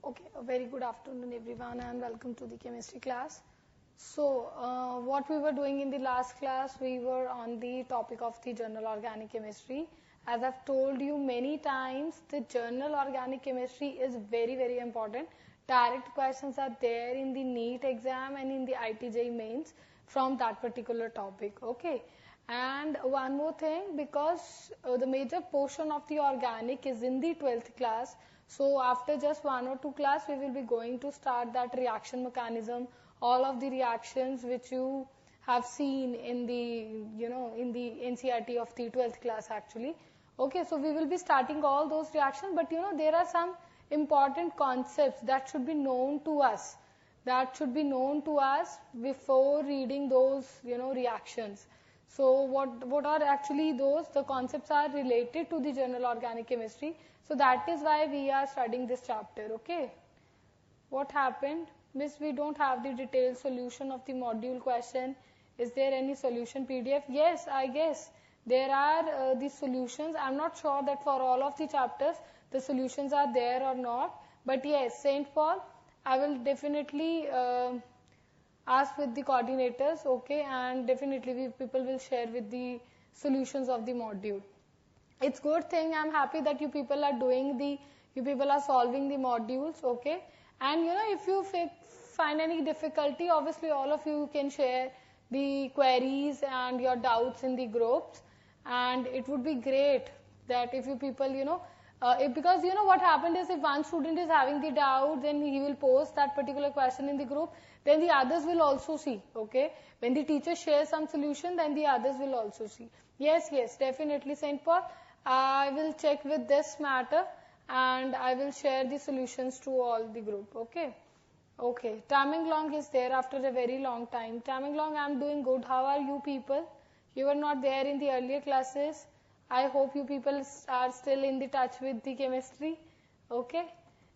Okay, a very good afternoon everyone and welcome to the chemistry class. So, what we were doing in the last class, we were on the topic of the general organic chemistry. As I've told you many times, the general organic chemistry is very important. Direct questions are there in the Neet exam and in the ITJ mains from that particular topic, okay? And one more thing, because the major portion of the organic is in the 12th class, so after just one or two class, we will be going to start that reaction mechanism, all of the reactions which you have seen in the NCERT of the 12th class actually. Okay, so we will be starting all those reactions, but there are some important concepts that should be known to us. That should be known to us before reading those, reactions. So what are actually those? The concepts are related to the general organic chemistry. So that is why we are studying this chapter, okay? What happened? Miss, we don't have the detailed solution of the module question. Is there any solution PDF? Yes, I guess there are the solutions. I'm not sure that for all of the chapters the solutions are there or not. But yes, St. Paul, I will definitely ask with the coordinators, okay, and definitely people will share with the solutions of the module. It's good thing. I'm happy that you people are solving the modules, okay. And if you find any difficulty, obviously all of you can share the queries and your doubts in the groups, and it would be great that if you people, because what happened is if one student is having the doubt, then he will post that particular question in the group, then the others will also see, okay. When the teacher shares some solution, then the others will also see. Yes, definitely, St. Paul. I will check with this matter and I will share the solutions to all the group, okay. Okay, Taming is there after a very long time. Taming I'm doing good. How are you people? You were not there in the earlier classes. I hope you people are still in the touch with the chemistry, okay.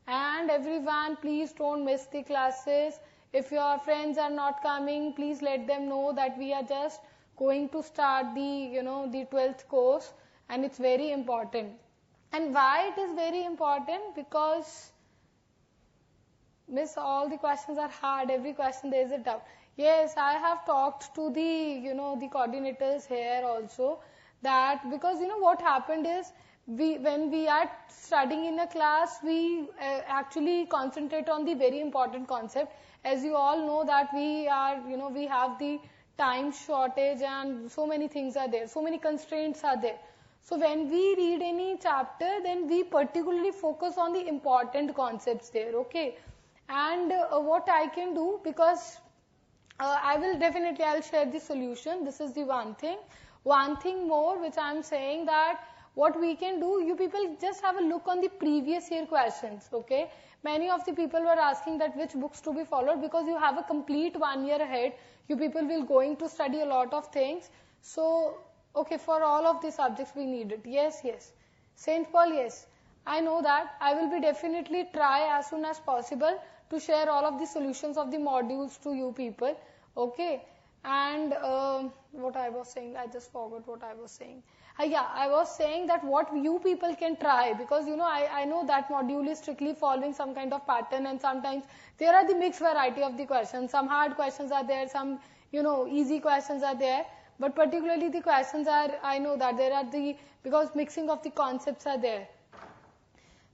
And everyone, please don't miss the classes. If your friends are not coming, please let them know that we are just going to start the, the 12th course, and it's very important. And why it is very important? Because, miss, all the questions are hard. Every question there is a doubt. Yes, I have talked to the, the coordinators here also, that because, what happened is, when we are studying in a class, we actually concentrate on the very important concept. As you all know that we are, we have the time shortage and so many things are there, so many constraints are there. So when we read any chapter, then we particularly focus on the important concepts there, okay. And what I can do, because I'll share the solution. This is the one thing. One thing more which I'm saying, that what we can do, you people just have a look on the previous year questions, okay. Many of the people were asking that which books to be followed, because you have a complete 1 year ahead. You people will going to study a lot of things. So, okay, for all of the subjects we need it. Yes. St. Paul, yes. I know that. I will be definitely try as soon as possible to share all of the solutions of the modules to you people. Okay. And what I was saying, I just forgot what I was saying. I was saying that what you people can try, because I know that module is strictly following some kind of pattern, and sometimes there are the mixed variety of the questions. Some hard questions are there, some easy questions are there, but particularly the questions are, I know that there are because mixing of the concepts are there.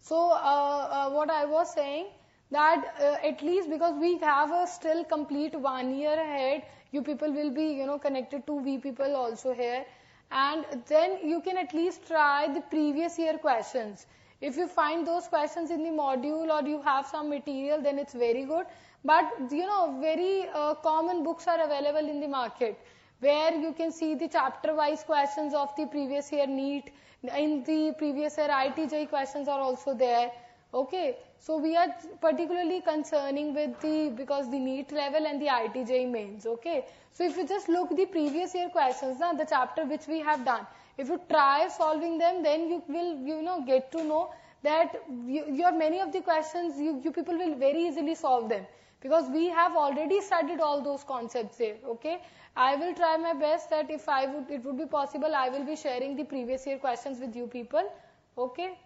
So what I was saying, that at least because we have a still complete 1 year ahead, you people will be connected to we people also here, and then you can at least try the previous year questions. If you find those questions in the module or you have some material, then it's very good. But very common books are available in the market, where you can see the chapter wise questions of the previous year Neet. In the previous year ITJ questions are also there. Okay, so we are particularly concerning with because the Neet level and the ITJ mains, okay. So if you just look the previous year questions, the chapter which we have done, if you try solving them, then you will, get to know that your many of the questions, you people will very easily solve them, because we have already studied all those concepts there, okay. I will try my best that if it would be possible, I will be sharing the previous year questions with you people, okay.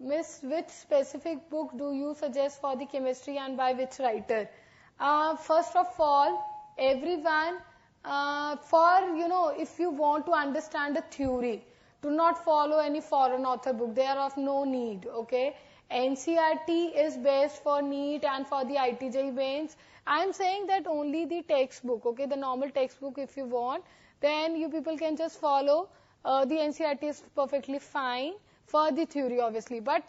Miss, which specific book do you suggest for the chemistry and by which writer? First of all, everyone, if you want to understand a theory, do not follow any foreign author book. They are of no need, okay? NCERT is best for Neet and for the ITJ mains. I am saying that only the textbook, okay? The normal textbook if you want, then you people can just follow. The NCERT is perfectly fine for the theory, obviously. But,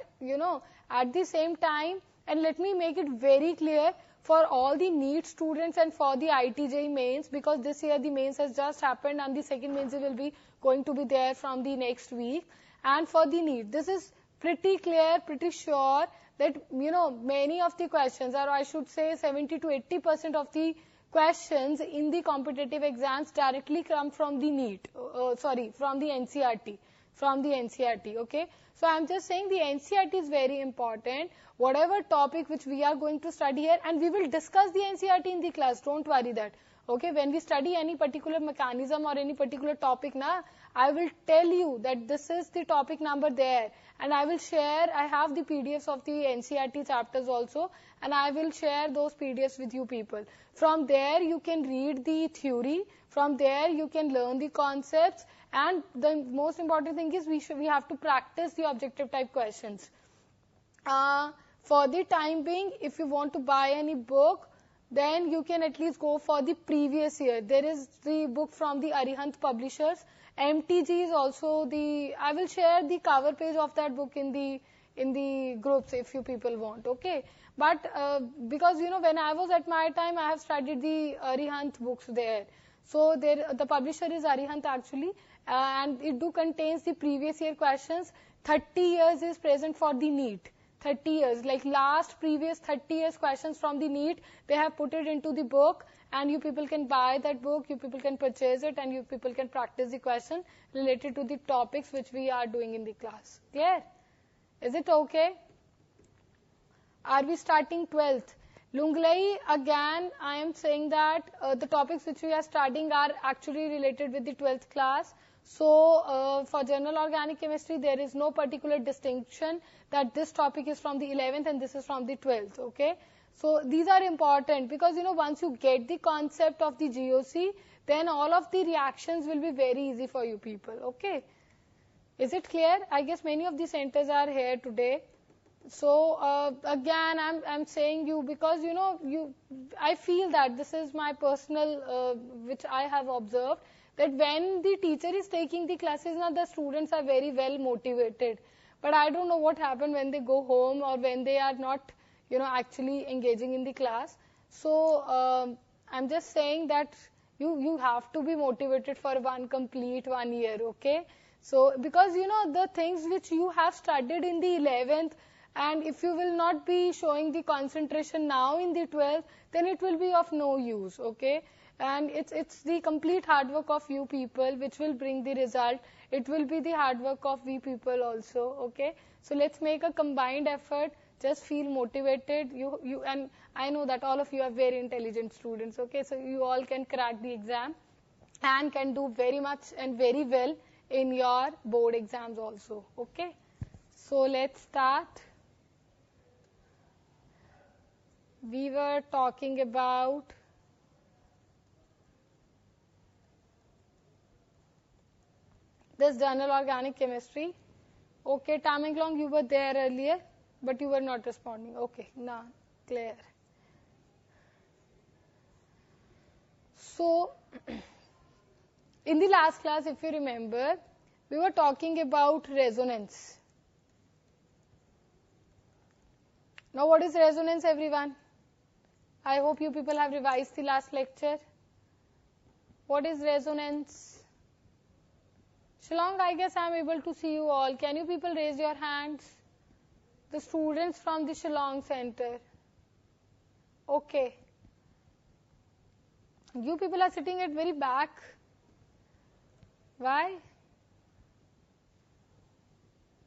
at the same time, and let me make it very clear for all the NEET students and for the ITJ mains, because this year the mains has just happened and the second mains will be going to be there from the next week. And for the NEET, this is pretty clear, pretty sure that, many of the questions, or I should say 70 to 80% of the questions in the competitive exams directly come from the NEET, from the NCERT. From the NCERT, okay? So I'm just saying the NCERT is very important. Whatever topic which we are going to study here, and we will discuss the NCERT in the class, don't worry that. Okay, when we study any particular mechanism or any particular topic, I will tell you that this is the topic number there. And I will share, I have the PDFs of the NCERT chapters also, and I will share those PDFs with you people. From there, you can read the theory. From there, you can learn the concepts. And the most important thing is we have to practice the objective type questions. For the time being, if you want to buy any book, then you can at least go for the previous year. There is the book from the Arihant publishers. MTG is also I will share the cover page of that book in the groups if you people want, okay? But because, when I was at my time, I have studied the Arihant books there. So the publisher is Arihant actually, and it contains the previous year questions. 30 years is present for the NEET. 30 years, like previous 30 years questions from the NEET, they have put it into the book, and you people can buy that book, you people can purchase it, and you people can practice the question related to the topics which we are doing in the class. Clear? Is it okay? Are we starting 12th? Lunglai, again, I am saying that the topics which we are studying are actually related with the 12th class. So, for general organic chemistry, there is no particular distinction that this topic is from the 11th and this is from the 12th, okay? So, these are important because, once you get the concept of the GOC, then all of the reactions will be very easy for you people, okay? Is it clear? I guess many of the centers are here today. So, again, I'm saying you because, I feel that this is my personal, which I have observed, that when the teacher is taking the classes, the students are very well motivated. But I don't know what happened when they go home or when they are not, actually engaging in the class. So, I'm just saying that you have to be motivated for complete 1 year, okay? So, because, the things which you have studied in the 11th, and if you will not be showing the concentration now in the 12th, then it will be of no use, okay? And it's the complete hard work of you people which will bring the result. It will be the hard work of we people also, okay? So let's make a combined effort. Just feel motivated. And I know that all of you are very intelligent students, okay? So you all can crack the exam and can do very much and very well in your board exams also, okay? So let's start. We were talking about this general organic chemistry. Okay, Tamenglong, you were there earlier, but you were not responding. Okay, now clear. So, in the last class, if you remember, we were talking about resonance. Now, what is resonance, everyone? I hope you people have revised the last lecture. What is resonance? Shillong, I guess I am able to see you all. Can you people raise your hands? The students from the Shillong Center. Okay. You people are sitting at very back. Why?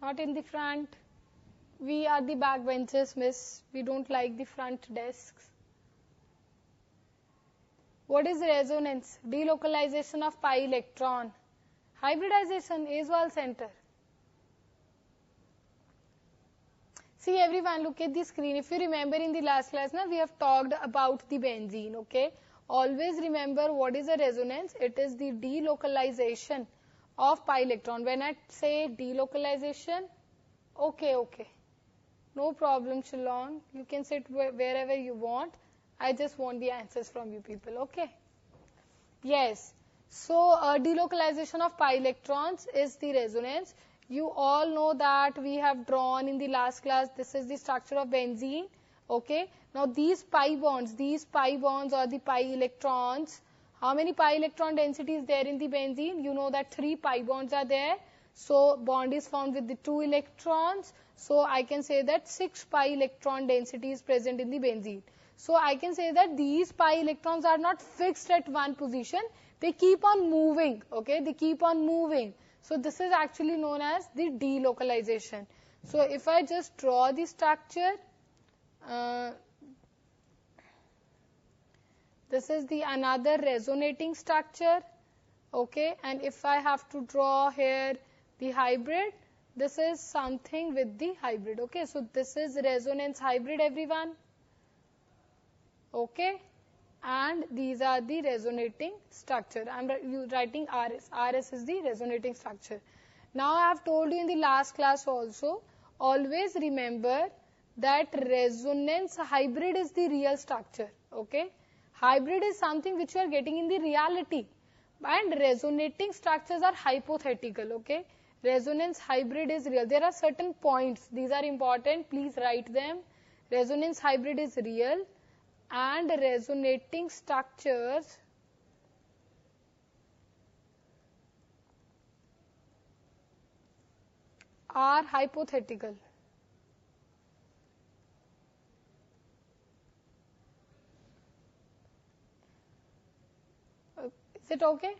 Not in the front. We are the back benches, miss. We don't like the front desks. What is resonance? Delocalization of pi electron. Hybridization, Aswal Center. See everyone, look at the screen. If you remember in the last class, now we have talked about the benzene, okay? Always remember what is a resonance. It is the delocalization of pi electron. When I say delocalization, okay. No problem, Shillong. You can sit wherever you want. I just want the answers from you people, okay? Yes. So, delocalization of pi electrons is the resonance. You all know that we have drawn in the last class, this is the structure of benzene, okay? Now, these pi bonds or the pi electrons, how many pi electron density is there in the benzene? You know that 3 pi bonds are there. So, bond is formed with the 2 electrons. So, I can say that 6 pi electron density is present in the benzene. So, I can say that these pi electrons are not fixed at one position. They keep on moving, okay? They keep on moving. So, this is actually known as the delocalization. So, if I just draw the structure, this is the another resonating structure, okay? And if I have to draw here the hybrid, this is something with the hybrid, okay? So, this is resonance hybrid, everyone, okay? And these are the resonating structure. I am writing RS. RS is the resonating structure. Now, I have told you in the last class also, always remember that resonance hybrid is the real structure, okay? Hybrid is something which you are getting in the reality, and resonating structures are hypothetical, okay? Resonance hybrid is real. There are certain points. These are important. Please write them. Resonance hybrid is real, and resonating structures are hypothetical. Is it okay?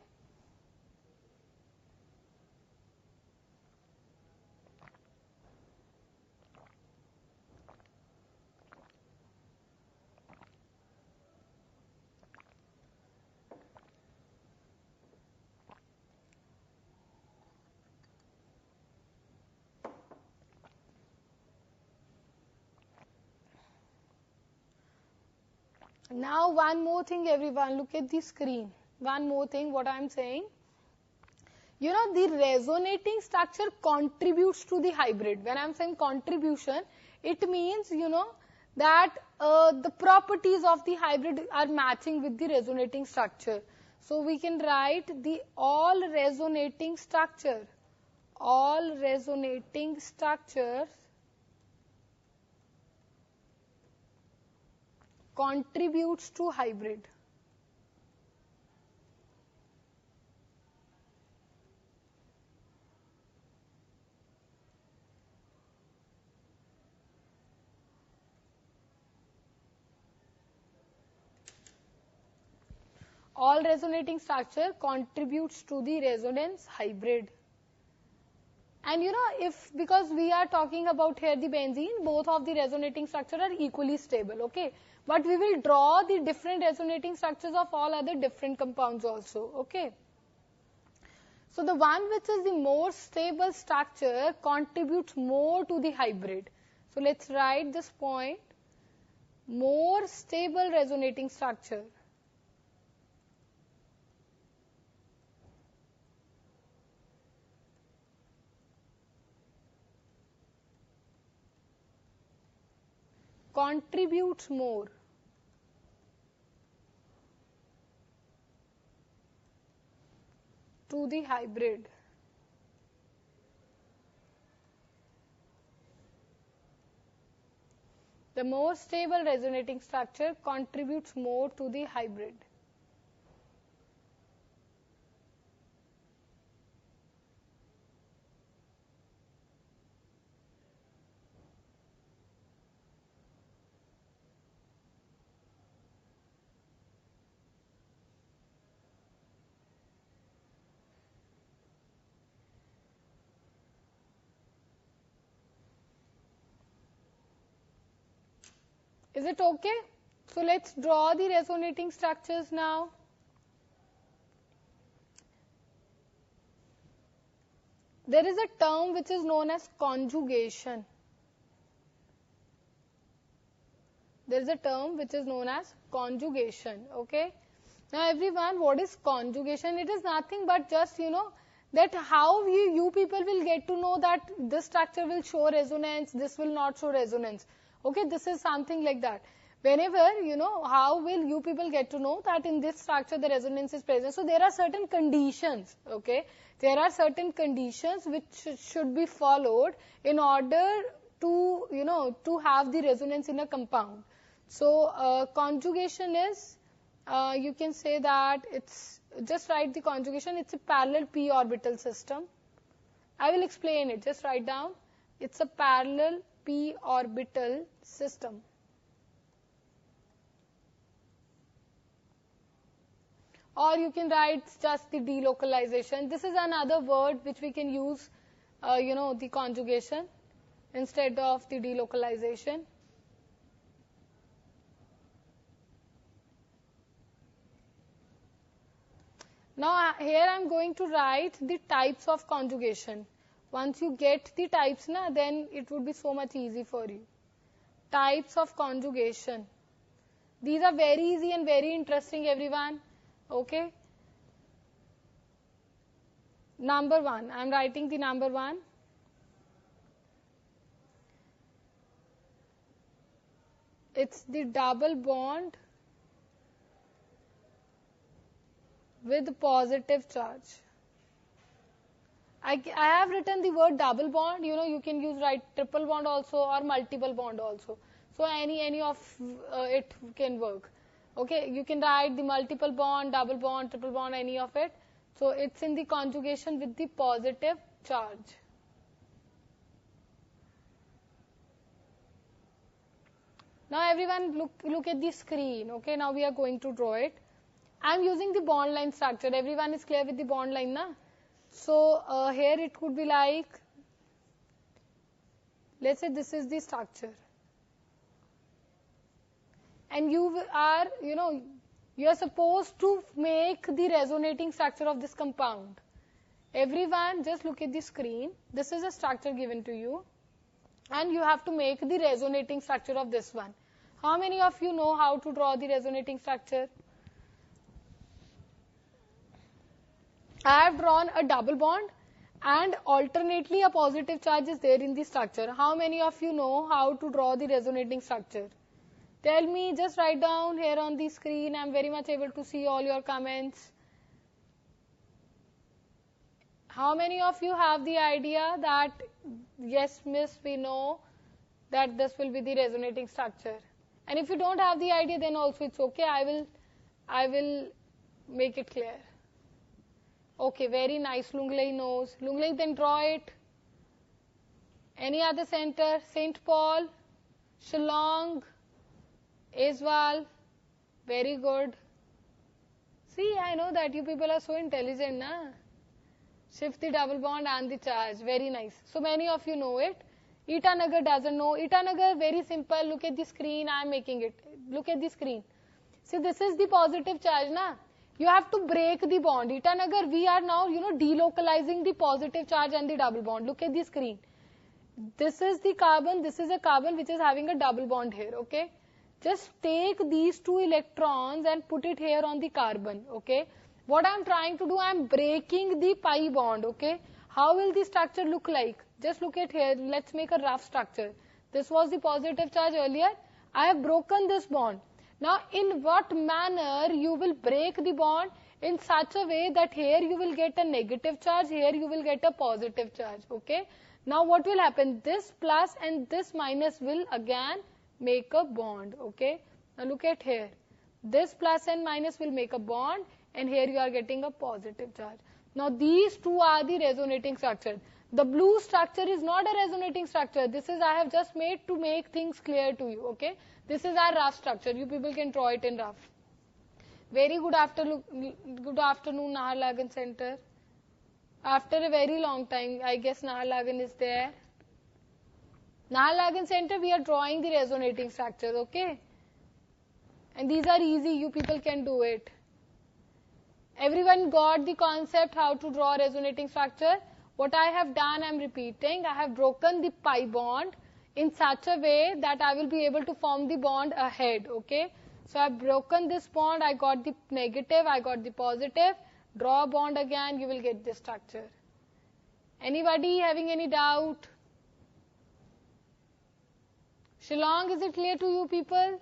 Now, one more thing, everyone, look at the screen. One more thing, what I am saying. You know, the resonating structure contributes to the hybrid. When I am saying contribution, it means, you know, that the properties of the hybrid are matching with the resonating structure. So, we can write the all resonating structures contributes to hybrid. All resonating structure contributes to the resonance hybrid. And you know, because we are talking about here the benzene, both of the resonating structures are equally stable, okay? But we will draw the different resonating structures of all other different compounds also, okay? So, the one which is the more stable structure contributes more to the hybrid. So, let's write this point, more stable resonating structure. Contributes more to the hybrid. The more stable resonating structure contributes more to the hybrid. Is it okay? So, let's draw the resonating structures now. There is a term which is known as conjugation. there is a term which is known as conjugation. Okay. Now everyone, what is conjugation? It is nothing but just, that how you people will get to know that this structure will show resonance, this will not show resonance. Okay, this is something like that. Whenever, how will you people get to know that in this structure the resonance is present? So there are certain conditions, okay? There are certain conditions which should be followed in order to, to have the resonance in a compound. So conjugation is, you can say that it's, just write the conjugation, it's a parallel p orbital system. I will explain it, just write down. It's a parallel p orbital system. Or you can write just the delocalization. This is another word which we can use, the conjugation instead of the delocalization. Now here I am going to write the types of conjugation. Once you get the types, then it would be so much easy for you. Types of conjugation. These are very easy and very interesting, everyone. Okay. Number 1. I am writing the number 1. It's the double bond with positive charge. I have written the word double bond. You can write triple bond also or multiple bond also. So any of it can work. Okay, you can write the multiple bond, double bond, triple bond, any of it. So it's in the conjugation with the positive charge. Now everyone look at the screen. Okay, now we are going to draw it. I am using the bond line structure. Everyone is clear with the bond line, na? So here it could be like, let's say this is the structure. And you are, you are supposed to make the resonating structure of this compound. Everyone, just look at the screen. This is a structure given to you. And you have to make the resonating structure of this one. How many of you know how to draw the resonating structure? I have drawn a double bond and alternately a positive charge is there in the structure. How many of you know how to draw the resonating structure? Tell me, just write down here on the screen. I am very much able to see all your comments. How many of you have the idea that, yes, miss, we know that this will be the resonating structure? And if you don't have the idea, then also it's okay. I will make it clear. Okay, very nice. Lunglei knows. Lunglei, then draw it. Any other center? St. Paul, Shillong, Aizwal, very good. See, I know that you people are so intelligent, na? Shift the double bond and the charge, very nice. So many of you know it. Itanagar doesn't know. Itanagar, very simple. Look at the screen, I am making it. Look at the screen. See, this is the positive charge, na? You have to break the bond. Itanagar, we are now, delocalizing the positive charge and the double bond. Look at the screen. This is the carbon, this is a carbon which is having a double bond here, okay? Just take these 2 electrons and put it here on the carbon, okay? What I am trying to do, I am breaking the pi bond, okay? How will the structure look like? Just look at here, let's make a rough structure. This was the positive charge earlier. I have broken this bond. Now, in what manner you will break the bond? In such a way that here you will get a negative charge, here you will get a positive charge, okay? Now, what will happen? This plus and this minus will again make a bond, okay? Now, look at here. This plus and minus will make a bond, and here you are getting a positive charge. Now, these two are the resonating structure. The blue structure is not a resonating structure. This is, I have just made to make things clear to you, okay? This is our rough structure. You people can draw it in rough. Very good afternoon, Naharlagan Center. After a very long time, I guess Naharlagan is there. Naharlagan Center, we are drawing the resonating structure, okay? And these are easy, you people can do it. Everyone got the concept how to draw resonating structure? What I have done, I am repeating. I have broken the pi bond. in such a way that I will be able to form the bond ahead, okay? So I've broken this bond, I got the negative, I got the positive, draw a bond again, you will get this structure. Anybody having any doubt? Shillong, is it clear to you people?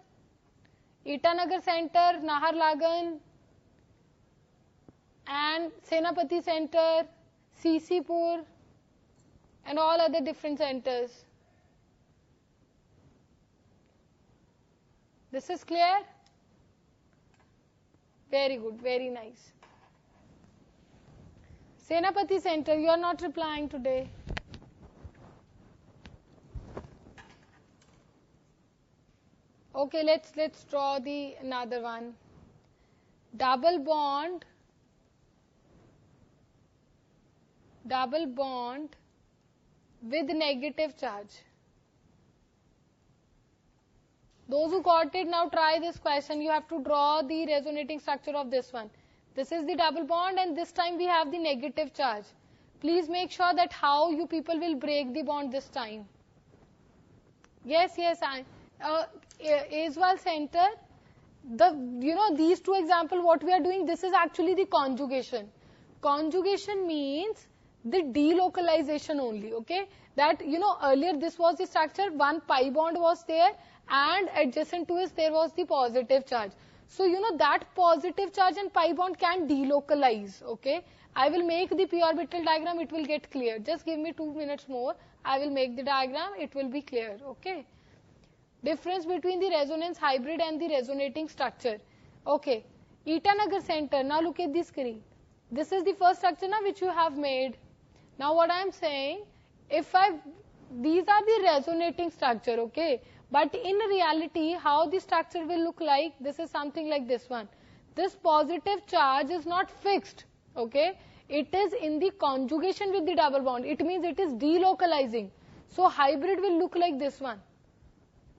Itanagar Center, Naharlagan, and Senapati Center, CC-Pur, and all other different centers. This is clear? Very good, very nice. Senapati Center, you are not replying today. Okay, let's draw the another one. Double bond with negative charge. Those who got it, now try this question. You have to draw the resonating structure of this one. This is the double bond, and this time we have the negative charge. Please make sure that how you people will break the bond this time. Yes, Aswal Center, these two examples, what we are doing, this is actually the conjugation. Conjugation means the delocalization only, okay? That, earlier this was the structure, one pi bond was there, and adjacent to it there was the positive charge. So, that positive charge and pi bond can delocalize, okay? I will make the p orbital diagram, it will get clear. Just give me 2 minutes more, I will make the diagram, it will be clear, okay? Difference between the resonance hybrid and the resonating structure. Okay, Itanagar Center, now look at the screen. This is the first structure now which you have made. Now what I am saying, these are the resonating structure, okay? But in reality, how the structure will look like, this is something like this one. This positive charge is not fixed, okay? It is in the conjugation with the double bond. It means it is delocalizing. So hybrid will look like this one.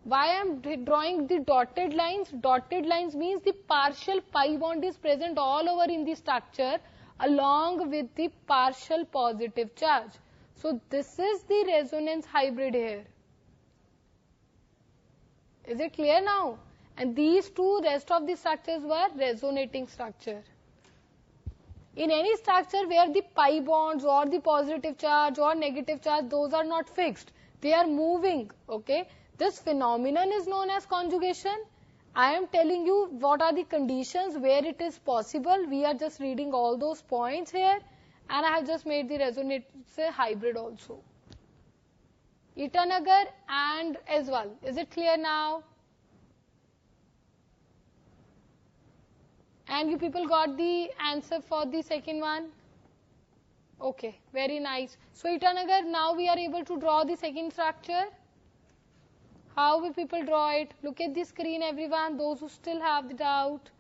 Why I am drawing the dotted lines? Dotted lines means the partial pi bond is present all over in the structure along with the partial positive charge. So this is the resonance hybrid here. Is it clear now? And these two rest of the structures were resonating structure. In any structure where the pi bonds or the positive charge or negative charge, those are not fixed. They are moving, okay? This phenomenon is known as conjugation. I am telling you what are the conditions where it is possible. We are just reading all those points here, and I have just made the resonance hybrid also. Itanagar and Aswal. Is it clear now? And you people got the answer for the second one? Okay, very nice. So Itanagar, now we are able to draw the second structure. How will people draw it? Look at the screen, everyone, those who still have the doubt.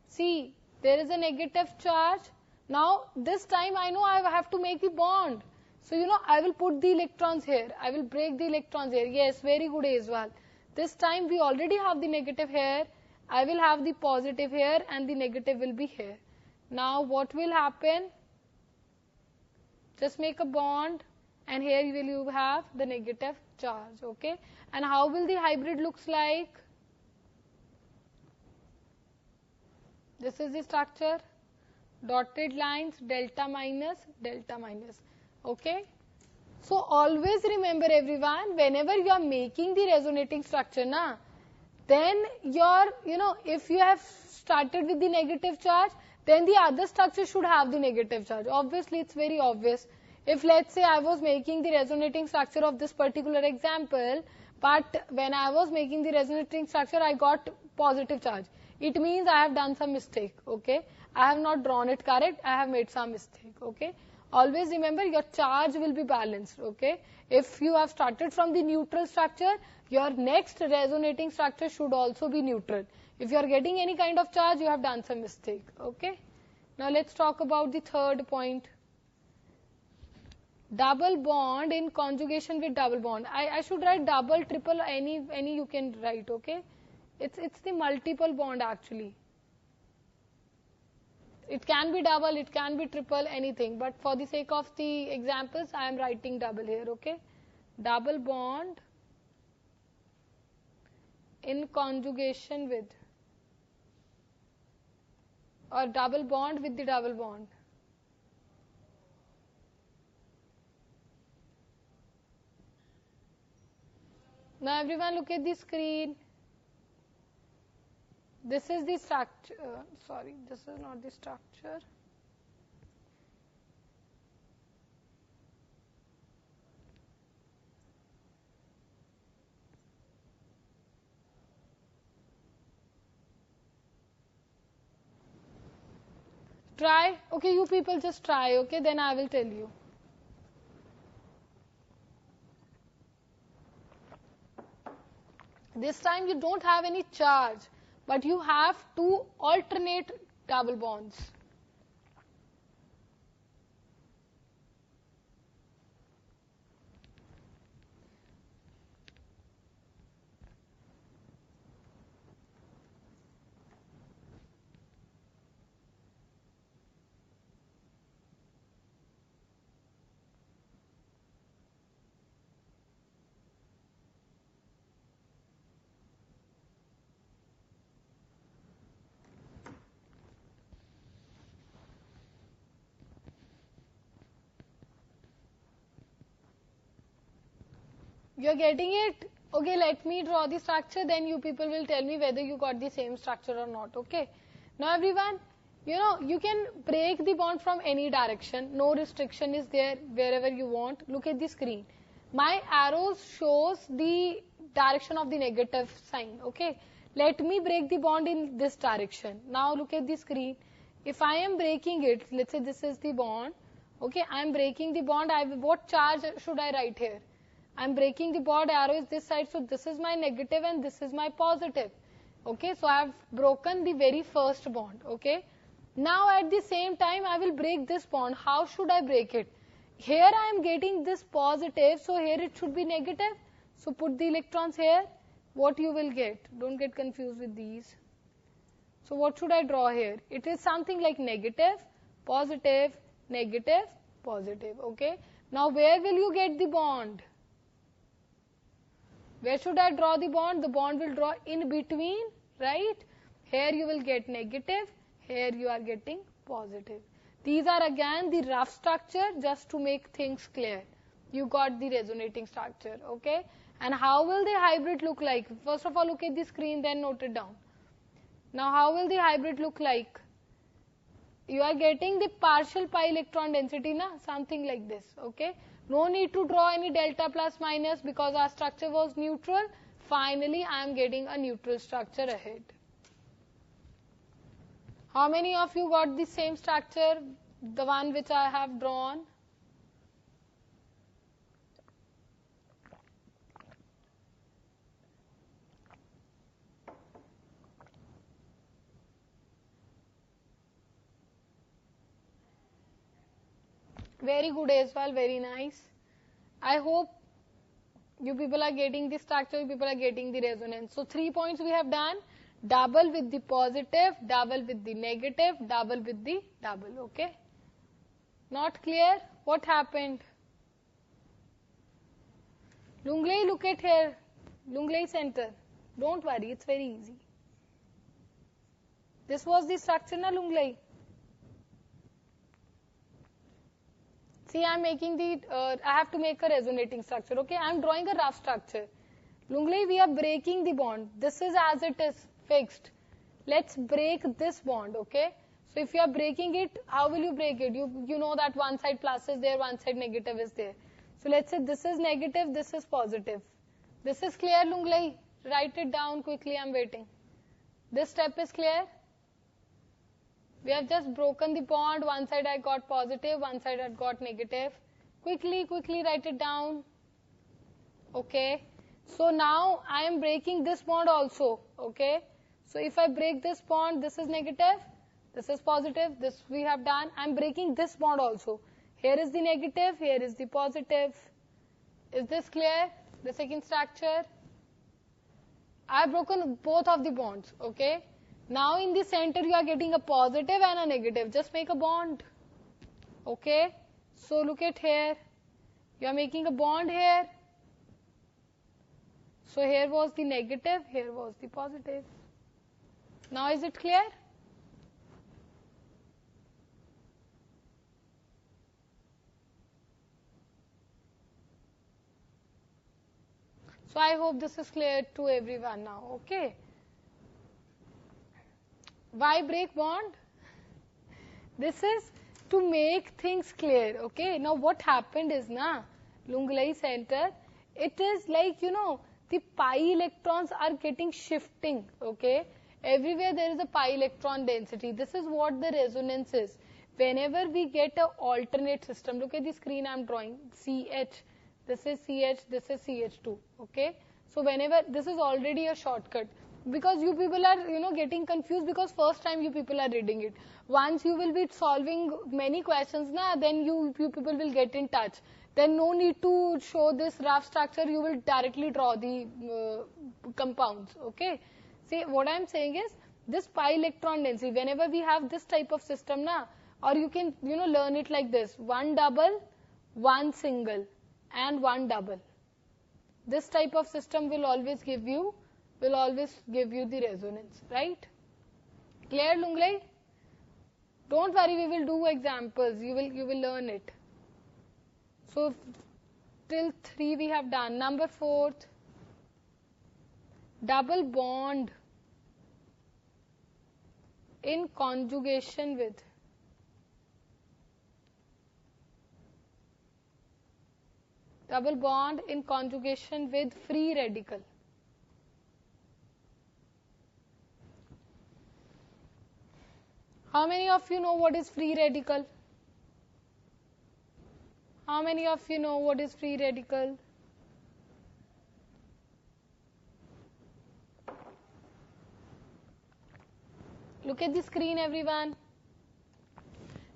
See, there is a negative charge. Now, this time I know I have to make the bond. So, I will put the electrons here. I will break the electrons here. Yes, very good as well. This time we already have the negative here. I will have the positive here and the negative will be here. Now, what will happen? Just make a bond. And here you will have the negative charge, okay? And how will the hybrid looks like? This is the structure. Dotted lines, delta minus, okay? So always remember everyone, whenever you are making the resonating structure, then if you have started with the negative charge, then the other structure should have the negative charge. Obviously, it's very obvious. If let's say I was making the resonating structure of this particular example, but when I was making the resonating structure, I got positive charge. It means I have done some mistake, okay? I have not drawn it correct, I have made some mistake, okay? Always remember your charge will be balanced, okay? If you have started from the neutral structure, your next resonating structure should also be neutral. If you are getting any kind of charge, you have done some mistake, okay? Now let's talk about the third point. Double bond in conjugation with double bond. I should write double, triple, any you can write, okay? It's the multiple bond actually. It can be double, it can be triple, anything. But for the sake of the examples, I am writing double here, okay? double bond in conjugation with, or double bond with the double bond. Now everyone look at the screen. This is the structure, sorry, this is not the structure. Try, okay, you people just try, okay, then I will tell you. This time you don't have any charge, but you have two alternate double bonds. You're getting it? Okay, let me draw the structure, then you people will tell me whether you got the same structure or not, okay? Now everyone, you can break the bond from any direction. No restriction is there wherever you want. Look at the screen. My arrows shows the direction of the negative sign, okay? Let me break the bond in this direction. Now look at the screen. If I am breaking it, let's say this is the bond, okay? I am breaking the bond. What charge should I write here? I'm breaking the bond, arrow is this side, so this is my negative and this is my positive. Okay, so I have broken the very first bond. Okay, now at the same time I will break this bond. How should I break it? Here I am getting this positive, so here it should be negative. So put the electrons here. What you will get? Don't get confused with these. So what should I draw here? It is something like negative, positive, negative, positive. Okay, now where will you get the bond? Where should I draw the bond? The bond will draw in between, right? Here you will get negative, here you are getting positive. These are again the rough structure just to make things clear. You got the resonating structure, okay? And how will the hybrid look like? First of all, look at the screen, then note it down. Now, how will the hybrid look like? You are getting the partial pi electron density, na? Something like this, okay? No need to draw any delta plus minus because our structure was neutral. Finally, I am getting a neutral structure ahead. How many of you got the same structure, the one which I have drawn? Very good as well, very nice. I hope you people are getting the structure, you people are getting the resonance. So 3 points we have done. Double with the positive, double with the negative, double with the double, okay? Not clear? What happened? Lunglei, look at here. Lunglei center. Don't worry, it's very easy. This was the structure, na Lunglei? See, I am making the, I have to make a resonating structure, okay? I am drawing a rough structure. Lunglei, we are breaking the bond. This is as it is, fixed. Let's break this bond, okay? So if you are breaking it, how will you break it? You know that one side plus is there, one side negative is there. So let's say this is negative, this is positive. This is clear, Lunglei? Write it down quickly, I am waiting. This step is clear? We have just broken the bond. One side I got positive, one side I got negative. Quickly write it down. Okay. So now I am breaking this bond also. Okay. So if I break this bond, this is negative, this is positive, this we have done. I am breaking this bond also. Here is the negative, here is the positive. Is this clear? The second structure. I have broken both of the bonds. Okay. Now in the center you are getting a positive and a negative. Just make a bond. Okay. So look at here. You are making a bond here. So here was the negative, here was the positive. Now is it clear? So I hope this is clear to everyone now, okay? Why break bond? This is to make things clear, okay? Now what happened is, Lunglai center, it is like, the pi electrons are getting shifting, okay? Everywhere there is a pi electron density. This is what the resonance is. Whenever we get an alternate system, look at the screen I'm drawing, CH, this is CH, this is CH2, okay? So whenever, this is already a shortcut. Because you people are, getting confused because first time you people are reading it. Once you will be solving many questions, then you people will get in touch. Then no need to show this rough structure, you will directly draw the compounds, okay? See, what I am saying is, this pi electron density, whenever we have this type of system, or you can, learn it like this, one double, one single, and one double. This type of system will always give you the resonance, right? Clear, Lunglai? Don't worry, we will do examples. You will learn it. So till 3 we have done. Number 4, double bond in conjugation with. Double bond in conjugation with free radical. How many of you know what is free radical? How many of you know what is free radical? Look at the screen, everyone.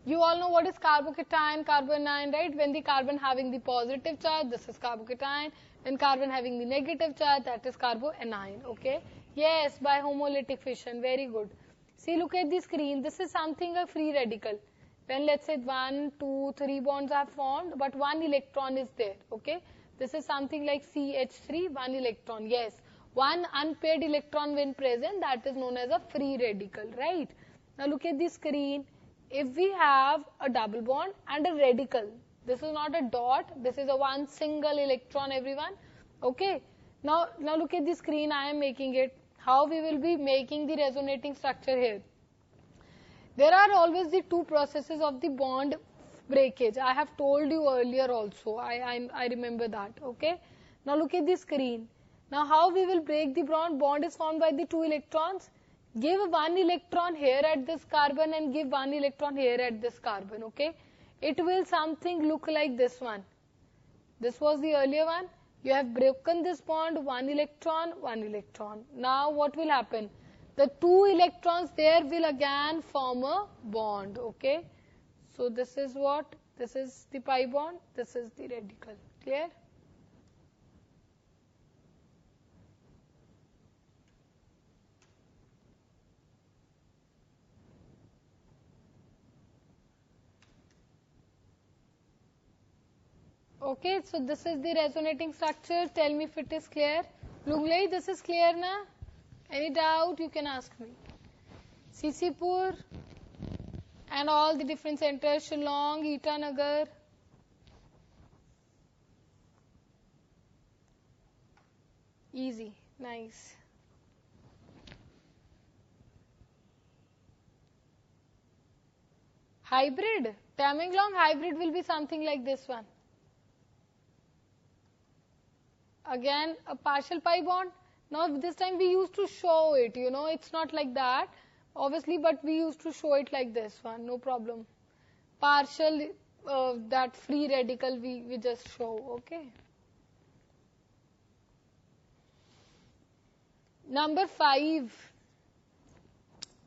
You all know what is carbocation, carbanion, right? When the carbon having the positive charge, this is carbocation. When carbon having the negative charge, that is carbanion, okay? Yes, by homolytic fission, very good. See, look at the screen. This is something a free radical. When let's say 1, 2, 3 bonds are formed, but 1 electron is there, okay? This is something like CH3, 1 electron, yes. 1 unpaired electron when present, that is known as a free radical, right? Now look at the screen. If we have a double bond and a radical, this is not a dot, this is a one single electron, everyone, okay? Now look at the screen, I am making it. How we will be making the resonating structure here? There are always the two processes of the bond breakage. I have told you earlier also. I remember that. Okay. Now look at the screen. Now how we will break the bond? Bond is formed by the two electrons. Give one electron here at this carbon and give one electron here at this carbon. Okay. It will something look like this one. This was the earlier one. You have broken this bond, one electron, one electron. Now what will happen? The two electrons there will again form a bond, okay? So this is what? This is the pi bond, this is the radical. Clear? Okay, so this is the resonating structure. Tell me if it is clear. Lunglai, this is clear na? Any doubt you can ask me. Sisipur and all the different centers, Shillong, Itanagar. Easy, nice. Hybrid, Tamenglong hybrid will be something like this one. Again, a partial pi bond. Now, this time we used to show it, it's not like that, obviously, but we used to show it like this one, no problem. Partial, that free radical we just show, okay. Number 5.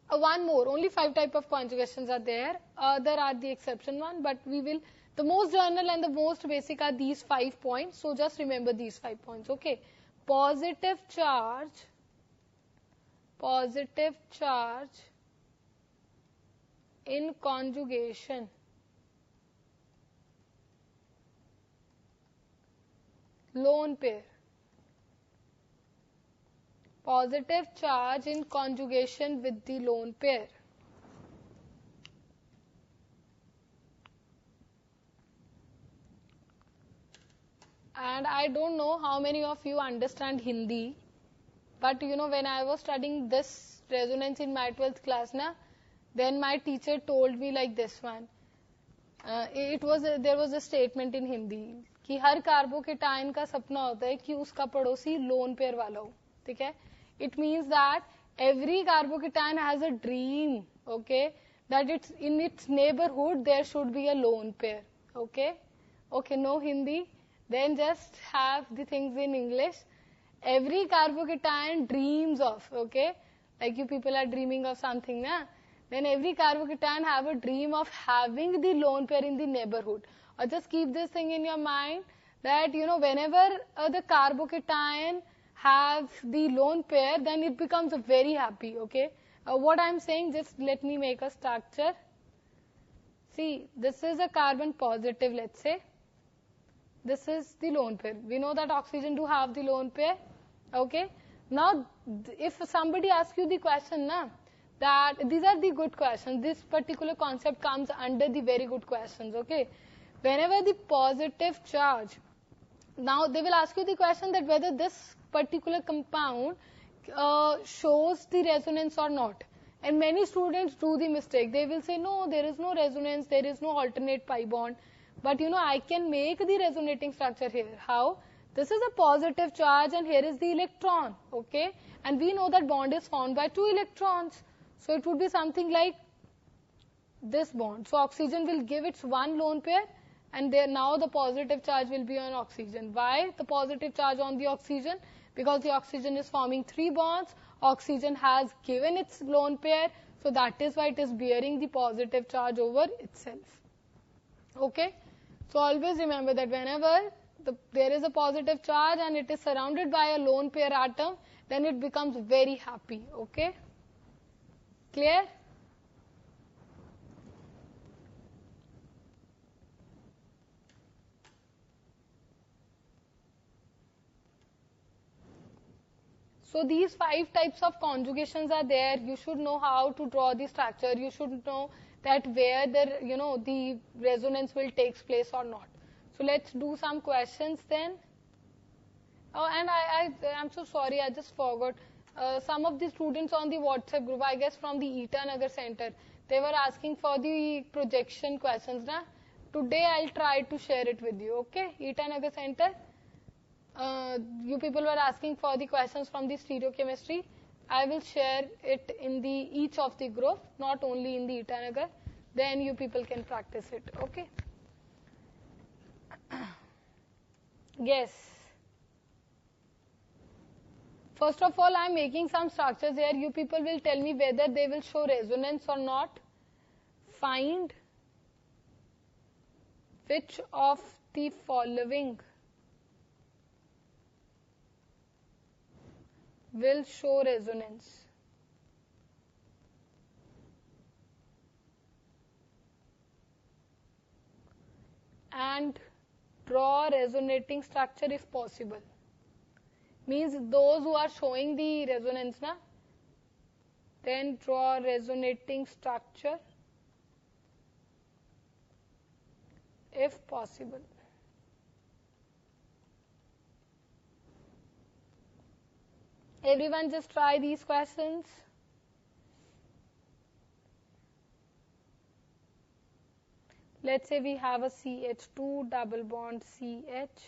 One more, only 5 type of conjugations are there. There are the exception one, but we will. The most general and the most basic are these 5 points. So just remember these 5 points. Okay. Positive charge in conjugation. Lone pair. Positive charge in conjugation with the lone pair. And I don't know how many of you understand Hindi, but when I was studying this resonance in my 12th class, then my teacher told me like this one. There was a statement in Hindi कि हर carbocation का सपना होता है कि उसका पड़ोसी lone pair वाला हो, ठीक है? It means that every carbocation has a dream, okay, that it's in its neighborhood there should be a lone pair, okay? Okay, no Hindi, then just have the things in English. Every carbocation dreams of, okay, like you people are dreaming of something, then every carbocation have a dream of having the lone pair in the neighborhood. Or just keep this thing in your mind that, whenever the carbocation have the lone pair, then it becomes very happy, okay? What I'm saying, just let me make a structure. See, this is a carbon positive, let's say. This is the lone pair. We know that oxygen do have the lone pair, okay? Now, if somebody asks you the question, that these are the good questions. This particular concept comes under the very good questions, okay? Whenever the positive charge, now they will ask you the question that whether this particular compound shows the resonance or not. And many students do the mistake. They will say, no, there is no resonance, there is no alternate pi bond. But I can make the resonating structure here. How? This is a positive charge and here is the electron, okay? And we know that bond is formed by 2 electrons. So it would be something like this bond. So oxygen will give its one lone pair, and there now the positive charge will be on oxygen. Why the positive charge on the oxygen? Because the oxygen is forming 3 bonds. Oxygen has given its lone pair, so that is why it is bearing the positive charge over itself. Okay? So always remember that whenever there is a positive charge and it is surrounded by a lone pair atom, then it becomes very happy. Okay? Clear? So these 5 types of conjugations are there. You should know how to draw the structure. You should know that where the resonance will take place or not. So let's do some questions then. Oh, and I'm so sorry, I just forgot. Some of the students on the WhatsApp group, I guess from the Itanagar Center, they were asking for the projection questions. Today I'll try to share it with you, okay? Itanagar Center. You people were asking for the questions from the stereochemistry. I will share it in each of the group, not only in the Itanagar. Then you people can practice it, okay? Yes. First of all, I am making some structures here. You people will tell me whether they will show resonance or not. Find which of the following will show resonance. And draw resonating structure if possible. Means those who are showing the resonance, then draw resonating structure if possible. Everyone just try these questions. Let's say we have a CH2 double bond CH.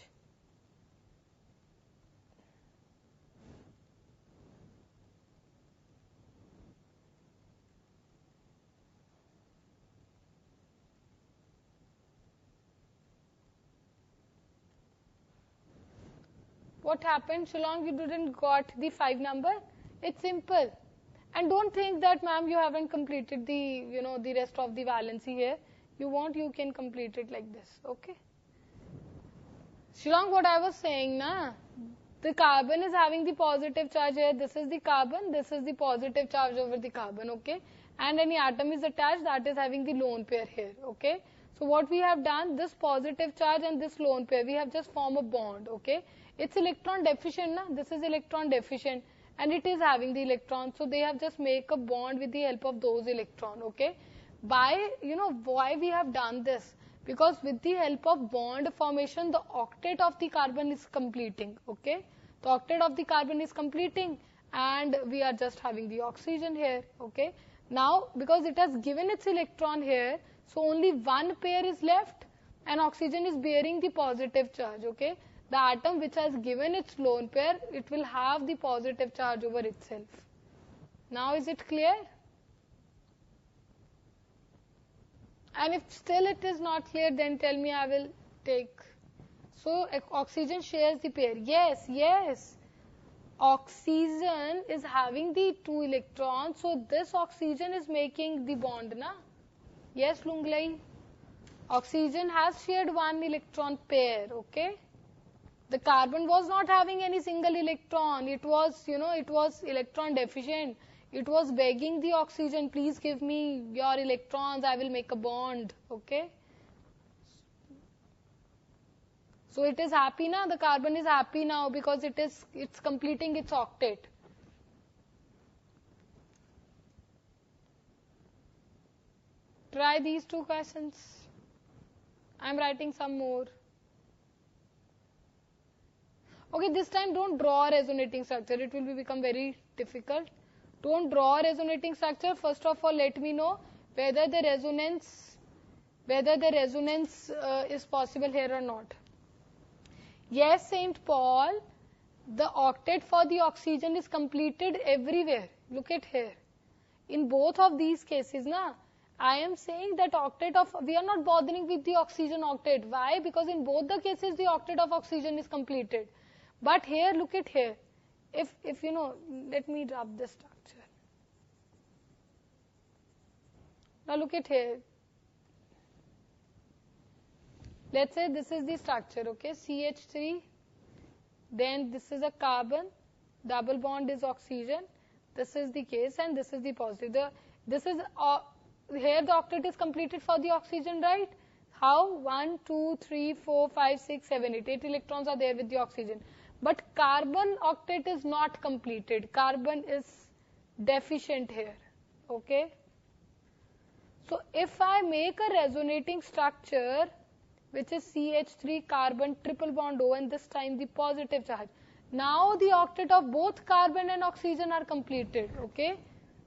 What happened? Shillong, you didn't got the 5 number? It's simple. And don't think that, ma'am, you haven't completed the, the rest of the valency here. You can complete it like this, okay? Shillong, what I was saying, the carbon is having the positive charge here. This is the carbon, this is the positive charge over the carbon, okay? And any atom is attached, that is having the lone pair here, okay? So what we have done, this positive charge and this lone pair, we have just formed a bond, okay? It's electron deficient, this is electron deficient. and it is having the electron. So they have just make a bond with the help of those electron. Okay. Why we have done this? Because with the help of bond formation, the octet of the carbon is completing. Okay. The octet of the carbon is completing, and we are just having the oxygen here. Okay. Now, because it has given its electron here, so only one pair is left, and oxygen is bearing the positive charge. Okay. The atom which has given its lone pair, it will have the positive charge over itself. Now is it clear? And if still it is not clear, then tell me, I will take. So oxygen shares the pair. Yes, yes. Oxygen is having the 2 electrons, so this oxygen is making the bond, na? Yes, Lunglai. Oxygen has shared 1 electron pair, okay? The carbon was not having any single electron. It was, it was electron deficient. It was begging the oxygen, please give me your electrons, I will make a bond, okay? So it is happy now, the carbon is happy now because it's completing its octet. Try these 2 questions. I am writing some more. Okay, this time don't draw a resonating structure. It will become very difficult. Don't draw a resonating structure. First of all, let me know whether the resonance is possible here or not. Yes, St. Paul, the octet for the oxygen is completed everywhere. Look at here. In both of these cases, I am saying that octet of, we are not bothering with the oxygen octet. Why? Because in both the cases, the octet of oxygen is completed. But here, look at here. If let me rub this structure. Now look at here. Let's say this is the structure, okay, CH3, then this is a carbon, double bond is oxygen, this is the case and this is the positive. Here the octet is completed for the oxygen, right? How? 1, 2, 3, 4, 5, 6, 7, 8. 8 electrons are there with the oxygen. But carbon octet is not completed. Carbon is deficient here, okay? So if I make a resonating structure, which is CH3 carbon triple bond O, and this time the positive charge. Now the octet of both carbon and oxygen are completed, okay?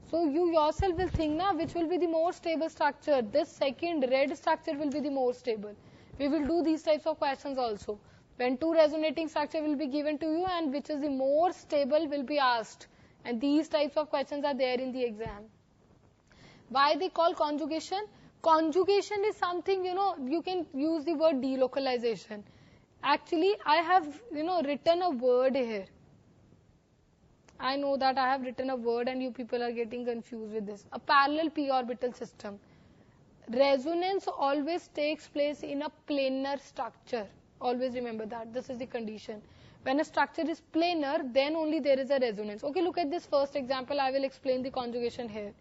So you yourself will think, which will be the more stable structure? This second red structure will be the more stable. We will do these types of questions also. When 2 resonating structure will be given to you and which is the more stable will be asked. And these types of questions are there in the exam. Why they call conjugation? Conjugation is something, you can use the word delocalization. Actually, I have, written a word here. I know that I have written a word and you people are getting confused with this. A parallel p orbital system. Resonance always takes place in a planar structure. Always remember that. This is the condition. When a structure is planar, then only there is a resonance. Okay, look at this first example. I will explain the conjugation here.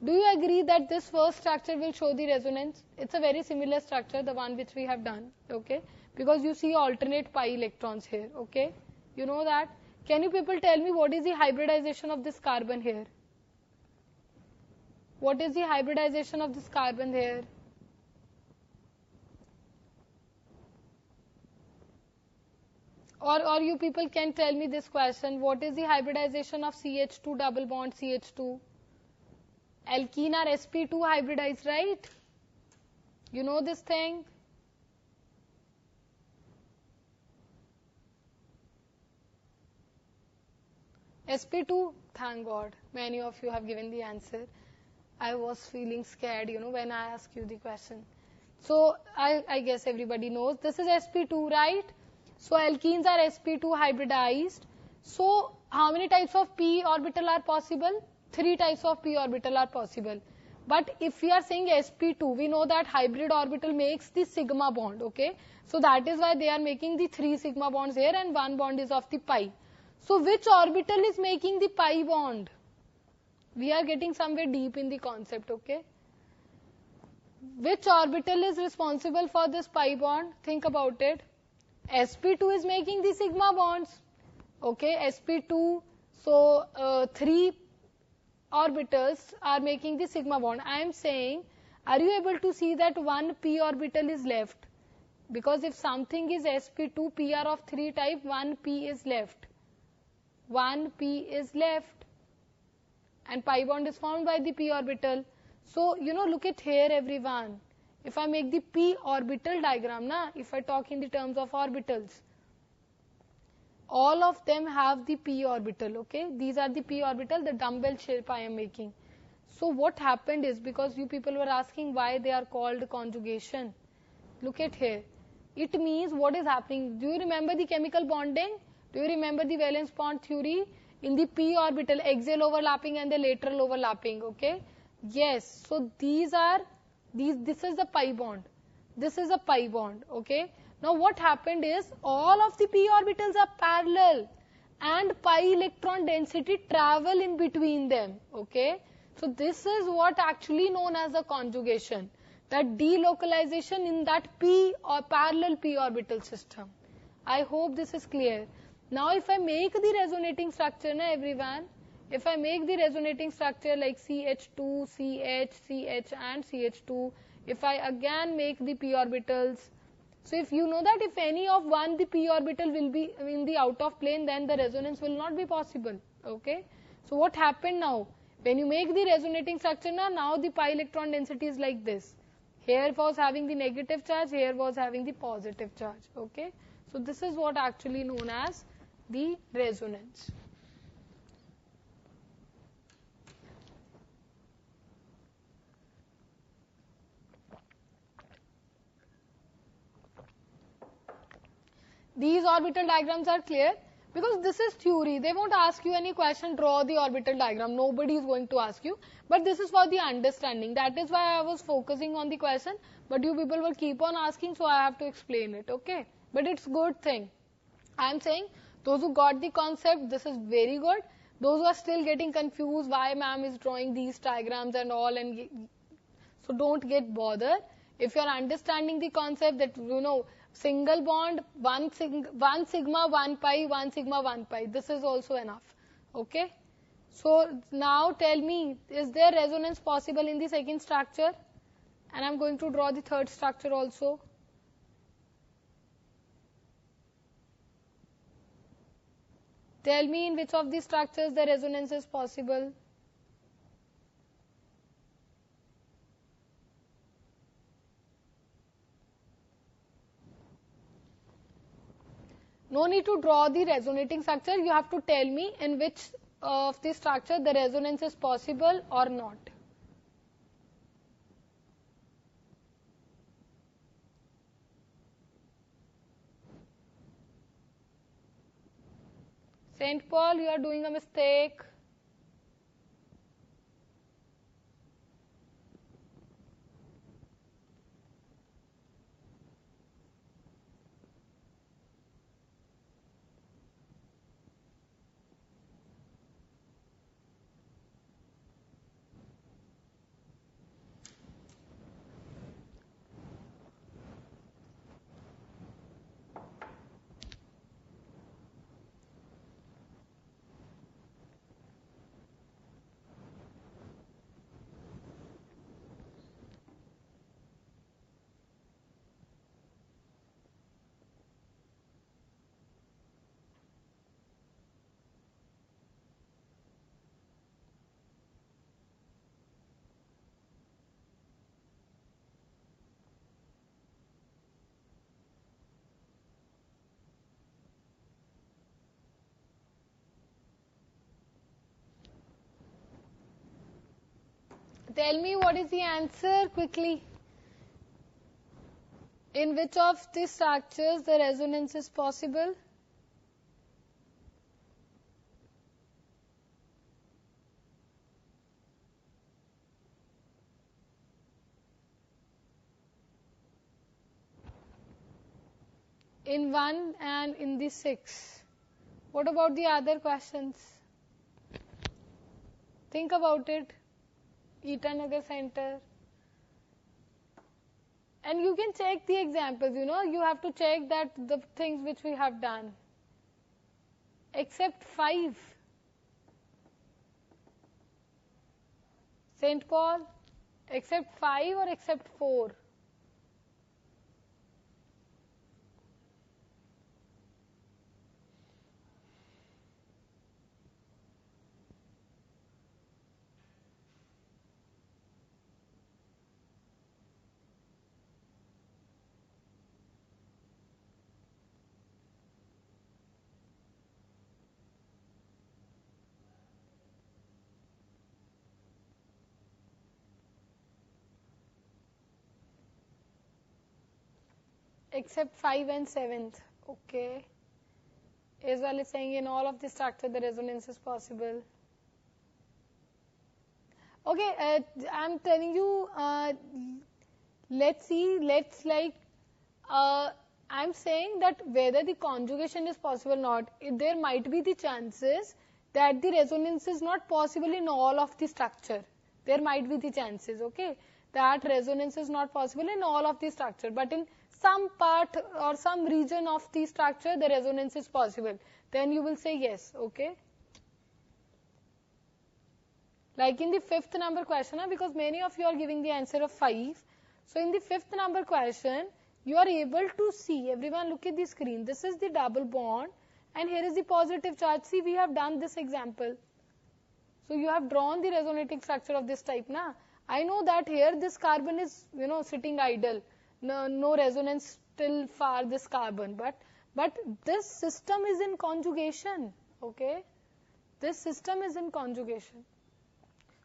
Do you agree that this first structure will show the resonance? It's a very similar structure, the one which we have done, okay? Because you see alternate pi electrons here, okay? You know that? Can you people tell me what is the hybridization of this carbon here? What is the hybridization of this carbon here? Or you people can tell me this question, what is the hybridization of CH2 double bond CH2? Alkene are sp2 hybridized, right? You know this thing? sp2, thank God, many of you have given the answer. I was feeling scared, when I asked you the question. So, I guess everybody knows. This is sp2, right? So, alkenes are sp2 hybridized. So, how many types of p orbital are possible? 3 types of p orbital are possible. But if we are saying sp2, we know that hybrid orbital makes the sigma bond, okay? So that is why they are making the 3 sigma bonds here and 1 bond is of the pi. So which orbital is making the pi bond? We are getting somewhere deep in the concept, okay? Which orbital is responsible for this pi bond? Think about it. sp2 is making the sigma bonds, okay? sp2. So, 3 orbitals are making the sigma bond. I am saying, are you able to see that one p orbital is left? Because if something is sp2 pr of 3 type, one p is left. One p is left. And pi bond is formed by the p orbital. So, look at here, everyone. If I make the p orbital diagram, if I talk in the terms of orbitals, all of them have the p orbital, okay? These are the p orbital, the dumbbell shape I am making. So what happened is, because you people were asking why they are called conjugation. Look at here. It means what is happening. Do you remember the chemical bonding? Do you remember the valence bond theory? In the p orbital, axial overlapping and the lateral overlapping, okay? Yes, so this is the pi bond. This is a pi bond, okay? Now what happened is, all of the p orbitals are parallel and pi electron density travel in between them, okay? So this is what actually known as a conjugation, that delocalization in that p or parallel p orbital system. I hope this is clear. Now if I make the resonating structure, everyone, if I make the resonating structure like CH2, CH, CH and CH2, if I again make the p orbitals, so if you know that if any of one the p orbital will be in the out of plane, then the resonance will not be possible, okay? So what happened now? When you make the resonating structure, now the pi electron density is like this. Here was having the negative charge, here was having the positive charge, okay? So this is what actually known as the resonance. These orbital diagrams are clear, because this is theory. They won't ask you any question, draw the orbital diagram. Nobody is going to ask you. But this is for the understanding. That is why I was focusing on the question. But you people will keep on asking, so I have to explain it, okay? But it's good thing. I am saying, those who got the concept, this is very good. Those who are still getting confused, why ma'am is drawing these diagrams and all, and so don't get bothered. If you are understanding the concept that, single bond, one sigma, 1 pi, 1 sigma, 1 pi. This is also enough. Okay. So now tell me, is there resonance possible in the second structure? And I'm going to draw the third structure also. Tell me in which of these structures the resonance is possible. No need to draw the resonating structure. You have to tell me in which of the structure the resonance is possible or not. Saint Paul, you are doing a mistake. Tell me what is the answer quickly. In which of these structures the resonance is possible? In 1 and in the 6. What about the other questions? Think about it. Itanagar Center. And you can check the examples, you have to check that the things which we have done. Except 5. St. Paul, except 5 or except 4? Except 5 and 7th. Okay. Israel is saying in all of the structure the resonance is possible. Okay, I'm telling you, let's see, I'm saying that whether the conjugation is possible or not, there might be the chances that the resonance is not possible in all of the structure. There might be the chances, okay, that resonance is not possible in all of the structure, but in some part or some region of the structure, the resonance is possible. Then you will say yes, okay. Like in the 5th number question, because many of you are giving the answer of 5. So in the 5th number question, you are able to see, everyone look at the screen, this is the double bond and here is the positive charge. See, we have done this example. So you have drawn the resonating structure of this type, na? I know that here this carbon is, sitting idle. No resonance till far this carbon, but this system is in conjugation, okay? This system is in conjugation.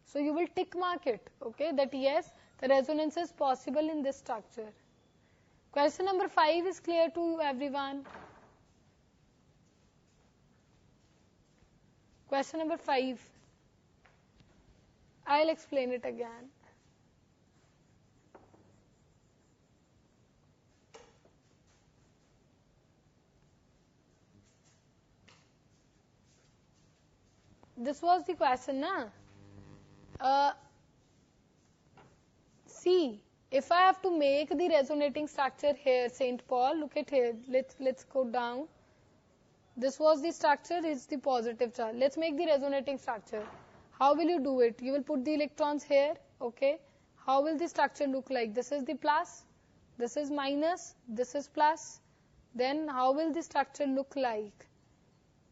So you will tick mark it, okay, that yes, the resonance is possible in this structure. Question number 5 is clear to everyone. Question number 5. I'll explain it again. This was the question, na? See, if I have to make the resonating structure here, St. Paul, look at here, let's go down. This was the structure, it's the positive charge. Let's make the resonating structure. How will you do it? You will put the electrons here, okay? How will the structure look like? This is the plus, this is minus, this is plus. Then how will the structure look like?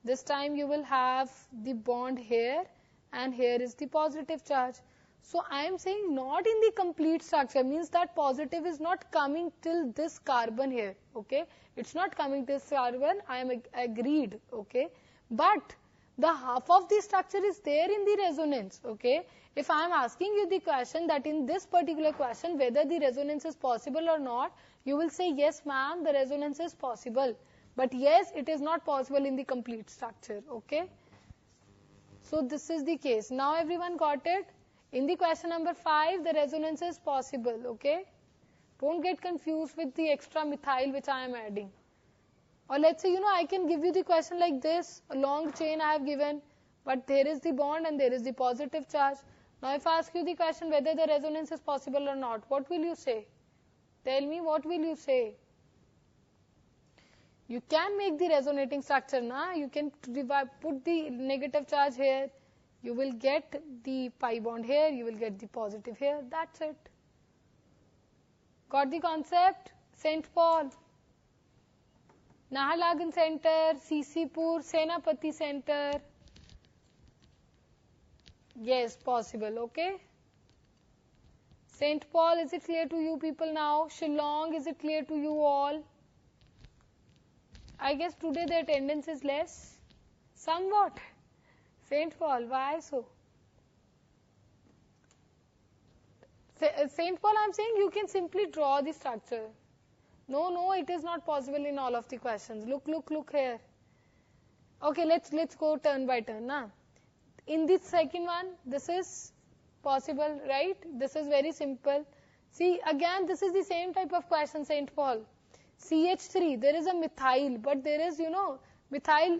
This time you will have the bond here and here is the positive charge. So I am saying not in the complete structure, means that positive is not coming till this carbon here, okay? It's not coming till this carbon, I am agreed, okay? But the half of the structure is there in the resonance, okay? If I am asking you the question that in this particular question whether the resonance is possible or not, you will say yes ma'am, the resonance is possible. But yes, it is not possible in the complete structure, okay? So this is the case. Now everyone got it? In the question number 5, the resonance is possible, okay? Don't get confused with the extra methyl which I am adding. Or let's say, I can give you the question like this, a long chain I have given, but there is the bond and there is the positive charge. Now if I ask you the question whether the resonance is possible or not, what will you say? Tell me, what will you say? You can make the resonating structure, na? You can put the negative charge here. You will get the pi bond here. You will get the positive here. That's it. Got the concept? St. Paul, Nahalagan Center, Sisipur, Senapati Center. Yes, possible. Okay. St. Paul, is it clear to you people now? Shillong, is it clear to you all? I guess today the attendance is less. Somewhat. St. Paul, why so? St. Paul, I'm saying you can simply draw the structure. No, it is not possible in all of the questions. Look here. Okay, let's go turn by turn. Na? In this second one, this is possible, right? This is very simple. See, again, this is the same type of question, St. Paul. CH3, there is a methyl, but there is, methyl,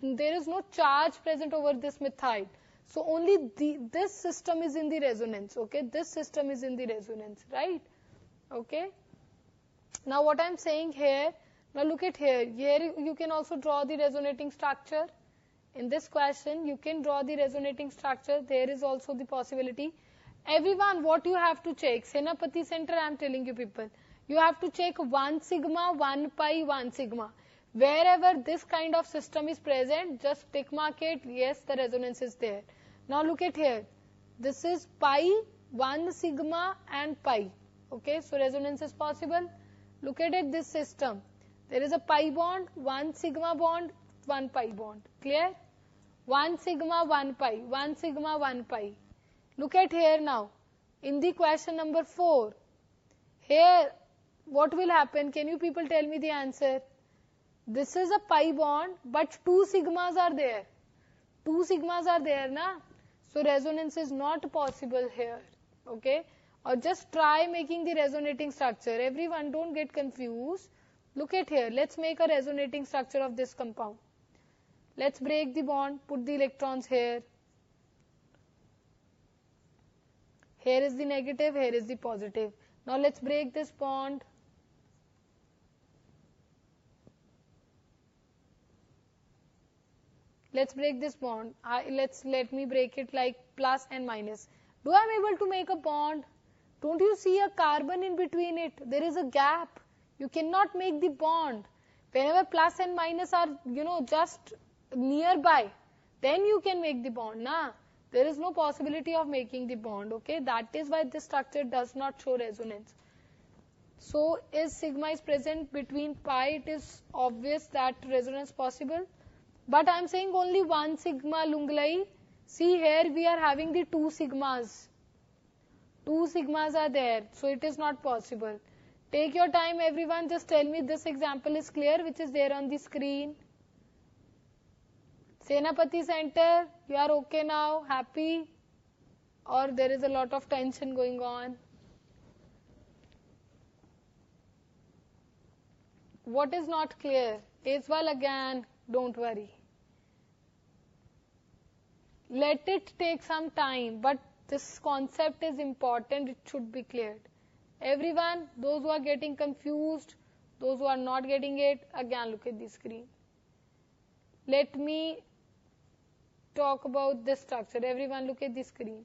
there is no charge present over this methyl. So only this system is in the resonance, okay? This system is in the resonance, right? Okay? Now what I am saying here, now look at here. Here you can also draw the resonating structure. In this question, you can draw the resonating structure. There is also the possibility. Everyone, what you have to check? Senapati Center, I am telling you people. You have to check 1 sigma, 1 pi, 1 sigma. Wherever this kind of system is present, just tick mark it. Yes, the resonance is there. Now look at here. This is pi, 1 sigma and pi. Okay, so resonance is possible. Look at it, this system. There is a pi bond, 1 sigma bond, 1 pi bond. Clear? 1 sigma, 1 pi, 1 sigma, 1 pi. Look at here now. In the question number 4, here what will happen? Can you people tell me the answer? This is a pi bond, but 2 sigmas are there. 2 sigmas are there, na? So resonance is not possible here. Okay? Or just try making the resonating structure. Everyone, don't get confused. Look at here. Let's make a resonating structure of this compound. Let's break the bond, put the electrons here. Here is the negative, here is the positive. Now let's break this bond. Let's break this bond. Let me break it like plus and minus. Do I am able to make a bond? Don't you see a carbon in between it? There is a gap. You cannot make the bond. Whenever plus and minus are, just nearby, then you can make the bond, na? There is no possibility of making the bond, okay? That is why this structure does not show resonance. So, is sigma is present between pi, it is obvious that resonance possible. But I am saying only 1 sigma lunglai. See here we are having the 2 sigmas. 2 sigmas are there, so it is not possible. Take your time everyone, just tell me this example is clear which is there on the screen. Senapati Center, you are okay now, happy? Or there is a lot of tension going on? What is not clear? Ezwal again, don't worry. Let it take some time, but this concept is important, it should be cleared. Everyone, those who are getting confused, those who are not getting it, again look at the screen. Let me talk about this structure. Everyone look at the screen.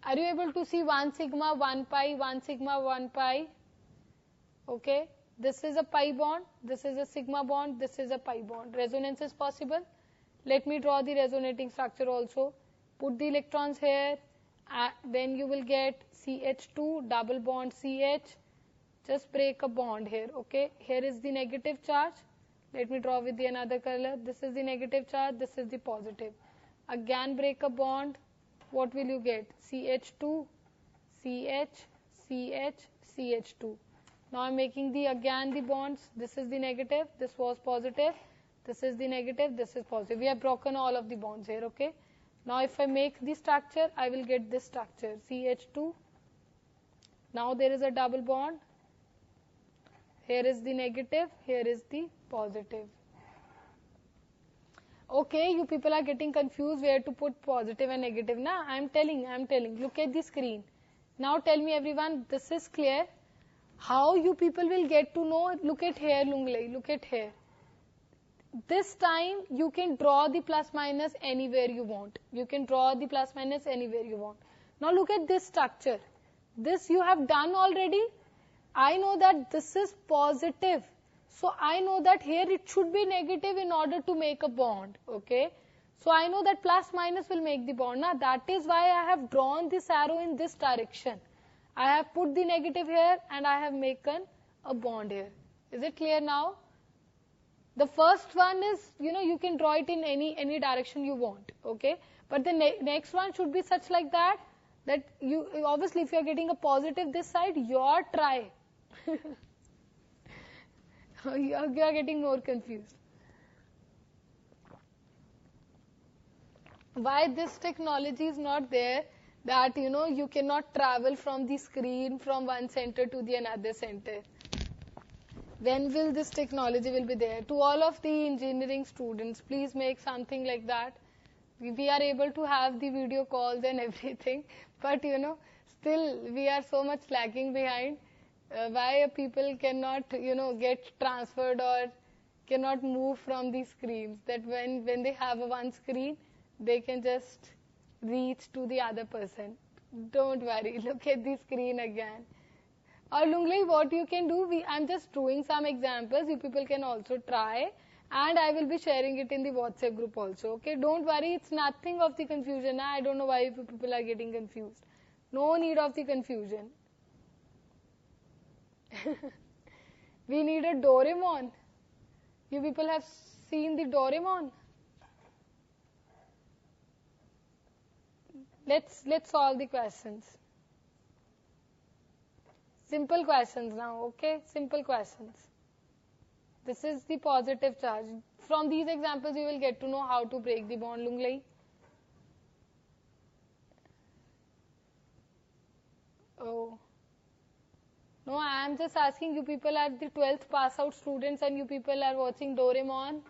Are you able to see 1 sigma, 1 pi, 1 sigma, 1 pi? Okay. This is a pi bond, this is a sigma bond, this is a pi bond. Resonance is possible. Let me draw the resonating structure also. Put the electrons here, then you will get CH2, double bond CH. Just break a bond here, okay? Here is the negative charge. Let me draw with the another color. This is the negative charge, this is the positive. Again break a bond. What will you get? CH2, CH, CH, CH2. Now I am making again the bonds. This is the negative, this was positive. This is the negative, this is positive. We have broken all of the bonds here, okay? Now if I make the structure, I will get this structure, CH2. Now there is a double bond. Here is the negative, here is the positive. Okay, you people are getting confused where to put positive and negative. Nah, I am telling. Look at the screen. Now tell me everyone, this is clear. How you people will get to know? Look at here, Lunglai, look at here. This time you can draw the plus minus anywhere you want. You can draw the plus minus anywhere you want. Now look at this structure. This you have done already. I know that this is positive. So I know that here it should be negative in order to make a bond. Okay. So I know that plus minus will make the bond. Now that is why I have drawn this arrow in this direction. I have put the negative here and I have making a bond here. Is it clear now? The first one is, you can draw it in any direction you want, okay? But the next one should be such like that you, obviously if you are getting a positive this side, your try. You are getting more confused. Why this technology is not there? That you cannot travel from the screen from one center to the another center. When will this technology will be there? To all of the engineering students, please make something like that. We are able to have the video calls and everything, but still we are so much lagging behind. Why people cannot get transferred or cannot move from the screens. That when they have a one screen, they can just reach to the other person. Don't worry, look at the screen again. Or Lunglei, what you can do, I'm just doing some examples. You people can also try. And I will be sharing it in the WhatsApp group also. Okay, don't worry, it's nothing of the confusion. I don't know why you people are getting confused. No need of the confusion. We need a Doraemon. You people have seen the Doraemon? Let's solve the questions. Simple questions now, okay? Simple questions. This is the positive charge. From these examples, you will get to know how to break the bond, Lunglei. Oh. No, I am just asking, you people are the 12th pass out students and you people are watching Doraemon.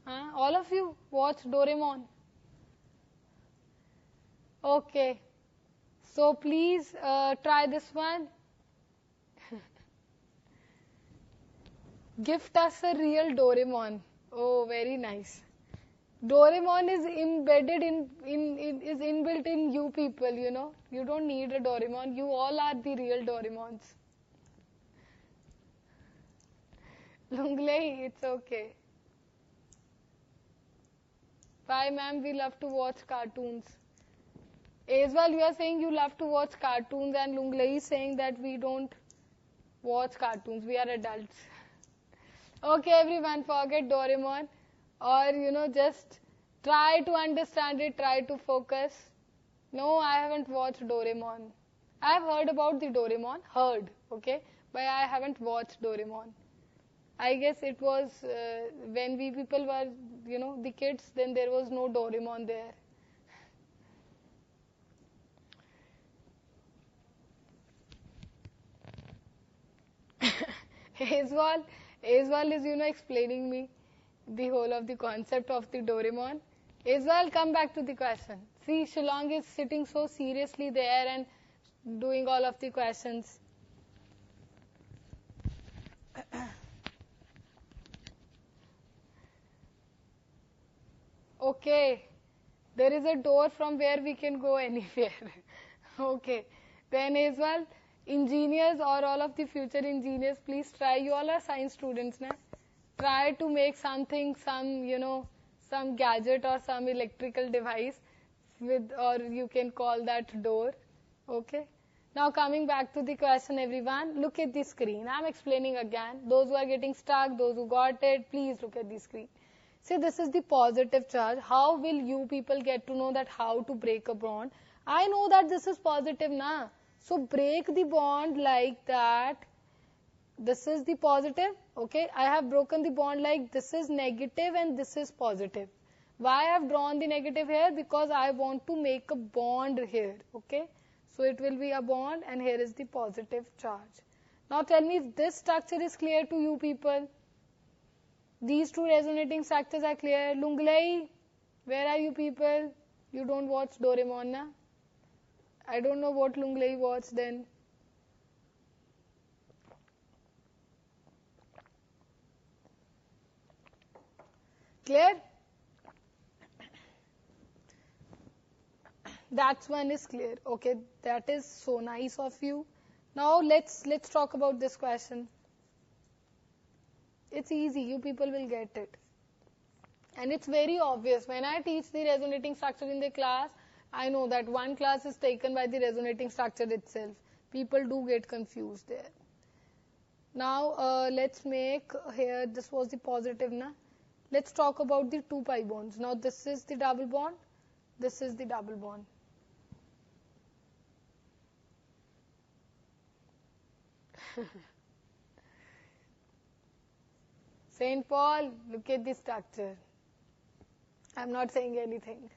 Huh? All of you watch Doraemon. Okay. So please try this one. Gift us a real Doraemon. Oh, very nice. Doraemon is embedded is inbuilt in you people, you know. You don't need a Doraemon. You all are the real Doraemons. Lunglei, it's okay. Bye, ma'am. We love to watch cartoons. Aswal, you are saying you love to watch cartoons, and Lunglei is saying that we don't watch cartoons. We are adults. Okay, everyone, forget Doraemon. Or, just try to understand it, try to focus. No, I haven't watched Doraemon. I have heard about the Doraemon, okay, but I haven't watched Doraemon. I guess it was when we people were, the kids, then there was no Doraemon there. Aswal is, explaining me the whole of the concept of the Doraemon. Aswal, come back to the question. See, Shillong is sitting so seriously there and doing all of the questions. Okay, there is a door from where we can go anywhere. Okay, then Aswal, engineers or all of the future engineers, please try. You all are science students, na? Try to make something, some gadget or some electrical device with, or you can call that door. Okay. Now coming back to the question, everyone, look at the screen. I'm explaining again. Those who are getting stuck, those who got it, please look at the screen. See, this is the positive charge. How will you people get to know that how to break a bond? I know that this is positive, na? So break the bond like that. This is the positive, okay? I have broken the bond like this is negative and this is positive. Why I have drawn the negative here? Because I want to make a bond here, okay? So it will be a bond and here is the positive charge. Now tell me if this structure is clear to you people. These two resonating structures are clear. Lunglei, where are you people? You don't watch Doraemon, na? I don't know what Lunglei watched then. Clear? That one is clear. Okay, that is so nice of you. Now let's talk about this question. It's easy, you people will get it. And it's very obvious. When I teach the resonating structure in the class, I know that one class is taken by the resonating structure itself. People do get confused there. Now let's make here, this was the positive, na? Let's talk about the 2 pi bonds. Now this is the double bond, this is the double bond. St. Paul, look at the structure. I'm not saying anything.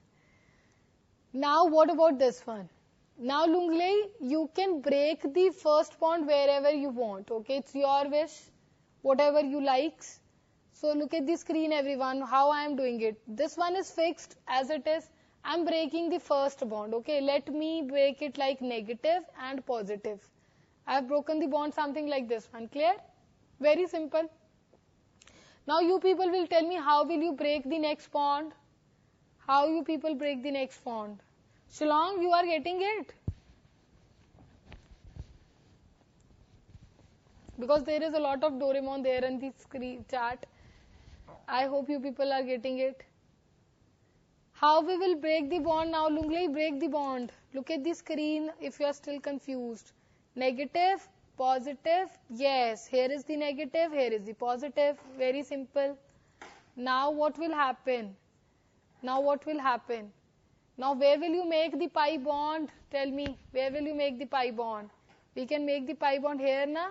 Now what about this one? Now Lunglei, you can break the first bond wherever you want. Okay, it's your wish, whatever you like. So look at the screen, everyone, how I am doing it. This one is fixed as it is. I'm breaking the first bond. Okay, let me break it like negative and positive. I've broken the bond something like this one. Clear? Very simple. Now you people will tell me how will you break the next bond? How you people break the next bond? Shillong, you are getting it? Because there is a lot of Doraemon there in the screen chat. I hope you people are getting it. How we will break the bond now? Lunglei, break the bond. Look at the screen if you are still confused. Negative, positive, yes. Here is the negative, here is the positive. Very simple. Now what will happen? Now what will happen? Now where will you make the pi bond? Tell me, where will you make the pi bond? We can make the pi bond here, na?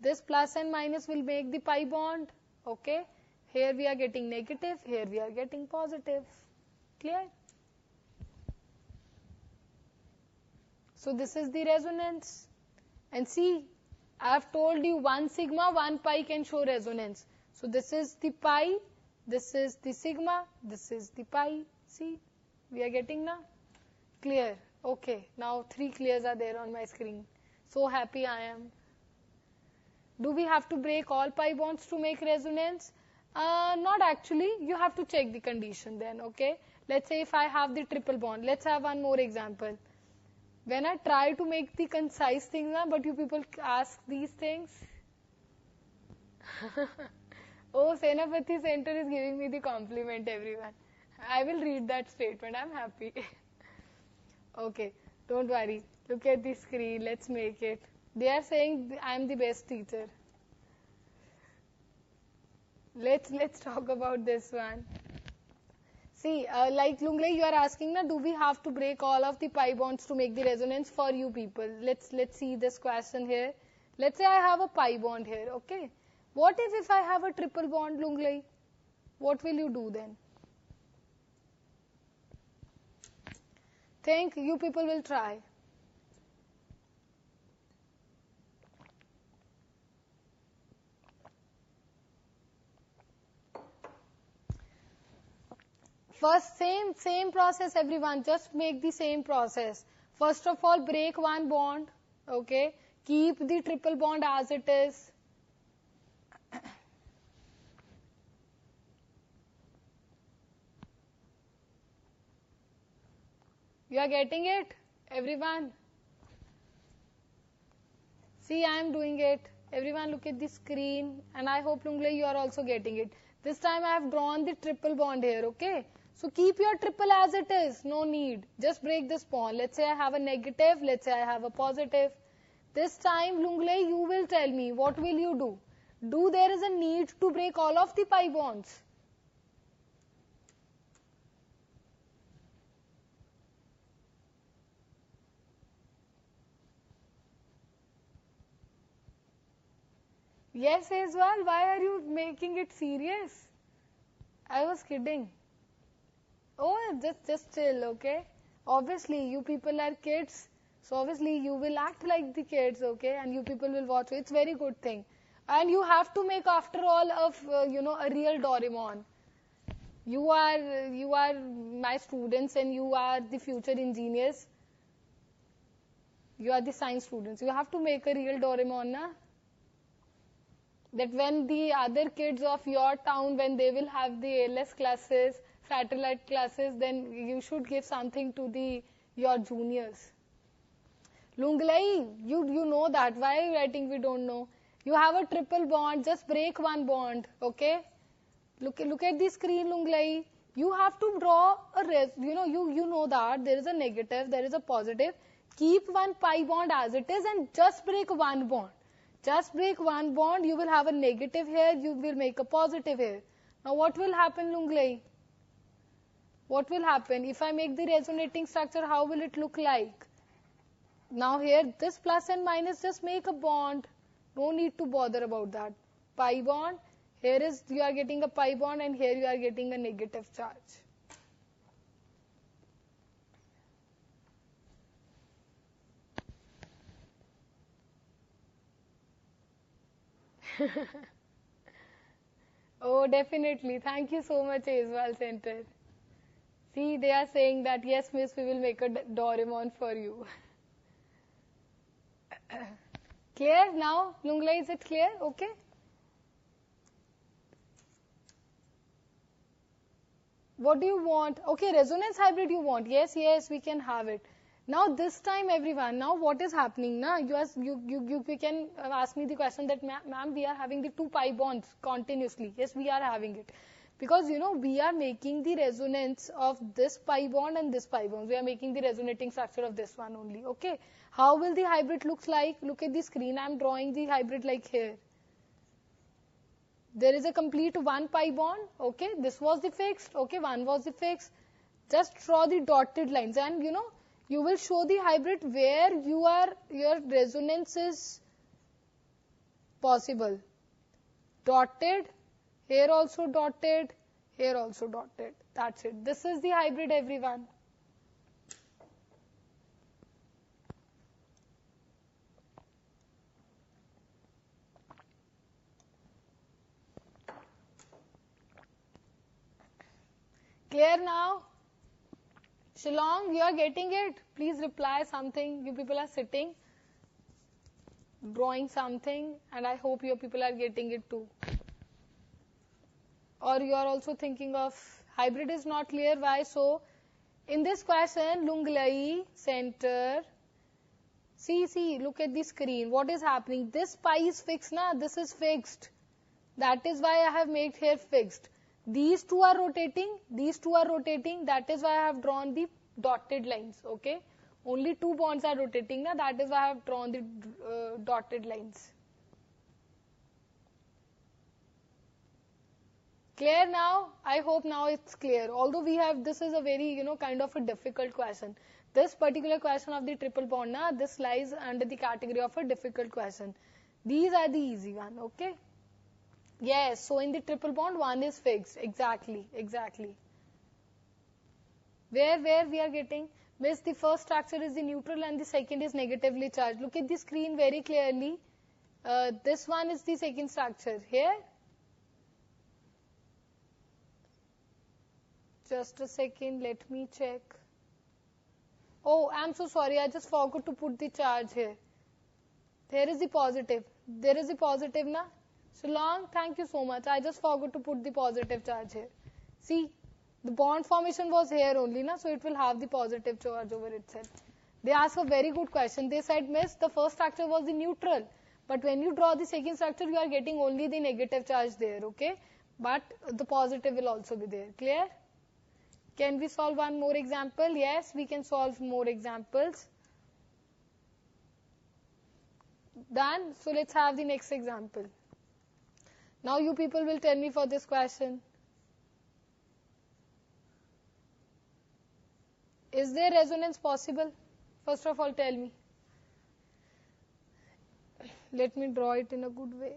This plus and minus will make the pi bond. Okay? Here we are getting negative, here we are getting positive. Clear? So this is the resonance. And see, I have told you 1 sigma, 1 pi can show resonance. So this is the pi, this is the sigma, this is the pi. See, we are getting now? Clear? Okay, now 3 clears are there on my screen. So happy I am. Do we have to break all pi bonds to make resonance? Not actually. You have to check the condition then, okay? Let's say if I have the triple bond. Let's have one more example. When I try to make the concise things, but you people ask these things. Oh, Senapati Center is giving me the compliment, everyone. I will read that statement. I'm happy. Okay, don't worry. Look at the screen. Let's make it. They are saying I'm the best teacher. Let's talk about this one. See, like Lunglei, you are asking, na, do we have to break all of the pi bonds to make the resonance for you people? Let's see this question here. Let's say I have a pi bond here, okay? What if I have a triple bond, Lunglei? What will you do then? Think you people will try. First, same process, everyone. Just make the same process. First of all, break one bond. Okay. Keep the triple bond as it is. You are getting it, everyone? See, I am doing it. Everyone look at the screen, and I hope, Lunglei, you are also getting it. This time I have drawn the triple bond here, okay? So keep your triple as it is, no need. Just break this bond. Let's say I have a negative, let's say I have a positive. This time, Lunglei, you will tell me, what will you do? Do there is a need to break all of the pi bonds? Yes, as well. Why are you making it serious? I was kidding. Oh, just chill, okay? Obviously, you people are kids, so obviously you will act like the kids, okay? And you people will watch. It's very good thing. And you have to make, after all, of a real Doraemon. You are my students, and you are the future engineers. You are the science students. You have to make a real Doraemon, na? That when the other kids of your town, when they will have the ALS classes, satellite classes, then you should give something to your juniors. Lunglei, you know that. Why are you writing we don't know? You have a triple bond, just break one bond, okay? Look at the screen, Lunglei. You have to draw you know that there is a negative, there is a positive. Keep one pi bond as it is and just break one bond. Just break one bond, you will have a negative here, you will make a positive here. Now what will happen, Lunglei? What will happen? If I make the resonating structure, how will it look like? Now here, this plus and minus, just make a bond. No need to bother about that. Pi bond, here is, you are getting a pi bond and here you are getting a negative charge. Oh, definitely. Thank you so much, Aizwal Center. See, they are saying that, yes, miss, we will make a Doraemon for you. Clear now? Lunglei, is it clear? Okay? What do you want? Okay, resonance hybrid you want. Yes, yes, we can have it. Now this time everyone, now what is happening now? You can ask me the question that ma'am, we are having the two pi bonds continuously. Yes, we are having it. Because we are making the resonance of this pi bond and this pi bond. We are making the resonating structure of this one only. Okay. How will the hybrid looks like? Look at the screen. I am drawing the hybrid like here. There is a complete one pi bond. Okay. This was the fixed. Okay. One was the fixed. Just draw the dotted lines and you will show the hybrid where your resonance is possible. Dotted. Here also dotted, here also dotted. That's it. This is the hybrid, everyone. Clear now? Shillong, you are getting it? Please reply something. You people are sitting, drawing something, and I hope your people are getting it too. Or you are also thinking of hybrid is not clear. Why? So, in this question, Lunglai center. See, look at the screen. What is happening? This pi is fixed, na? This is fixed. That is why I have made here fixed. These two are rotating. These two are rotating. That is why I have drawn the dotted lines. Okay. Only two bonds are rotating, na? That is why I have drawn the dotted lines. Clear now? I hope now it's clear. Although this is a very, kind of a difficult question. This particular question of the triple bond, this lies under the category of a difficult question. These are the easy one, okay? Yes, so in the triple bond, one is fixed. Exactly. Where we are getting? Miss, the first structure is the neutral and the second is negatively charged. Look at the screen very clearly. This one is the second structure. Here. Just a second, let me check. Oh, I'm so sorry, I just forgot to put the charge here. There is the positive. There is the positive, na? So long, thank you so much. I just forgot to put the positive charge here. See, the bond formation was here only, na? So it will have the positive charge over itself. They asked a very good question. They said, Miss, the first structure was the neutral. But when you draw the second structure, you are getting only the negative charge there, okay? But the positive will also be there. Clear? Can we solve one more example? Yes, we can solve more examples. Done. So let's have the next example. Now you people will tell me for this question. Is there resonance possible? First of all, tell me. Let me draw it in a good way.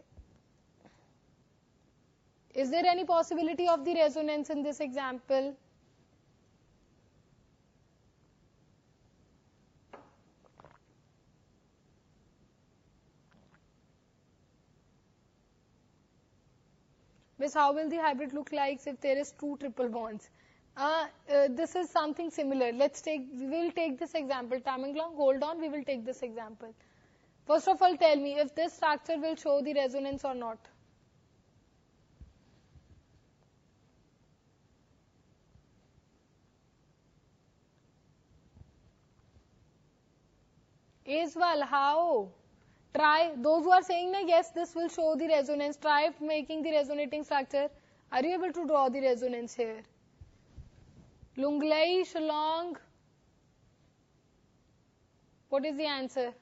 Is there any possibility of the resonance in this example? Miss, how will the hybrid look like if there is two triple bonds? This is something similar. We will take this example. Taminglang, hold on, we will take this example. First of all, tell me if this structure will show the resonance or not. As well, how? Try, those who are saying, yes, this will show the resonance, try making the resonating structure. Are you able to draw the resonance here? Lunglai, Shillong. What is the answer?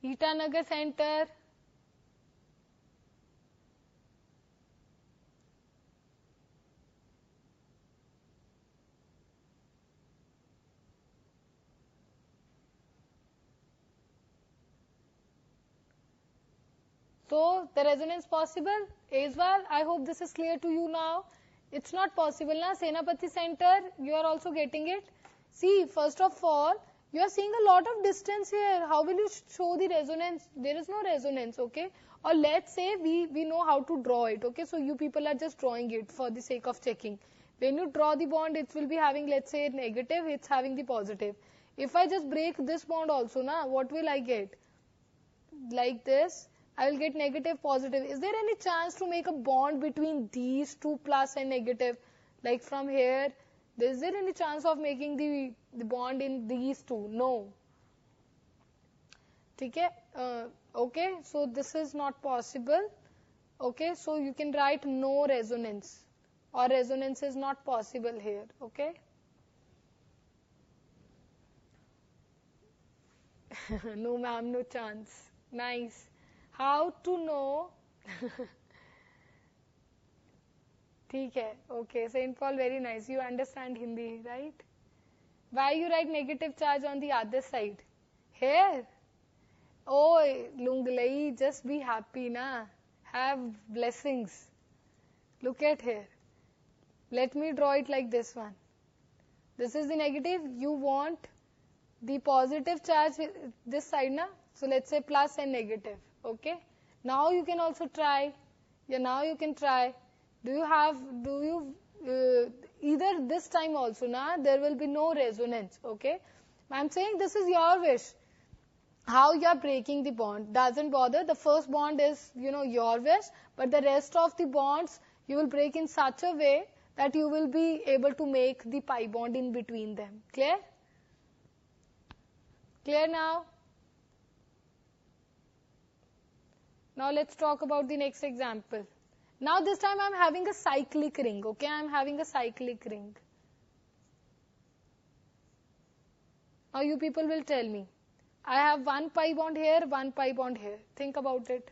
Itanagar Center. So, the resonance possible? As well, I hope this is clear to you now. It's not possible, na? Senapati Center, you are also getting it. See, first of all, you are seeing a lot of distance here. How will you show the resonance? There is no resonance, okay? Or let's say we know how to draw it, okay? So, you people are just drawing it for the sake of checking. When you draw the bond, it will be having, let's say, negative, it's having the positive. If I just break this bond also, na, what will I get? Like this. I will get negative, positive. Is there any chance to make a bond between these two plus and negative? Like from here, is there any chance of making the bond in these two? No. Okay, okay, so this is not possible. Okay, so you can write no resonance, or resonance is not possible here. Okay. No ma'am, no chance. Nice. How to know? ठीक है. Okay, Saint Paul, very nice. You understand Hindi, right? Why you write negative charge on the other side? Here. Oh, Lunglai, just be happy, na. Have blessings. Look at here. Let me draw it like this one. This is the negative. You want the positive charge this side, na? So let's say plus and negative. Okay. Now you can also try. Yeah, now you can try. Either this time also, na? There will be no resonance. Okay. I'm saying this is your wish. How you are breaking the bond doesn't bother. The first bond is, your wish, but the rest of the bonds you will break in such a way that you will be able to make the pi bond in between them. Clear? Clear now? Now let's talk about the next example. Now this time I'm having a cyclic ring. Okay, I'm having a cyclic ring. Now you people will tell me. I have one pi bond here, one pi bond here. Think about it.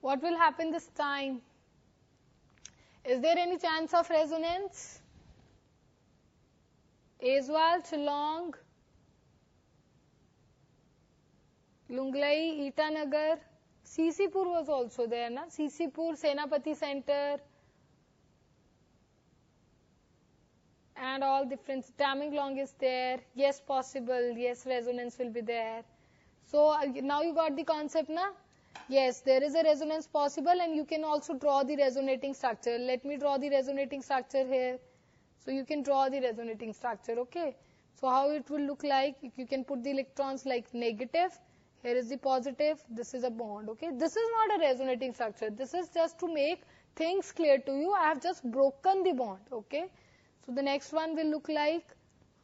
What will happen this time? Is there any chance of resonance? Aizwal, Shillong, Lunglai, Itanagar, CC-Pur was also there, na? CC-Pur, Senapati Center, and all different. Tamenglong is there. Yes, possible. Yes, resonance will be there. So now you got the concept, na? Yes, there is a resonance possible, and you can also draw the resonating structure. Let me draw the resonating structure here. So you can draw the resonating structure, okay? So how it will look like, you can put the electrons like negative, here is the positive, this is a bond, okay? This is not a resonating structure, this is just to make things clear to you. I have just broken the bond, okay? So the next one will look like,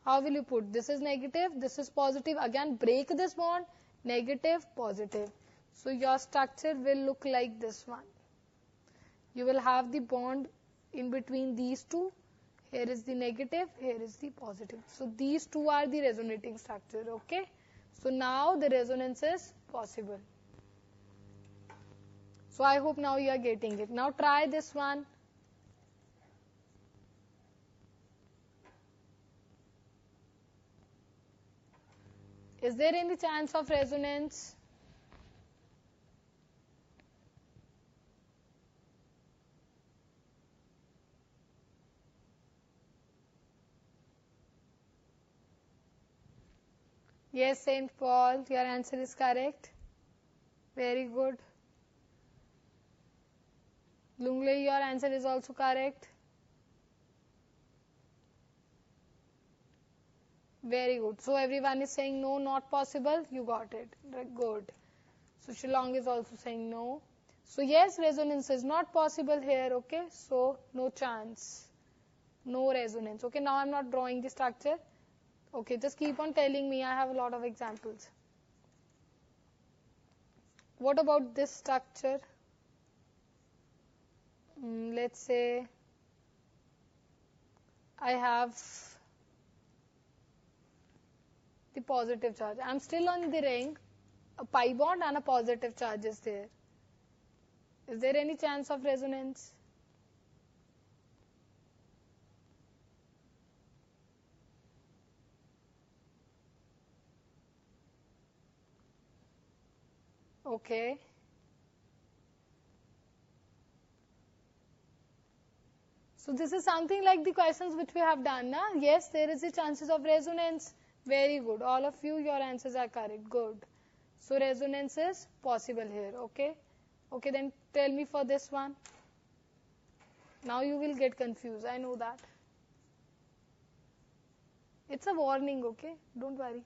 how will you put, this is negative, this is positive, again break this bond, negative, positive. So your structure will look like this one. You will have the bond in between these two. Here is the negative, here is the positive. So these two are the resonating structure, okay? So now the resonance is possible. So I hope now you are getting it. Now try this one. Is there any chance of resonance? Yes, Saint Paul, your answer is correct. Very good. Lunglei, your answer is also correct. Very good. So everyone is saying no, not possible. You got it. Good. So Shillong is also saying no. So yes, resonance is not possible here. Okay. So no chance. No resonance. Okay. Now I'm not drawing the structure. Okay. Just keep on telling me. I have a lot of examples. What about this structure? Let's say I have the positive charge. I'm still on the ring. A pi bond and a positive charge is there. Is there any chance of resonance? Okay. So this is something like the questions which we have done. Na? Yes, there is a chances of resonance. Very good. All of you, your answers are correct. Good. So resonance is possible here. Okay. Okay, then tell me for this one. Now you will get confused, I know that. It's a warning, okay? Don't worry.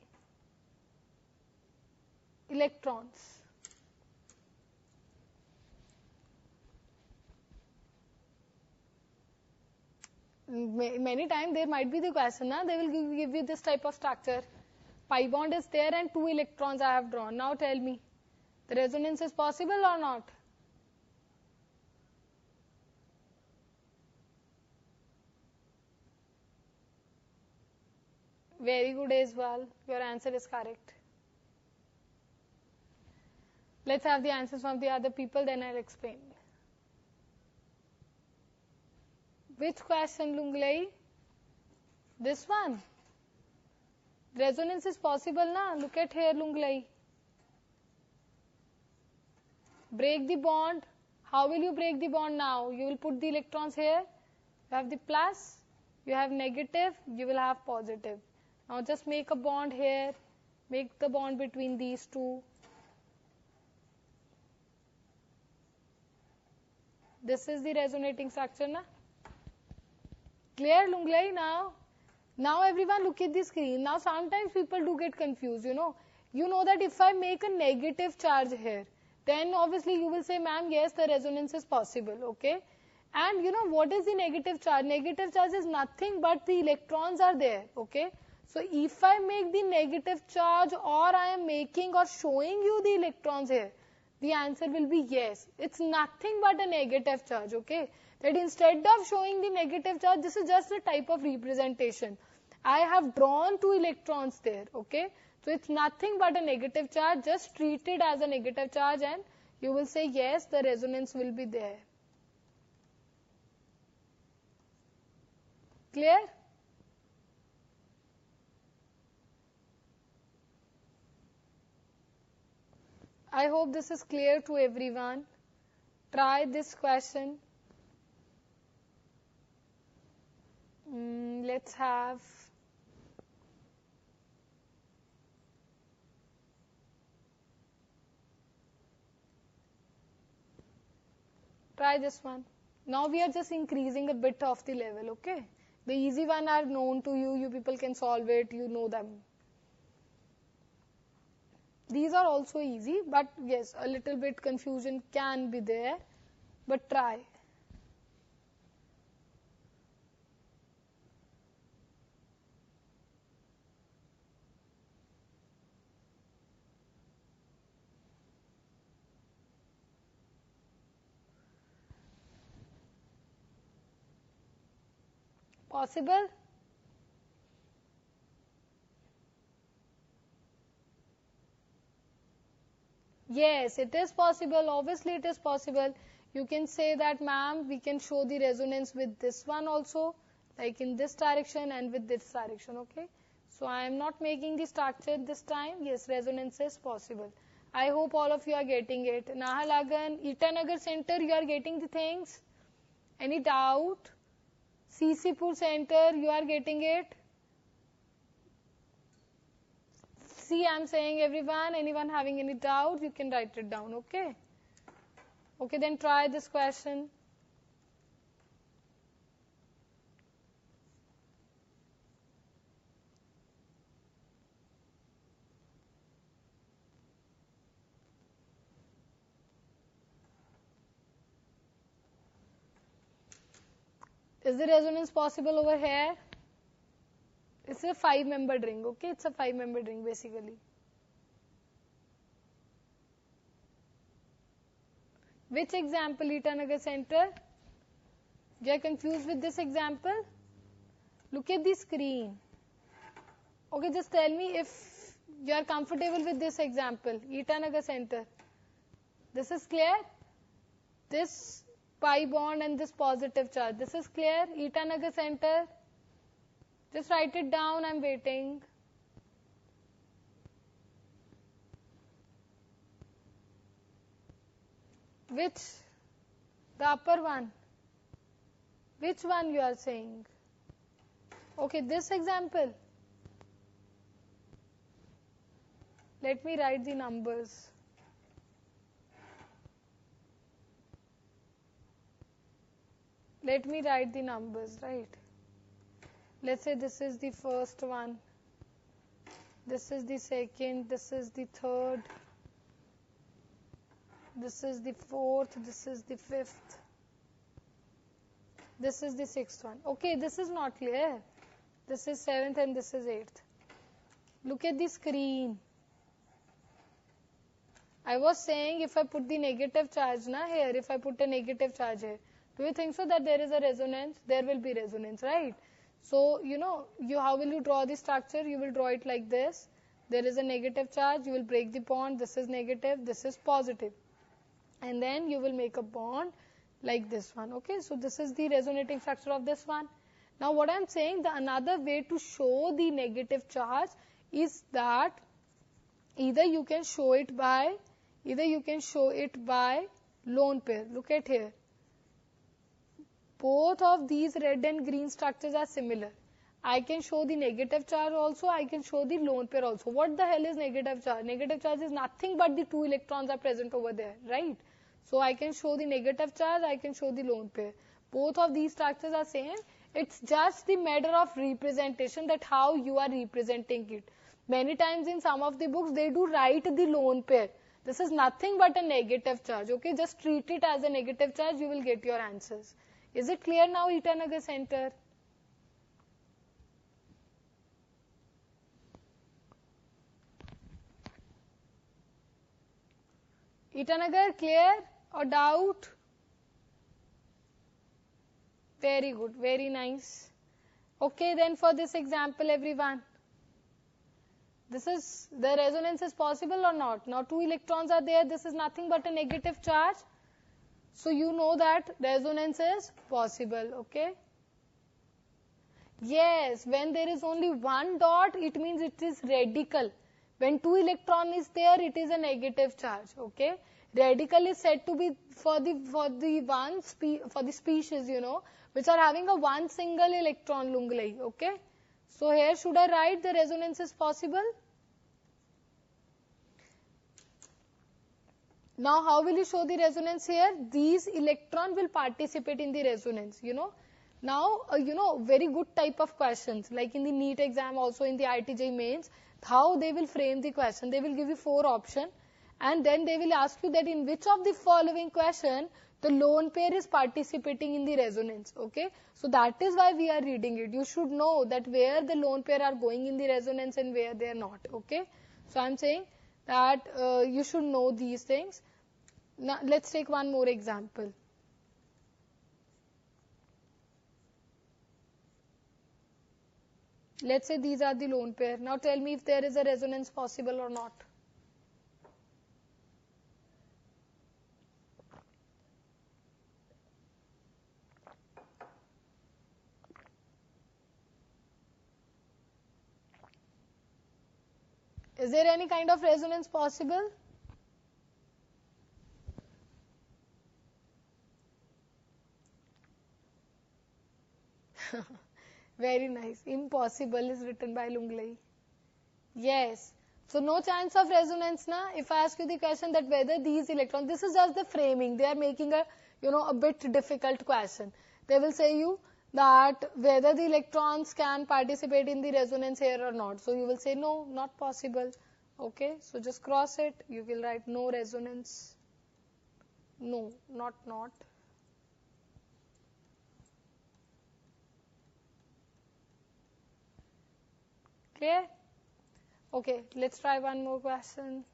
Electrons. Many times there might be the question, they will give you this type of structure. Pi bond is there and 2 electrons I have drawn. Now tell me, the resonance is possible or not? Very good as well. Your answer is correct. Let's have the answers from the other people, then I'll explain. Which question, Lunglei? This one. Resonance is possible, na? Look at here, Lunglei. Break the bond. How will you break the bond now? You will put the electrons here. You have the plus, you have negative, you will have positive. Now just make a bond here. Make the bond between these two. This is the resonating structure, na? Clear, Lunglei, now? Now everyone look at the screen. Now sometimes people do get confused, you know. You know that if I make a negative charge here, then obviously you will say, ma'am, yes, the resonance is possible, okay? And you know, what is the negative charge? Negative charge is nothing but the electrons are there, okay? So if I make the negative charge or I am making or showing you the electrons here, the answer will be yes. It's nothing but a negative charge, okay? That instead of showing the negative charge, this is just a type of representation. I have drawn 2 electrons there, okay? So it's nothing but a negative charge. Just treat it as a negative charge and you will say yes, the resonance will be there. Clear? I hope this is clear to everyone. Try this question. Let's have try this one. Now we are just increasing a bit of the level, okay? The easy one are known to you. You people can solve it. You know them. These are also easy, but yes, a little bit confusion can be there, but try. Possible? Yes, it is possible. Obviously, it is possible. You can say that, ma'am, we can show the resonance with this one also, like in this direction and with this direction, okay? So I am not making the structure this time. Yes, resonance is possible. I hope all of you are getting it. Nahalagan, Itanagar Center, you are getting the things? Any doubt? CC Center, you are getting it? See, I'm saying everyone, anyone having any doubt, you can write it down, okay? Okay, then try this question. Is the resonance possible over here? It's a 5-member ring, okay? It's a 5-member ring basically. Which example, Itanagar Center? You are confused with this example? Look at the screen. Okay, just tell me if you are comfortable with this example, Itanagar Center. This is clear? This pi bond and this positive charge. This is clear, Itanagar Center? Just write it down, I'm waiting. Which? The upper one. Which one you are saying? Okay, this example. Let me write the numbers. let me write the numbers, right? Let's say this is the first one, this is the second, this is the third, this is the fourth, this is the fifth, this is the sixth one. Okay, this is not clear. This is seventh and this is eighth. Look at the screen. I was saying if I put the negative charge here, if I put a negative charge here, do you think so that there is a resonance? There will be resonance, right? So, how will you draw the structure? You will draw it like this. There is a negative charge, you will break the bond. This is negative, this is positive. And then you will make a bond like this one. Okay, so this is the resonating structure of this one. Now what I am saying, the another way to show the negative charge is that either you can show it by lone pair. Look at here. Both of these red and green structures are similar. I can show the negative charge also, I can show the lone pair also. What the hell is negative charge? Negative charge is nothing but the 2 electrons are present over there, right? So I can show the negative charge, I can show the lone pair. Both of these structures are same. It's just the matter of representation, that how you are representing it. Many times in some of the books, they do write the lone pair. This is nothing but a negative charge. Okay, just treat it as a negative charge, you will get your answers. Is it clear now, Itanagar Center? Itanagar, clear or doubt? Very good, very nice. Okay, then for this example, everyone, this is, the resonance is possible or not? Now 2 electrons are there, this is nothing but a negative charge. So you know that resonance is possible, okay? Yes, when there is only one dot, it means it is radical. When 2 electron is there, it is a negative charge, okay? Radical is said to be for the species, which are having a one single electron lunglai, okay? So here should I write the resonance is possible? Now how will you show the resonance here? These electrons will participate in the resonance, Now, very good type of questions, like in the Neet exam, also in the ITJ mains, how they will frame the question. They will give you 4 options, and then they will ask you that in which of the following question the lone pair is participating in the resonance, okay? So that is why we are reading it. You should know that where the lone pair are going in the resonance and where they are not, okay? So I am saying that you should know these things. Now let's take one more example. Let's say these are the lone pair. Now tell me if there is a resonance possible or not. Is there any kind of resonance possible? Very nice. Impossible is written by Lunglai. Yes. So no chance of resonance, na? If I ask you the question that whether these electrons, this is just the framing. They are making a bit difficult question. They will say you that whether the electrons can participate in the resonance here or not. So you will say no, not possible. Okay. So just cross it. You will write no resonance. No, not. Clear? Okay, let's try one more question.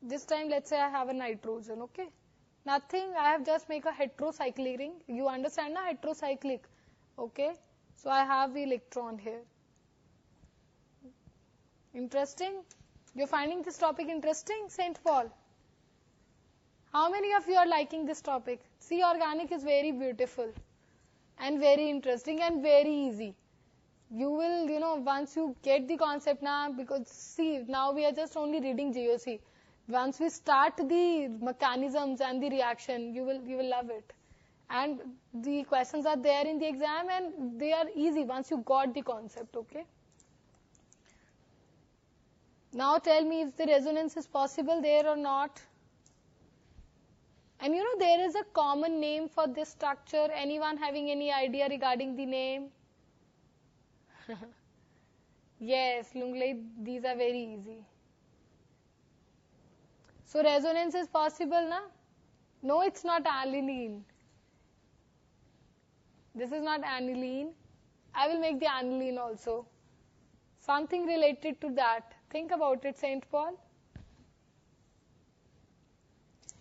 This time, let's say I have a nitrogen, okay? Nothing, I have just make a heterocyclic ring. You understand, na? Heterocyclic, okay? So I have the electron here. Interesting? You're finding this topic interesting, St. Paul? How many of you are liking this topic? See, organic is very beautiful and very interesting and very easy. You will, once you get the concept now, because see, now we are just only reading GOC. Once we start the mechanisms and the reaction, you will love it. And the questions are there in the exam and they are easy once you got the concept, okay? Now tell me if the resonance is possible there or not. And there is a common name for this structure. Anyone having any idea regarding the name? Yes, Lunglei, these are very easy. So resonance is possible, na? No, it's not aniline. This is not aniline. I will make the aniline also. Something related to that. Think about it, St. Paul.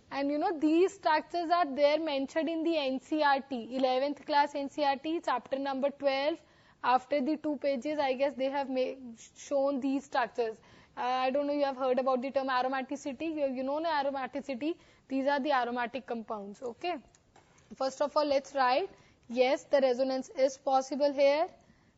And these structures are there mentioned in the NCERT, 11th class NCERT, chapter number 12. After the 2 pages, I guess they have shown these structures. I don't know, you have heard about the term aromaticity. You know aromaticity. These are the aromatic compounds. Okay. First of all, let's write. Yes, the resonance is possible here.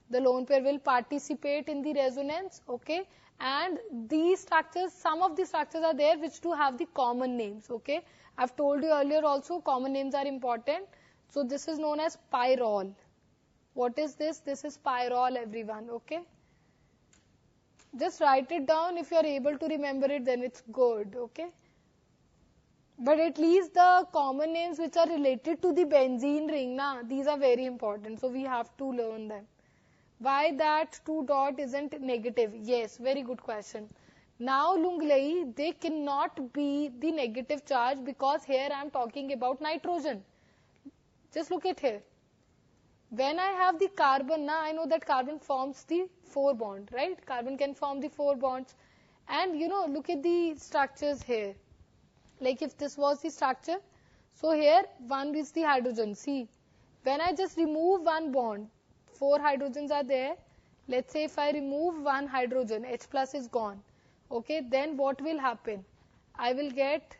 The lone pair will participate in the resonance. Okay. And these structures, some of the structures are there which do have the common names. Okay. I've told you earlier also, common names are important. So this is known as pyrrole. What is this? This is pyrrole, everyone. Okay. Just write it down. If you are able to remember it, then it's good. Okay. But at least the common names which are related to the benzene ring, these are very important. So we have to learn them. Why that 2 dot isn't negative? Yes, very good question. Now, Lunglei, they cannot be the negative charge because here I am talking about nitrogen. Just look at here. When I have the carbon, I know that carbon forms the 4 bond, right? Carbon can form the 4 bonds. And look at the structures here. Like if this was the structure, so here 1 is the hydrogen. See, when I just remove 1 bond, 4 hydrogens are there. Let's say if I remove 1 hydrogen, H plus is gone. Okay, then what will happen? I will get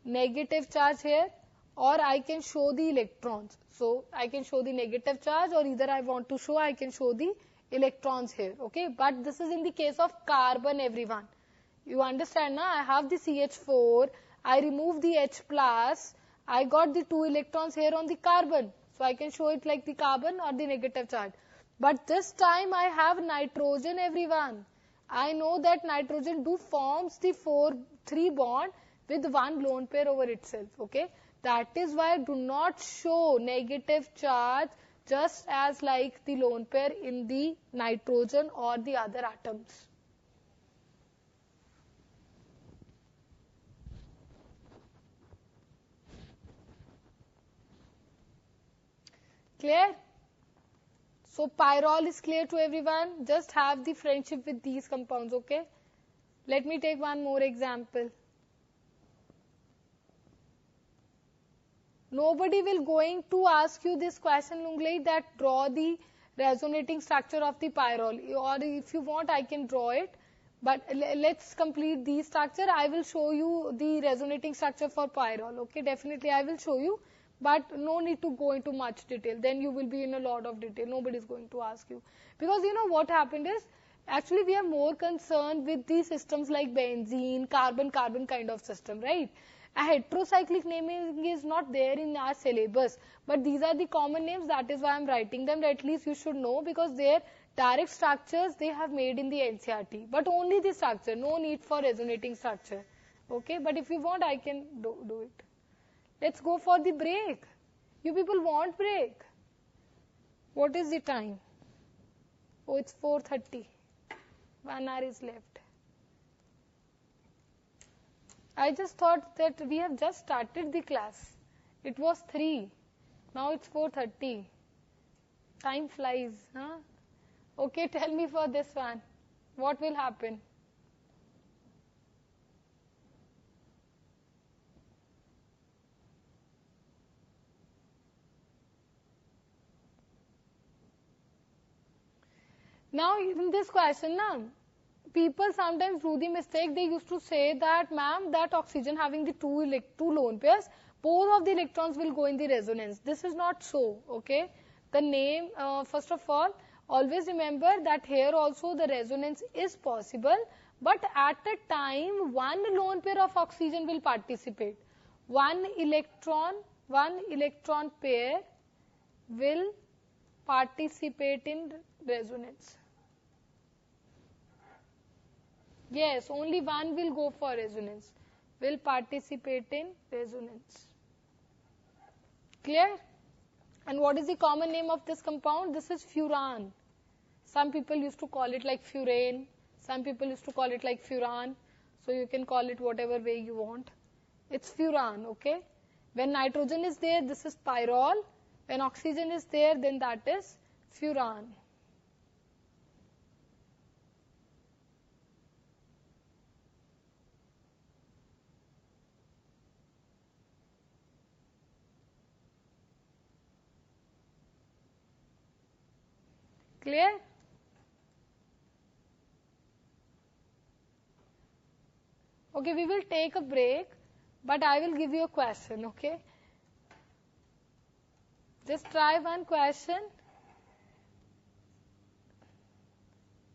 negative charge here, or I can show the electrons. So I can show the negative charge, or either I want to show, I can show the electrons here. Okay, but this is in the case of carbon, everyone. You understand, na? I have the CH4, I remove the H plus, I got the 2 electrons here on the carbon. So I can show it like the carbon or the negative charge. But this time I have nitrogen, everyone. I know that nitrogen forms the 3 bond with 1 lone pair over itself. Okay. That is why I do not show negative charge just as like the lone pair in the nitrogen or the other atoms. Clear? So pyrrole is clear to everyone. Just have the friendship with these compounds, okay? Let me take one more example. Nobody will going to ask you this question, Lunglei, that draw the resonating structure of the pyrrole. Or if you want, I can draw it. But let's complete the structure. I will show you the resonating structure for pyrrole. Okay, definitely I will show you. But no need to go into much detail. Then you will be in a lot of detail. Nobody is going to ask you. Because what happened is, actually we are more concerned with the systems like benzene, carbon-carbon kind of system, right? A heterocyclic naming is not there in our syllabus. But these are the common names. That is why I am writing them. At least you should know, because their direct structures they have made in the NCERT. But only the structure. No need for resonating structure. Okay. But if you want, I can do it. Let's go for the break. You people want break? What is the time? Oh, it's 4:30. 1 hour is left. I just thought that we have just started the class. It was 3. Now it's 4:30. Time flies. Huh? Okay, tell me for this one. What will happen? Now, in this question, people sometimes do the mistake. They used to say that, ma'am, that oxygen having the two lone pairs, both of the electrons will go in the resonance. This is not so, okay? The name, first of all, always remember that here also the resonance is possible, but at a time, 1 lone pair of oxygen will participate. One electron pair will participate in resonance. Yes, only 1 will go for resonance. will participate in resonance. Clear? And what is the common name of this compound? This is furan. Some people used to call it like furane. Some people used to call it like furan. So you can call it whatever way you want. It's furan, okay? When nitrogen is there, this is pyrrole. When oxygen is there, then that is furan. Clear? Okay, we will take a break, but I will give you a question, okay? Just try one question,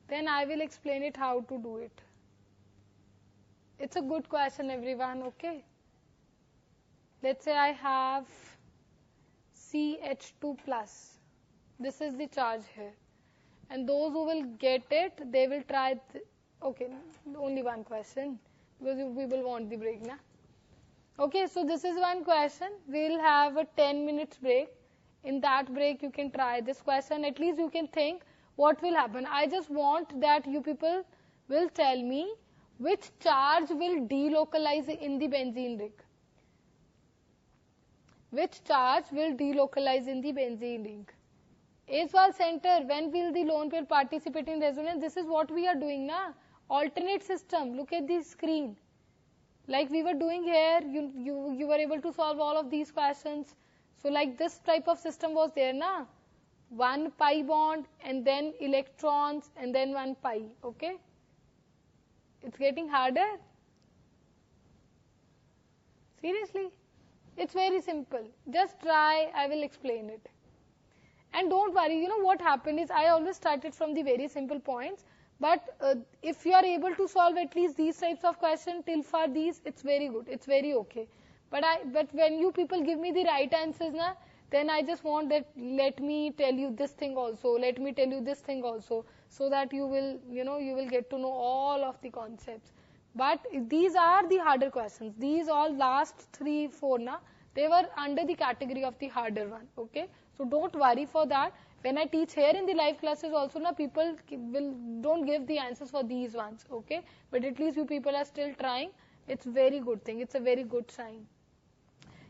then I will explain it how to do it. It's a good question, everyone, okay? Let's say I have CH2 plus. This is the charge here. And those who will get it, they will try. Okay, only one question because we will want the break now. Okay, so this is one question. We will have a 10 minutes break. In that break, you can try this question. At least you can think what will happen. I just want that you people will tell me which charge will delocalize in the benzene ring. Which charge will delocalize in the benzene ring? As-Val center, when will the lone pair participate in resonance? This is what we are doing now. Alternate system. Look at the screen. Like we were doing here, you were able to solve all of these questions. So like this type of system was there na. One pi bond and then electrons and then one pi. Okay? It's getting harder. Seriously? It's very simple. Just try, I will explain it. And don't worry, you know what happened is I always started from the very simple points. But if you are able to solve at least these types of questions till far these, it's very good. It's very okay. But when you people give me the right answers na, then I just want that let me tell you this thing also, let me tell you this thing also, so that you will get to know all of the concepts. But these are the harder questions. These all last 3, 4 na, they were under the category of the harder one. Okay. So don't worry for that. When I teach here in the live classes also, na, people don't give the answers for these ones, okay? But at least you people are still trying. It's very good thing. It's a very good sign.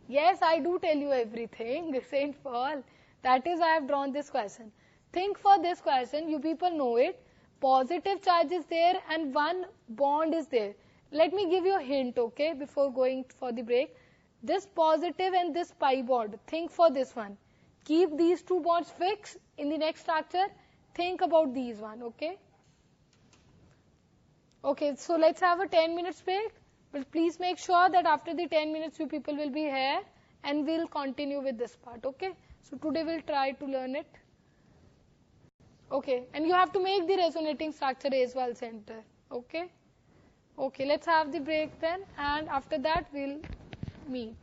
Yes, I do tell you everything, Saint Paul. That is why I have drawn this question. Think for this question. You people know it. Positive charge is there and one bond is there. Let me give you a hint, okay? Before going for the break. This positive and this pi bond. Think for this one. Keep these two bonds fixed in the next structure. Think about these one, okay? Okay, so let's have a 10 minutes break. But please make sure that after the 10 minutes you people will be here and we'll continue with this part, okay? So today we'll try to learn it. Okay, and you have to make the resonating structure as-Val center, okay? Okay, let's have the break then and after that we'll meet.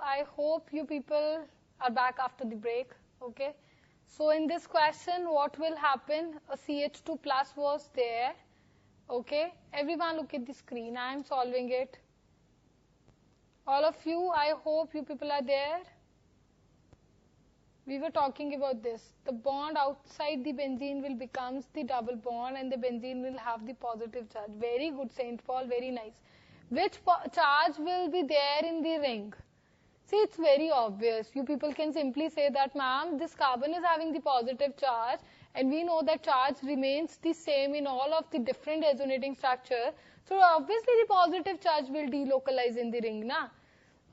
I hope you people are back after the break. Okay. So in this question, what will happen? A CH2 plus was there. Okay. Everyone look at the screen. I am solving it. All of you, I hope you people are there. We were talking about this. The bond outside the benzene will becomes the double bond and the benzene will have the positive charge. Very good, Saint Paul, very nice. Which charge will be there in the ring? See, it's very obvious. You people can simply say that, ma'am, this carbon is having the positive charge and we know that charge remains the same in all of the different resonating structure. So obviously the positive charge will delocalize in the ring, na?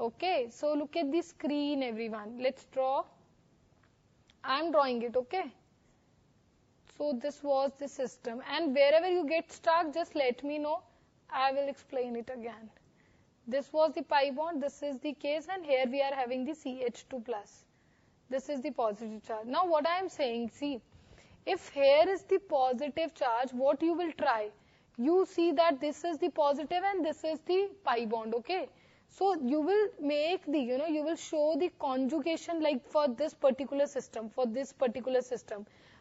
Okay, so look at the screen, everyone. Let's draw. I'm drawing it, okay? So this was the system. And wherever you get stuck, just let me know. I will explain it again. This was the pi bond, this is the case, and here we are having the CH2+. This is the positive charge. Now what I am saying, see, if here is the positive charge, what you will try? You see that this is the positive and this is the pi bond, okay? So you will make the, you will show the conjugation like for this particular system,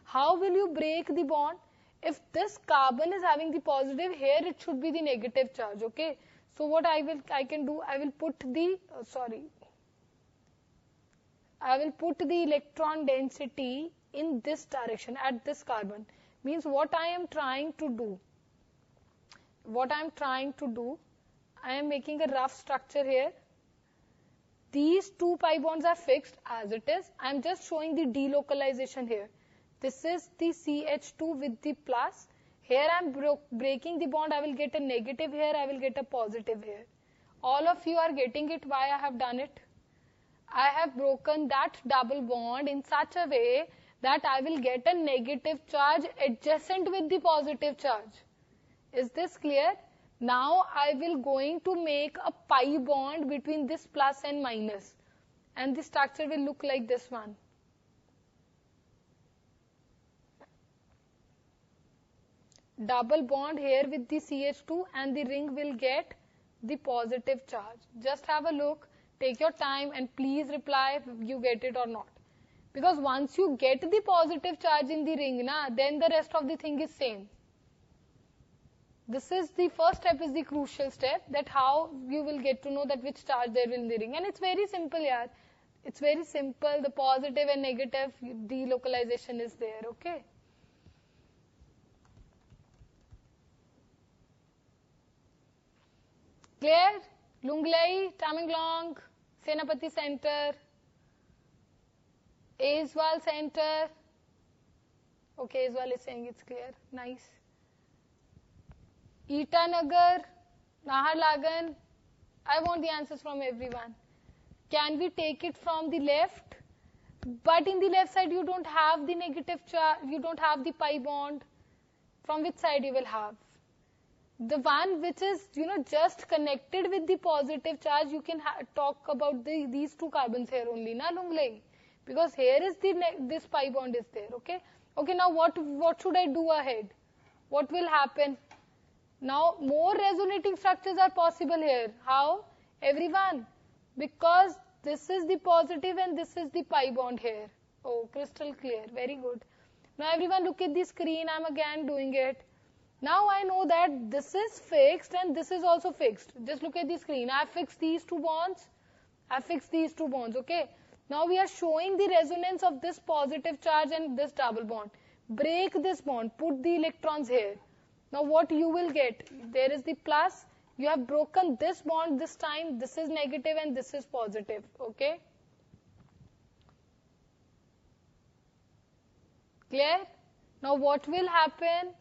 How will you break the bond? If this carbon is having the positive, here it should be the negative charge, okay? So what I can do, I will put the, I will put the electron density in this direction, at this carbon. Means what I am trying to do, I am making a rough structure here. These two pi bonds are fixed as it is. I am just showing the delocalization here. This is the CH2 with the plus. Here I am breaking the bond. I will get a negative here. I will get a positive here. All of you are getting it why I have done it. I have broken that double bond in such a way that I will get a negative charge adjacent with the positive charge. Is this clear? Now I will going to make a pi bond between this plus and minus, and the structure will look like this one. Double bond here with the CH2 and the ring will get the positive charge. Just have a look, take your time and please reply if you get it or not. Because once you get the positive charge in the ring, then the rest of the thing is same. This is the first step, is the crucial step, that how you will get to know that which charge there will in the ring. And it's very simple, yaar. It's very simple. The positive and negative delocalization is there, okay? Clear? Lunglei, Tamenglong, Senapati Center, Aizwal Center. Okay, Aizwal is saying it's clear. Nice. Itanagar, Naharlagan, I want the answers from everyone. Can we take it from the left? But in the left side you don't have the negative charge, you don't have the pi bond. From which side you will have? The one which is, just connected with the positive charge, you can talk about these two carbons here only, na Lunglei? Because here is this pi bond is there, okay? Okay, now what should I do ahead? What will happen? Now, more resonating structures are possible here. How? Everyone. Because this is the positive and this is the pi bond here. Oh, crystal clear. Very good. Now, everyone look at the screen. I'm again doing it. Now, I know that this is fixed and this is also fixed. Just look at the screen. I fixed these two bonds. Okay? Now, we are showing the resonance of this positive charge and this double bond. Break this bond. Put the electrons here. Now what you will get, there is the plus, you have broken this bond this time, this is negative and this is positive, okay? Clear? Now what will happen?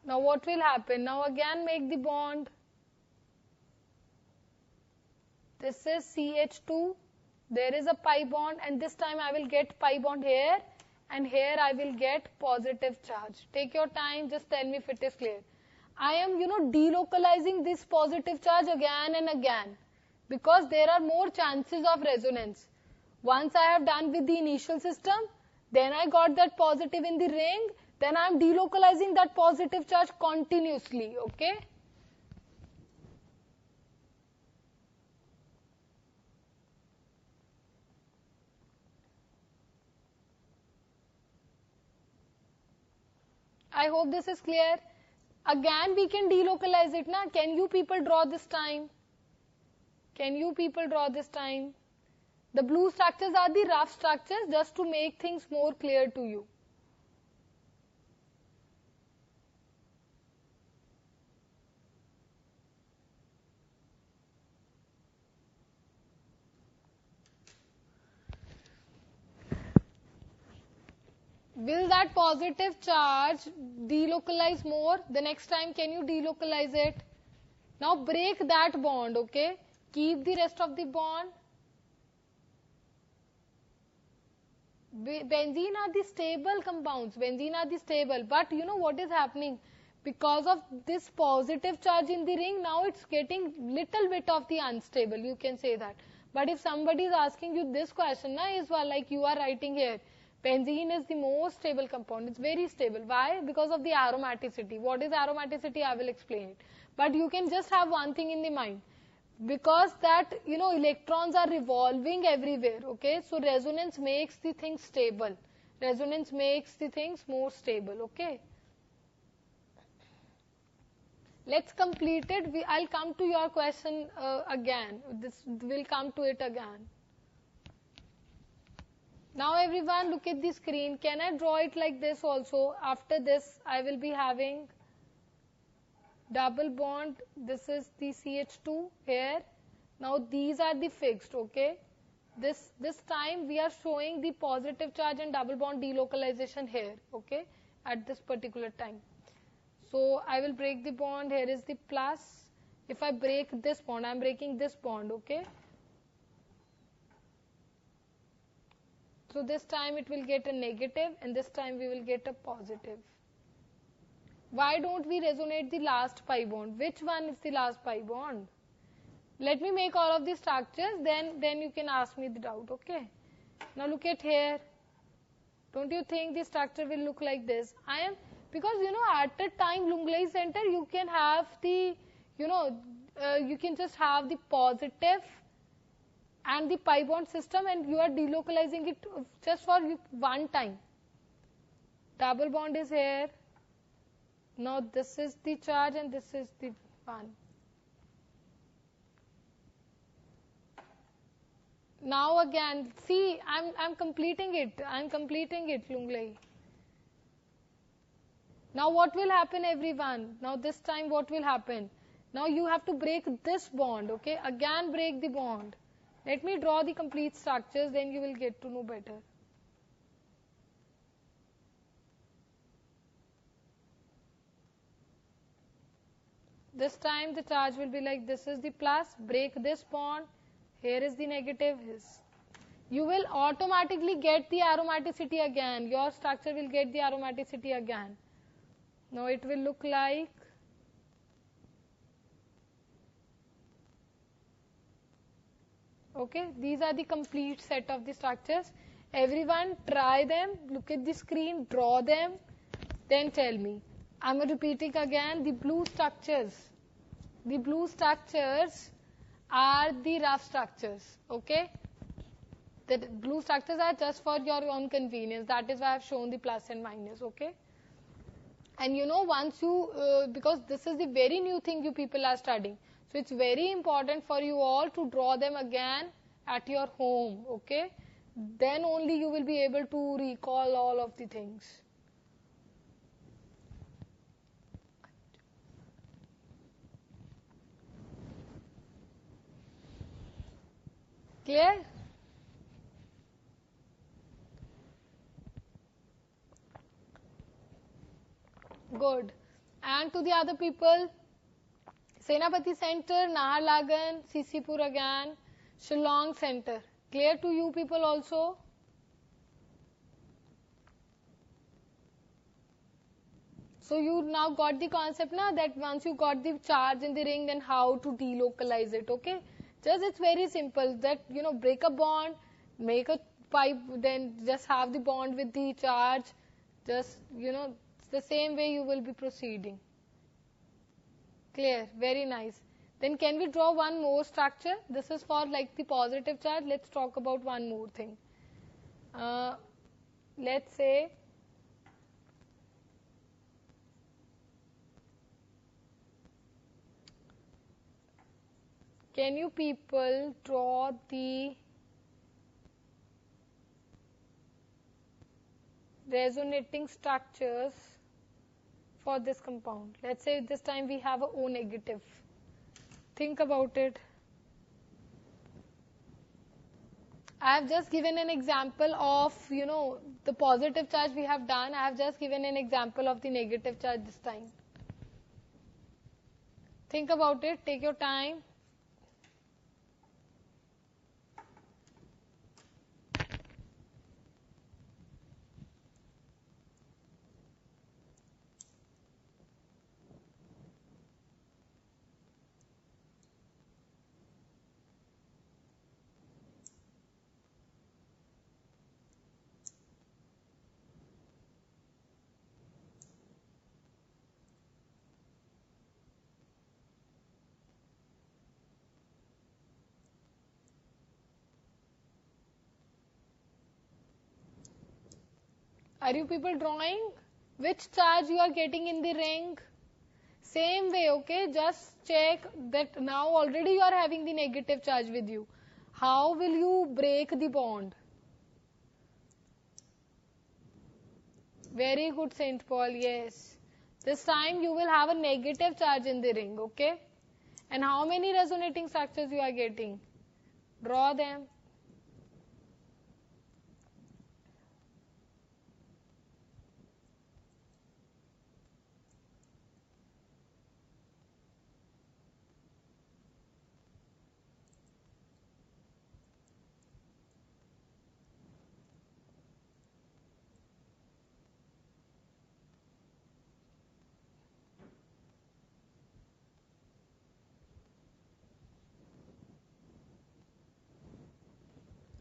Now again make the bond. This is CH2, there is a pi bond and this time I will get pi bond here. And here I will get positive charge. Take your time, just tell me if it is clear. I am, delocalizing this positive charge again and again because there are more chances of resonance. Once I have done with the initial system, then I got that positive in the ring, then I am delocalizing that positive charge continuously, okay? I hope this is clear. Again, we can delocalize it, na? Can you people draw this time? Can you people draw this time? The blue structures are the rough structures, just to make things more clear to you. Will that positive charge delocalize more? The next time, can you delocalize it? Now break that bond, okay? Keep the rest of the bond. Benzene are the stable compounds. Benzene are the stable. But you know what is happening? Because of this positive charge in the ring, now it's getting little bit of the unstable. You can say that. But if somebody is asking you this question, na, is like you are writing here, benzene is the most stable compound. It's very stable. Why? Because of the aromaticity. What is aromaticity? I will explain it. But you can just have one thing in the mind. Because that, electrons are revolving everywhere, okay? So resonance makes the things stable. Resonance makes the things more stable, okay? Let's complete it. I'll come to your question again. We'll come to it again. Now everyone look at the screen. Can I draw it like this also? After this, I will be having double bond. This is the CH2 here. Now these are the fixed, okay? This time we are showing the positive charge and double bond delocalization here, okay? At this particular time. So I will break the bond. Here is the plus. If I break this bond, I am breaking this bond, okay? So this time it will get a negative and this time we will get a positive. Why don't we resonate the last pi bond? Which one is the last pi bond? Let me make all of the structures, then you can ask me the doubt, okay? Now look at here. Don't you think the structure will look like this? Because at a time Lunglei center you can have the, you can just have the positive and the pi bond system and you are delocalizing it just for one time. Double bond is here. Now this is the charge and this is the one. Now again, see, I'm completing it. I'm completing it, Lunglei. Now what will happen, everyone? Now this time what will happen? Now you have to break this bond, okay? Again break the bond. Let me draw the complete structures, then you will get to know better. This time the charge will be like this is the plus, break this bond, here is the negative. You will automatically get the aromaticity again. Your structure will get the aromaticity again. Now it will look like okay, these are the complete set of the structures. Everyone try them, look at the screen, draw them, then tell me. I'm repeating again the blue structures. The blue structures are the rough structures, okay? The blue structures are just for your own convenience. That is why I've shown the plus and minus, okay? And once you, because this is the very new thing you people are studying. So it's very important for you all to draw them again at your home, okay? Then only you will be able to recall all of the things. Clear? Good. And to the other people, Senapati Center, Naharlagan, Sisipur again, Shillong Center. Clear to you people also? So you now got the concept now that once you got the charge in the ring, then how to delocalize it, okay? Just it's very simple that, break a bond, make a pipe, then just have the bond with the charge. Just, it's the same way you will be proceeding. Clear? Very nice. Then can we draw one more structure? This is for like the positive charge. Let's talk about one more thing. Let's say Can you people draw the resonating structures for this compound? Let's say this time we have a O negative. Think about it. I have just given an example of, the positive charge we have done. I have just given an example of the negative charge this time. Think about it. Take your time. Are you people drawing? Which charge you are getting in the ring? Same way, okay? Just check that now already you are having the negative charge with you. How will you break the bond? Very good, Saint Paul, yes. This time you will have a negative charge in the ring, okay? And how many resonating structures you are getting? Draw them.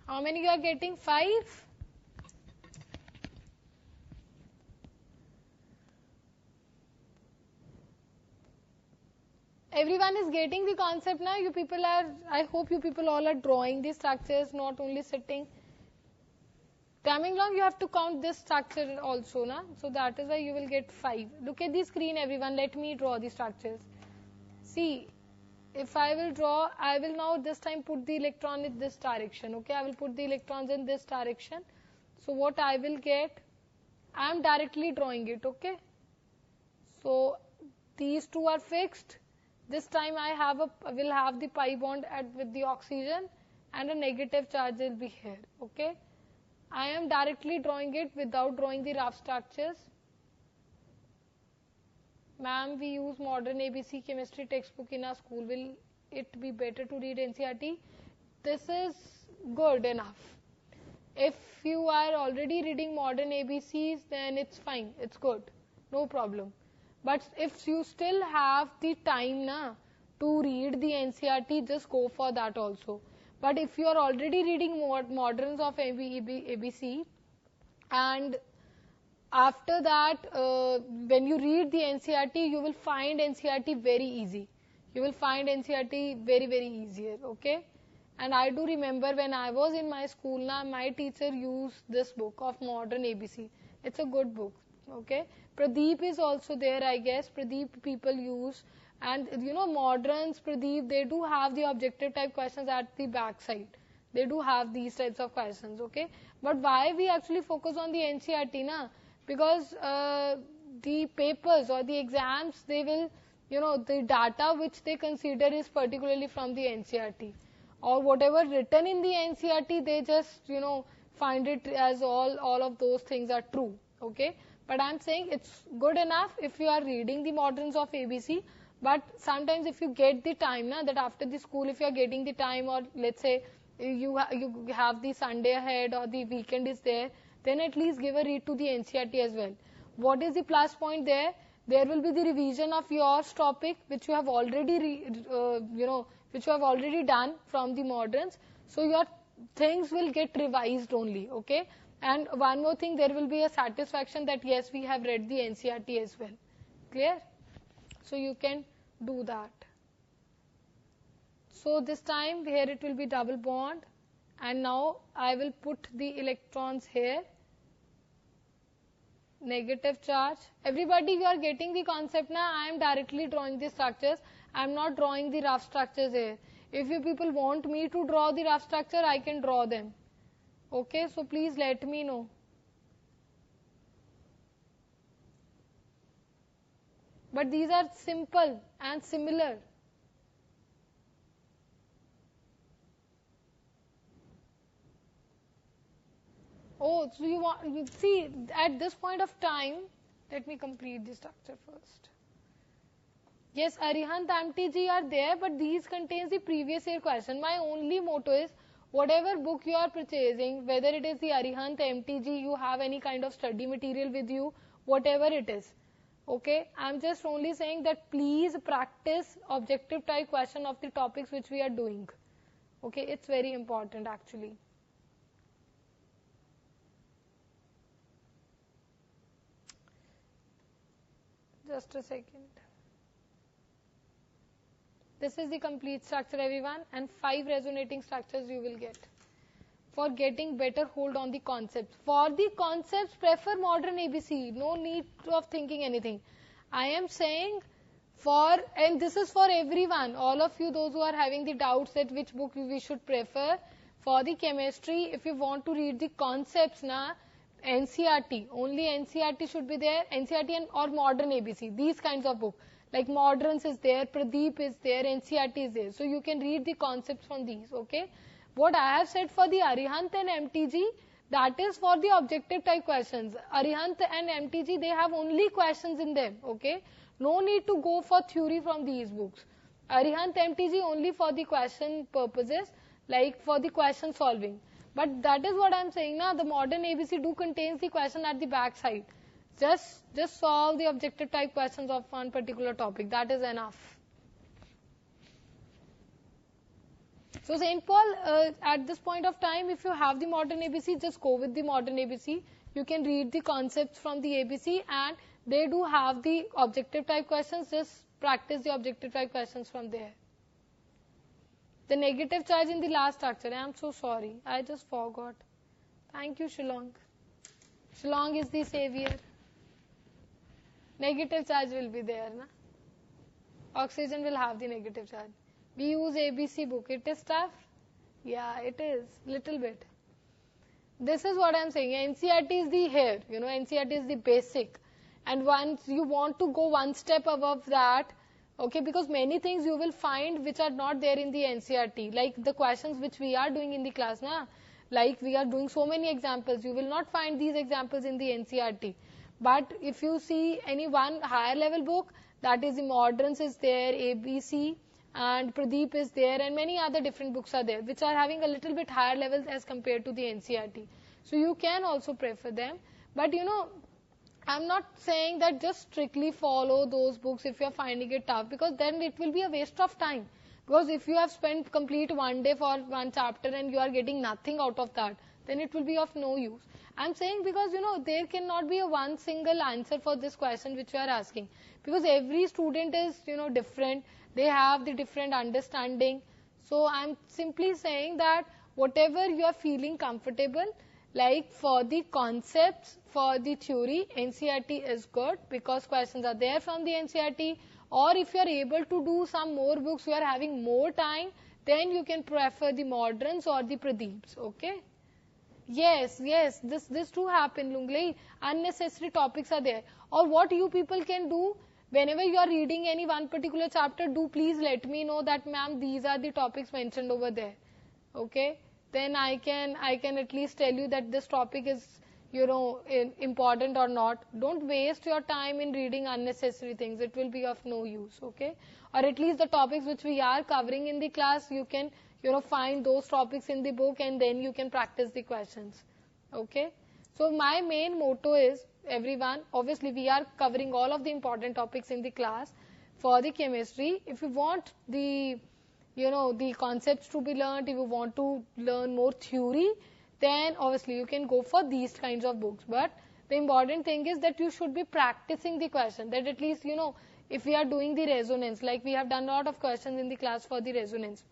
How many you are getting? 5? Everyone is getting the concept now. You people are, I hope you people all are drawing the structures, not only sitting. Coming along, you have to count this structure also, na? So that is why you will get 5. Look at the screen, everyone. Let me draw the structures. See, if I will draw, I will now this time put the electron in this direction. Okay, I will put the electrons in this direction. So what I will get, I am directly drawing it. Okay. So these two are fixed. This time I will have the pi bond with the oxygen, and a negative charge will be here. Okay. I am directly drawing it without drawing the rough structures. Ma'am, we use modern ABC chemistry textbook in our school. Will it be better to read NCERT? This is good enough. If you are already reading modern ABCs, then it's fine. It's good. No problem. But if you still have the time to read the NCERT, just go for that also. But if you are already reading moderns of ABC, and after that, when you read the NCERT, you will find NCERT very easy. You will find NCERT very, very easier, okay? And I do remember when I was in my school, my teacher used this book of modern ABC. It's a good book, okay? Pradeep is also there, I guess. Pradeep people use. And moderns, Pradeep, they do have the objective type questions at the back side. They do have these types of questions, okay? But why we actually focus on the NCERT, because the papers or the exams, they will, the data which they consider is particularly from the NCERT. Or whatever written in the NCERT, they just, find it as all of those things are true, okay? But I'm saying it's good enough if you are reading the moderns of ABC. But sometimes if you get the time, that after the school, if you are getting the time, or let's say you have the Sunday ahead or the weekend is there, then at least give a read to the NCERT as well. What is the plus point there? There will be the revision of your topic, which you have already, which you have already done from the moderns. So your things will get revised only, okay? And one more thing, there will be a satisfaction that yes, we have read the NCERT as well. Clear? So you can do that. So this time here it will be double bond, and now I will put the electrons here. Negative charge. Everybody, you are getting the concept now. I am directly drawing the structures. I am not drawing the rough structures here. If you people want me to draw the rough structure, I can draw them. Okay, so please let me know. But these are simple and similar. Oh, so you see, at this point of time, let me complete the structure first. Yes, Arihant MTG are there, but these contains the previous year question. My only motto is, whatever book you are purchasing, whether it is the Arihant MTG, you have any kind of study material with you, whatever it is. Okay, I'm just only saying that please practice objective type question of the topics which we are doing. Okay, it's very important actually. Just a second. This is the complete structure, everyone, and 5 resonating structures you will get for getting better hold on the concepts. For the concepts, prefer modern ABC. No need of thinking anything. I am saying and this is for everyone, all of you, those who are having the doubts that which book we should prefer. For the chemistry, if you want to read the concepts, NCERT, only NCERT should be there, NCERT and or modern ABC, these kinds of books. Like Moderns is there, Pradeep is there, NCERT is there. So you can read the concepts from these, okay. What I have said for the Arihant and MTG, that is for the objective type questions. Arihant and MTG, they have only questions in them, okay. No need to go for theory from these books. Arihant MTG only for the question purposes, like for the question solving. But that is what I am saying now. The modern ABC do contains the question at the back side. Just solve the objective type questions of one particular topic. That is enough. So St. Paul, at this point of time, if you have the modern ABC, just go with the modern ABC. You can read the concepts from the ABC, and they do have the objective type questions. Just practice the objective type questions from there. The negative charge in the last structure. I am so sorry. I just forgot. Thank you, Shillong. Shillong is the savior. Negative charge will be there, na? Oxygen will have the negative charge. We use ABC book. It is tough? Yeah, it is. Little bit. This is what I am saying. NCERT is the here. NCERT is the basic. And once you want to go one step above that, okay, because many things you will find which are not there in the NCERT. Like the questions which we are doing in the class, like we are doing so many examples. You will not find these examples in the NCERT. But if you see any one higher level book, that is the Moderns is there, ABC, and Pradeep is there, and many other different books are there, which are having a little bit higher levels as compared to the NCERT. So you can also prefer them. But I'm not saying that just strictly follow those books if you are finding it tough, because then it will be a waste of time. Because if you have spent complete one day for one chapter and you are getting nothing out of that, then it will be of no use. I'm saying because, there cannot be a one single answer for this question which you are asking. Because every student is, different. They have the different understanding. So I'm simply saying that whatever you are feeling comfortable, like for the concepts, for the theory, NCERT is good because questions are there from the NCERT. Or if you are able to do some more books, you are having more time, then you can prefer the Moderns or the Pradeeps, okay? Yes, this too happen, Lunglei. Unnecessary topics are there. Or what you people can do, whenever you are reading any one particular chapter, do please let me know that, ma'am, these are the topics mentioned over there, okay? Then I can at least tell you that this topic is, important or not. Don't waste your time in reading unnecessary things. It will be of no use, okay? Or at least the topics which we are covering in the class, you can, find those topics in the book and then you can practice the questions, okay? So my main motto is, everyone, obviously we are covering all of the important topics in the class. For the chemistry, if you want the the concepts to be learned, if you want to learn more theory, then obviously you can go for these kinds of books. But the important thing is that you should be practicing the question, that at least, if we are doing the resonance, like we have done a lot of questions in the class for the resonance,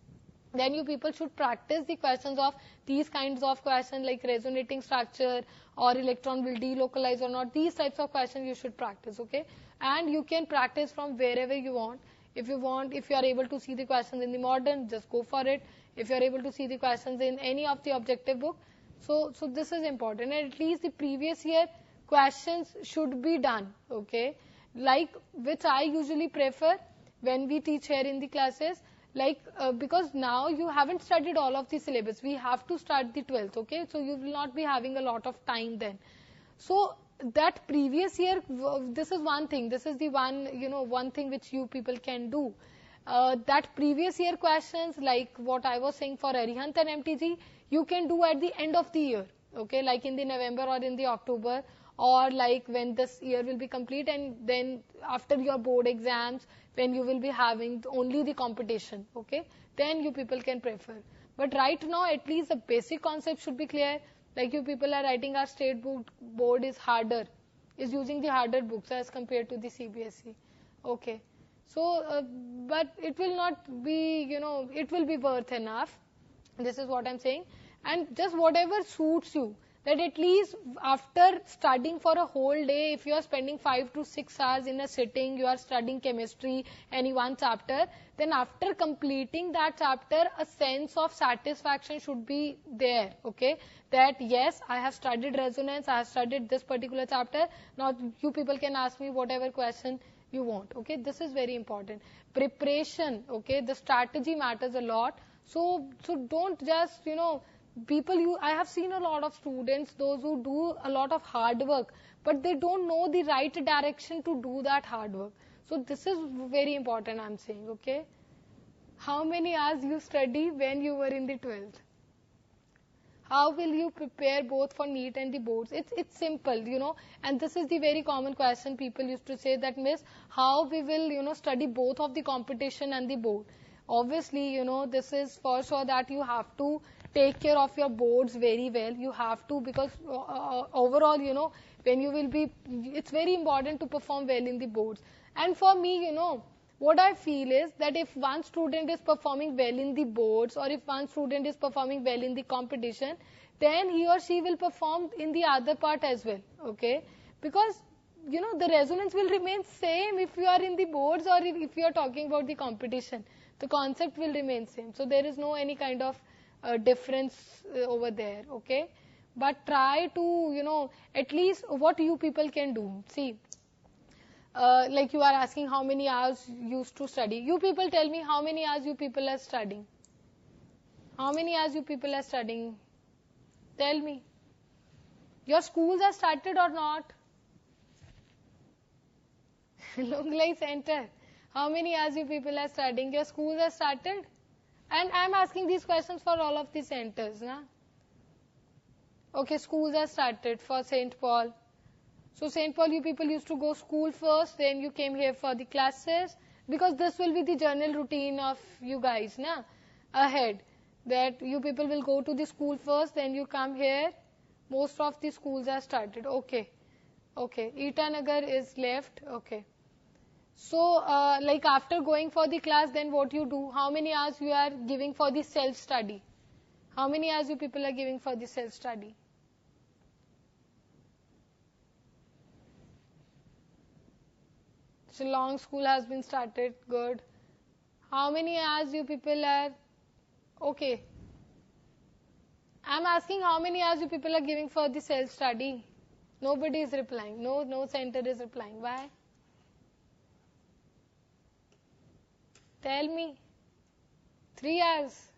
then you people should practice the questions of these kinds of questions like resonating structure or electron will delocalize or not. These types of questions you should practice, okay? And you can practice from wherever you want. If you are able to see the questions in the modern, just go for it. If you are able to see the questions in any of the objective book, so this is important. And at least the previous year questions should be done, okay? Like, which I usually prefer when we teach here in the classes, like, because now you haven't studied all of the syllabus. We have to start the 12th, okay? So you will not be having a lot of time then. So that previous year, this is one thing. This is the one thing which you people can do. That previous year questions, like what I was saying for Arihant and MTG, you can do at the end of the year, okay? Like in the November or in the October, or like when this year will be complete, and then after your board exams, when you will be having only the competition, okay? Then you people can prefer. But right now, at least the basic concept should be clear. Like, you people are writing our state board is harder, is using the harder books as compared to the CBSE. Okay. So, but it will not be, it will be worth enough. This is what I'm saying. And just whatever suits you, that at least after studying for a whole day, if you are spending 5 to 6 hours in a sitting, you are studying chemistry, any one chapter, then after completing that chapter, a sense of satisfaction should be there, okay? That yes, I have studied resonance, I have studied this particular chapter, now you people can ask me whatever question you want, okay? This is very important. Preparation, okay? The strategy matters a lot. So don't just, I have seen a lot of students, those who do a lot of hard work, but they don't know the right direction to do that hard work. So this is very important, I'm saying, okay? How many hours you study when you were in the 12th? How will you prepare both for NEET and the boards? It's simple, and this is the very common question people used to say that, Miss, how we will, study both of the competition and the board? Obviously, this is for sure that you have to take care of your boards very well. You have to, because overall, when you will be, it's very important to perform well in the boards. And for me, what I feel is that if one student is performing well in the boards, or if one student is performing well in the competition, then he or she will perform in the other part as well, okay? Because, the resonance will remain same if you are in the boards or if you are talking about the competition. The concept will remain same. So there is no any kind of difference over there, okay? But try to, at least what you people can do. See, like you are asking how many hours you used to study. You people tell me how many hours you people are studying. How many hours you people are studying? Tell me. Your schools are started or not? Lunglai Center. How many hours you people are studying? Your schools are started? And I'm asking these questions for all of the centers, na? Okay, schools are started for St. Paul. So St. Paul, you people used to go school first, then you came here for the classes, because this will be the general routine of you guys, na? Ahead. That you people will go to the school first, then you come here. Most of the schools are started. Okay. Okay. Itanagar is left. Okay. So, like after going for the class, then what you do? How many hours you are giving for the self-study? How many hours you people are giving for the self-study? So, long school has been started. Good. How many hours you people are? Okay. I'm asking how many hours you people are giving for the self-study? Nobody is replying. No center is replying. Why? Tell me. 3 hours.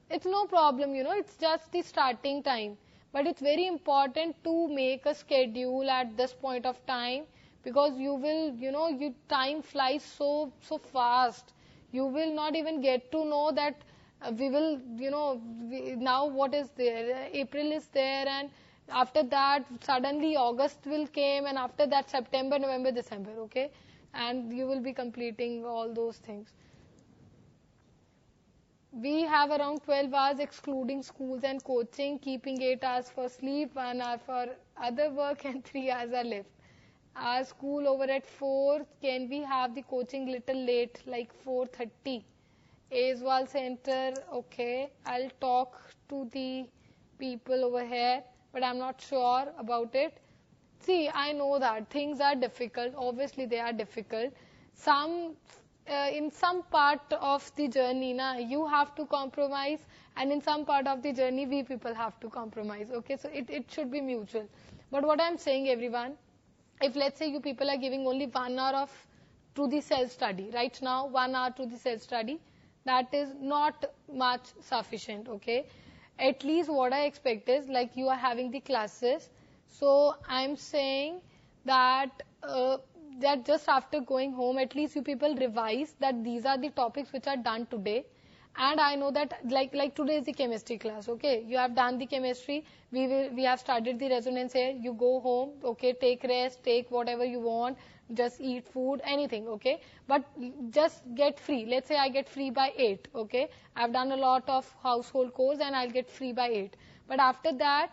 It's no problem, it's just the starting time. But it's very important to make a schedule at this point of time, because you will, time flies so fast. You will not even get to know that we will, now what is there? April is there, and after that suddenly August will came, and after that September, November, December, okay? And you will be completing all those things. We have around 12 hours excluding schools and coaching, keeping 8 hours for sleep, 1 hour for other work, and 3 hours are left. Our school over at 4, can we have the coaching little late, like 4:30? Aiswal Center, okay. I'll talk to the people over here, but I'm not sure about it. See, I know that things are difficult. Obviously, they are difficult. some in some part of the journey, you have to compromise, and in some part of the journey, we people have to compromise. Okay, so it should be mutual. But what I'm saying, everyone, if let's say you people are giving only 1 hour of to the self-study, right now, 1 hour to the self-study, that is not much sufficient, okay? At least what I expect is, like, you are having the classes, so I'm saying that that just after going home, at least you people revise that these are the topics which are done today. And I know that like today is the chemistry class, okay? You have done the chemistry, we have started the resonance here, you go home, okay, take rest, take whatever you want, just eat food, anything, okay? But just get free. Let's say I get free by 8, okay? I've done a lot of household chores and I'll get free by 8. But after that,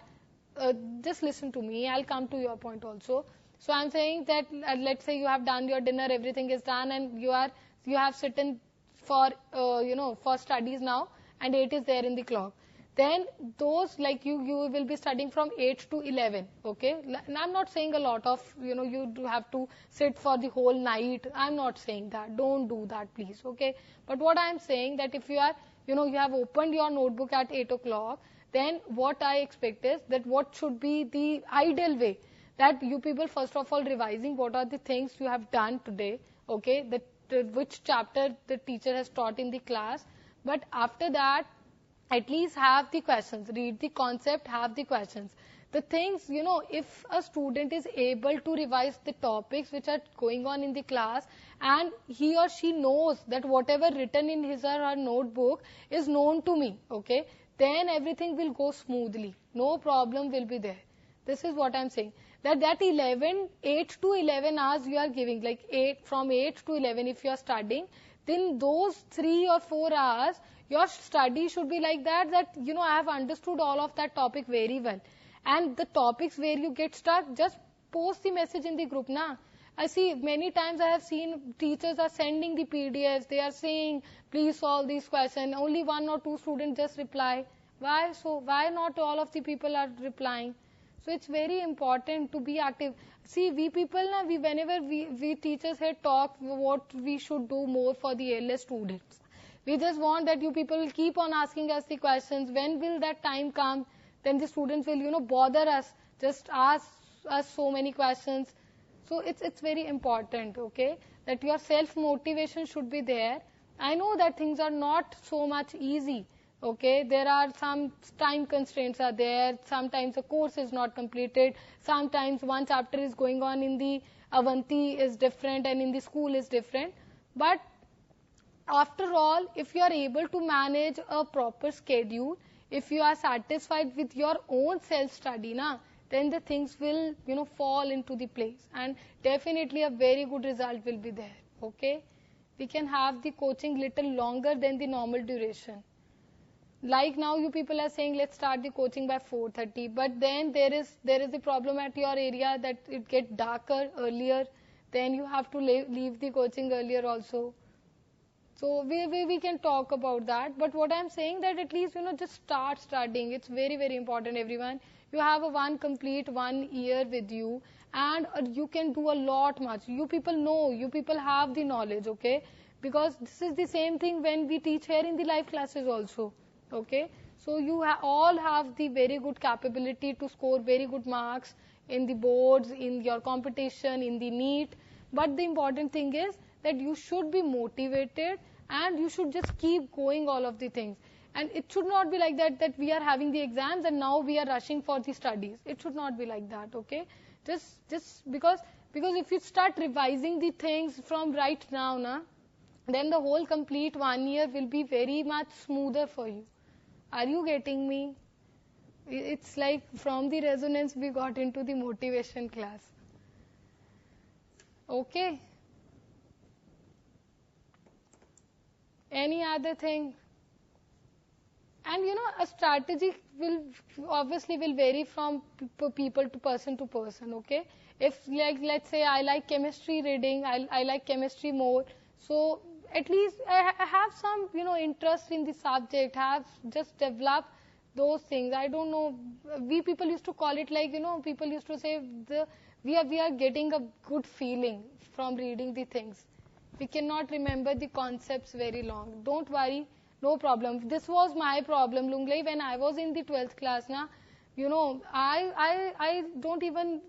just listen to me, I'll come to your point also. So I'm saying that let's say you have done your dinner, everything is done, and you have sitting for for studies now, and 8 is there in the clock. Then those, like, you will be studying from 8 to 11, okay? And I'm not saying a lot of, you do have to sit for the whole night. I'm not saying that. Don't do that, please, okay? But what I'm saying that if you are, you have opened your notebook at 8 o'clock, then what I expect is that what should be the ideal way, that you people first of all revising what are the things you have done today, okay? Which chapter the teacher has taught in the class. But after that, at least have the questions, read the concept, have the questions. The things, if a student is able to revise the topics which are going on in the class, and he or she knows that whatever written in his or her notebook is known to me, okay, then everything will go smoothly. No problem will be there. This is what I'm saying. That 8 to 11 hours you are giving, like from 8 to 11 if you are studying, then those 3 or 4 hours, your study should be like that, I have understood all of that topic very well. And the topics where you get stuck, just post the message in the group, I see many times I have seen teachers are sending the PDFs, they are saying, please solve these questions, only 1 or 2 students just reply. Why so? Why not all of the people are replying? So it's very important to be active. See, we people, whenever we teachers here talk what we should do more for the ALS students, we just want that you people will keep on asking us the questions. When will that time come? Then the students will, bother us, just ask us so many questions. So it's very important, okay, that your self-motivation should be there. I know that things are not so much easy. Okay, there are some time constraints are there, sometimes a course is not completed, sometimes one chapter is going on in the Avanti is different and in the school is different. But after all, if you are able to manage a proper schedule, if you are satisfied with your own self-study, then the things will, fall into the place, and definitely a very good result will be there, okay? We can have the coaching little longer than the normal duration. Like now you people are saying let's start the coaching by 4:30, but then there is the problem at your area that it get darker earlier, then you have to leave the coaching earlier also. So we can talk about that, but what I'm saying that at least just start studying. It's very, very important, everyone. You have a complete 1 year with you, and you can do a lot much. You people know, you people have the knowledge, okay? Because this is the same thing when we teach here in the live classes also. Okay, so you all have the very good capability to score very good marks in the boards, in your competition, in the Neet. But the important thing is that you should be motivated and you should just keep going all of the things. And it should not be like that we are having the exams and now we are rushing for the studies. It should not be like that, okay? Just because if you start revising the things from right now, then the whole complete 1 year will be very much smoother for you. Are you getting me? It's like from the resonance we got into the motivation class. Okay. Any other thing? And a strategy will obviously vary from people to person, okay? If let's say I like chemistry reading, I like chemistry more, so at least I have some interest in the subject, have just developed those things. I don't know, we people used to call it like people used to say we are getting a good feeling from reading the things. We cannot remember the concepts very long. Don't worry, no problem. This was my problem, Lunglei, when I was in the 12th class, na. I don't even,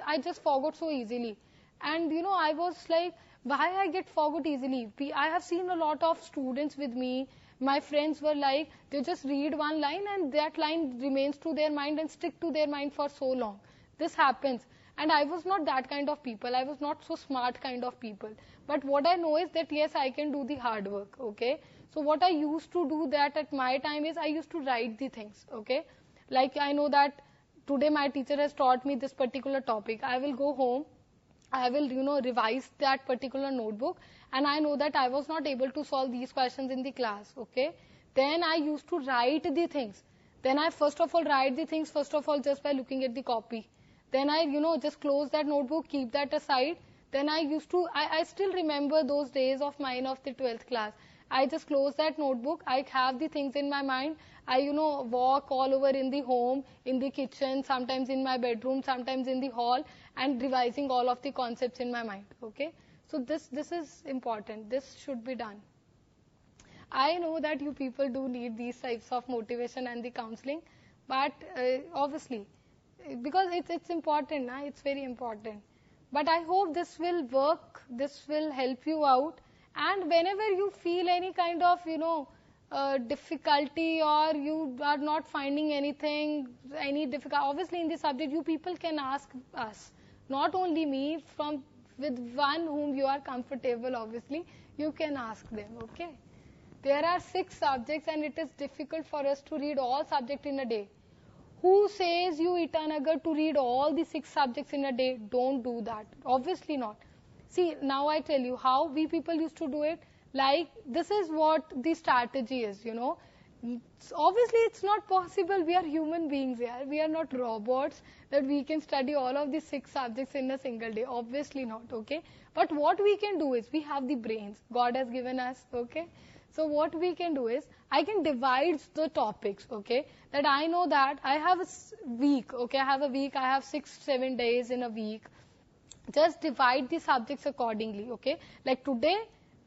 I just forgot so easily. And, I was like, why I get forgot easily? I have seen a lot of students with me. My friends were like, they just read one line and that line remains to their mind and stick to their mind for so long. This happens. And I was not that kind of people. I was not so smart kind of people. But what I know is that, yes, I can do the hard work, okay? So what I used to do that at my time is I used to write the things, okay? Like I know that today my teacher has taught me this particular topic. I will go home. I will, revise that particular notebook, and I know that I was not able to solve these questions in the class, okay? Then I used to write the things. Then I first of all write the things, first of all, just by looking at the copy. Then I, just close that notebook, keep that aside. Then I still remember those days of mine of the 12th class. I just close that notebook, I have the things in my mind, I, walk all over in the home, in the kitchen, sometimes in my bedroom, sometimes in the hall, and revising all of the concepts in my mind, okay? So this is important, this should be done. I know that you people do need these types of motivation and the counseling, but obviously, because it's important, it's very important. But I hope this will work, this will help you out. And whenever you feel any kind of, difficulty, or you are not finding anything, any difficult, obviously in this subject, you people can ask us, not only me, with one whom you are comfortable, obviously, you can ask them, okay? There are 6 subjects and it is difficult for us to read all subjects in a day. Who says you Itanagar to read all the 6 subjects in a day? Don't do that. Obviously not. See, now I tell you how we people used to do it. Like, this is what the strategy is, Obviously, it's not possible. We are human beings here. We are not robots that we can study all of these 6 subjects in a single day. Obviously not, okay? But what we can do is, we have the brains God has given us, okay? So what we can do is, I can divide the topics, okay? That I know that I have a week, okay? I have 6-7 days in a week. Just divide the subjects accordingly, okay? Like today,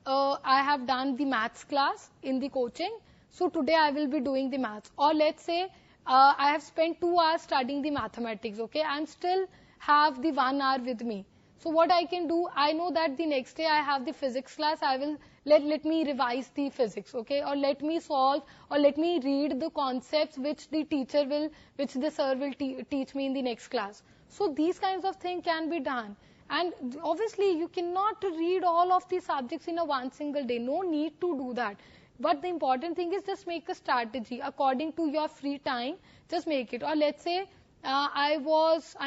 I have done the maths class in the coaching. So today I will be doing the maths. Or let's say, I have spent 2 hours studying the mathematics, okay? I still have the 1 hour with me. So what I can do, I know that the next day I have the physics class, I will, let me revise the physics, okay? Or let me solve, or let me read the concepts which the sir will teach me in the next class. So these kinds of things can be done. And obviously, you cannot read all of these subjects in a one single day. No need to do that. But the important thing is just make a strategy according to your free time. Just make it. Or let's say, I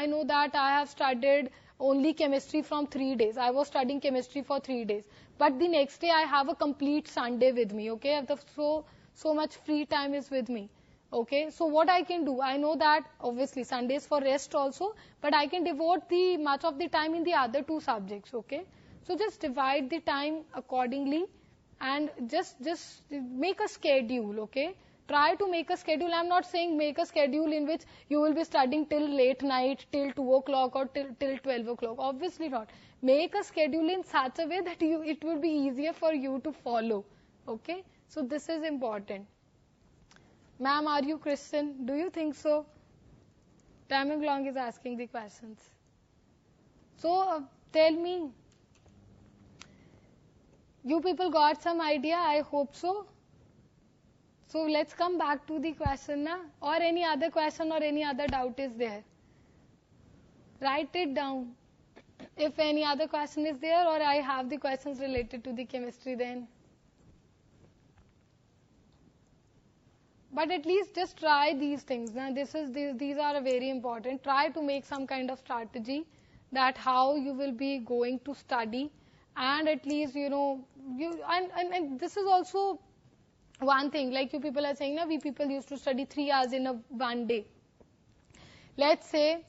know that I have studied only chemistry from 3 days. I was studying chemistry for 3 days. But the next day, I have a complete Sunday with me. Okay, so much free time is with me. Okay, so what I can do, I know that obviously Sundays for rest also, but I can devote much of the time in the other 2 subjects, okay? So just divide the time accordingly and just make a schedule, okay? Try to make a schedule. I'm not saying make a schedule in which you will be studying till late night, till 2 o'clock or till 12 o'clock. Obviously not. Make a schedule in such a way that it will be easier for you to follow, okay? So this is important. Ma'am, are you Christian? Do you think so? Taming Long is asking the questions. So, tell me. You people got some idea? I hope so. So, let's come back to the question, na? Or any other question or any other doubt is there. Write it down. If any other question is there, or I have the questions related to the chemistry then. But at least just try these things. Now, these are very important. Try to make some kind of strategy that how you will be going to study, and at least and this is also one thing. Like you people are saying, we people used to study 3 hours in one day. Let's say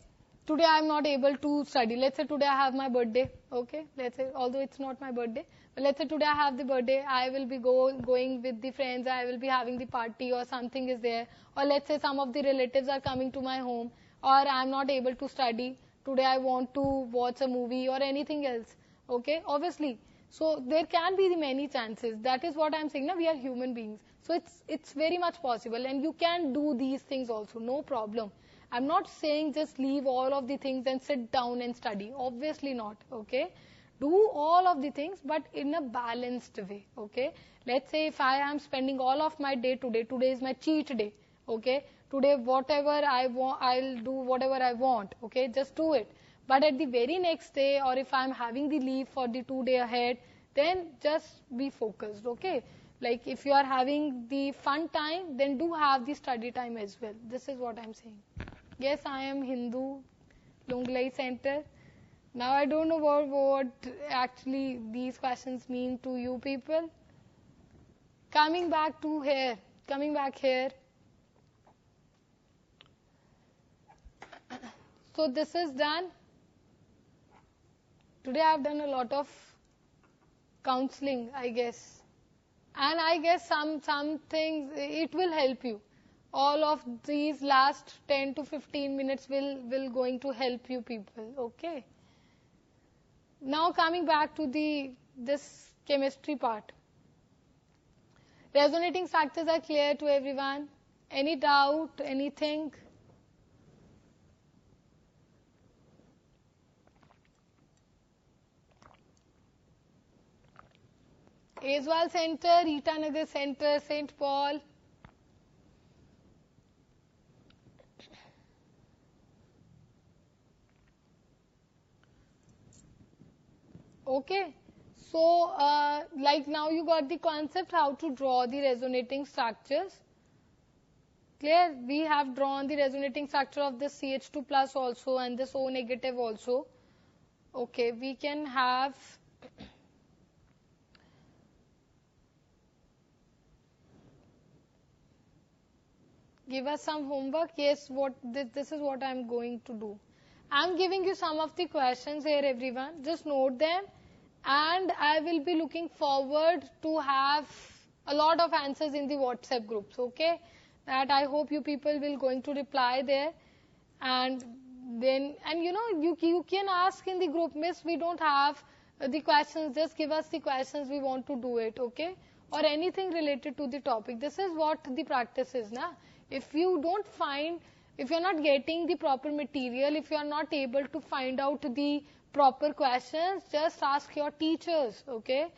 today I am not able to study. Let's say today I have my birthday. Okay, let's say although it's not my birthday. But let's say today I have the birthday, I will be going with the friends, I will be having the party or something is there. Or let's say some of the relatives are coming to my home, or I am not able to study. Today I want to watch a movie or anything else. Okay, obviously. So there can be the many chances. That is what I'm saying. Now we are human beings. So it's very much possible, and you can do these things also, no problem. I'm not saying just leave all of the things and sit down and study. Obviously not, okay? Do all of the things, but in a balanced way, okay? Let's say if I am spending all of my day today is my cheat day, okay? Today whatever I want, I'll do whatever I want, okay? Just do it. But at the very next day, or if I'm having the leave for the 2 day ahead, then just be focused, okay? Like if you are having the fun time, then do have the study time as well. This is what I'm saying. Yes, I am Hindu, Lunglai Center. Now I don't know what actually these questions mean to you people. Coming back here. So this is done. Today I have done a lot of counseling, I guess. And I guess some things, it will help you. All of these last 10 to 15 minutes will going to help you people, okay? Now coming back to this chemistry part. Resonating structures are clear to everyone. Any doubt, anything? Aizwal Center, Itanagar Center, St. Paul. Okay. So, like now you got the concept how to draw the resonating structures. Clear? We have drawn the resonating structure of this CH2 plus also and this O negative also. Okay, we can have give us some homework. Yes, this is what I'm going to do. I'm giving you some of the questions here, everyone. Just note them, and I will be looking forward to have a lot of answers in the WhatsApp groups, okay? That I hope you people will going to reply there. And then, and you know, you can ask in the group, miss, we don't have the questions, just give us the questions, we want to do it, okay? Or anything related to the topic. This is what the practice is, na? If you don't find, if you're not getting the proper material, if you're not able to find out the proper questions, just ask your teachers, okay?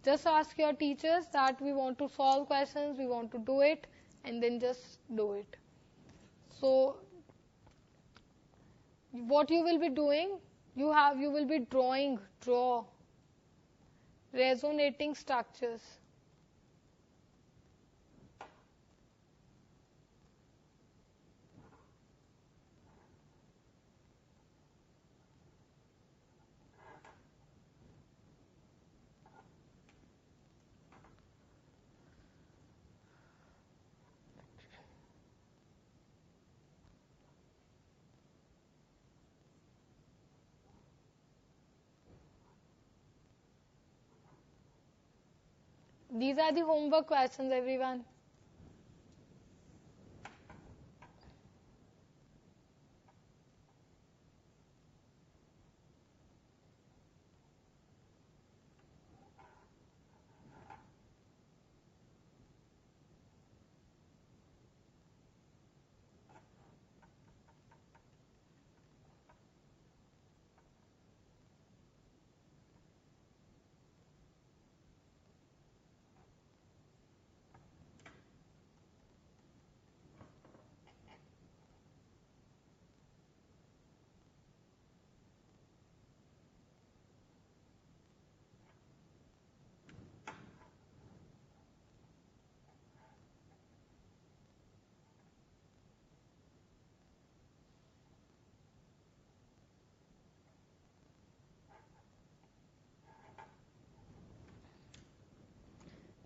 Just ask your teachers that we want to solve questions, we want to do it, and then just do it. So, what you will be doing, you will be draw resonating structures. These are the homework questions, everyone.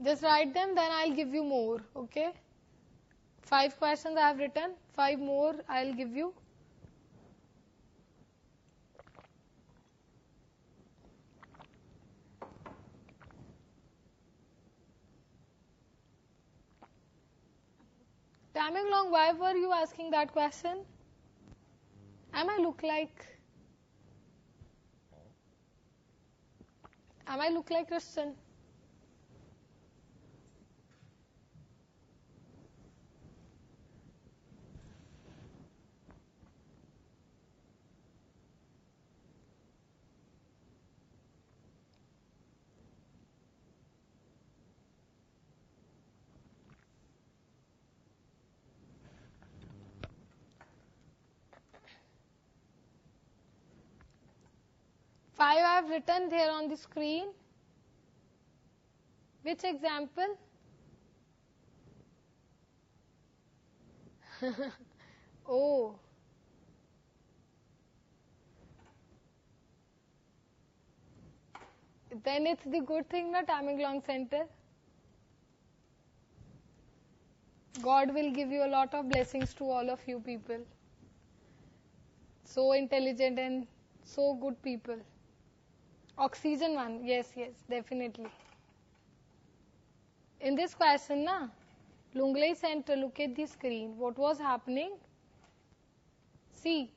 Just write them, then I'll give you more, okay? 5 questions I have written, 5 more I'll give you. Timing long, why were you asking that question? Am I look like? Am I look like Christian? Five I have written there on the screen. Which example? Oh. Then it's the good thing, not Tamenglong Center. God will give you a lot of blessings to all of you people. So intelligent and so good people. Oxygen one, yes, definitely. In this question, Lunglei Center, look at the screen. What was happening? See,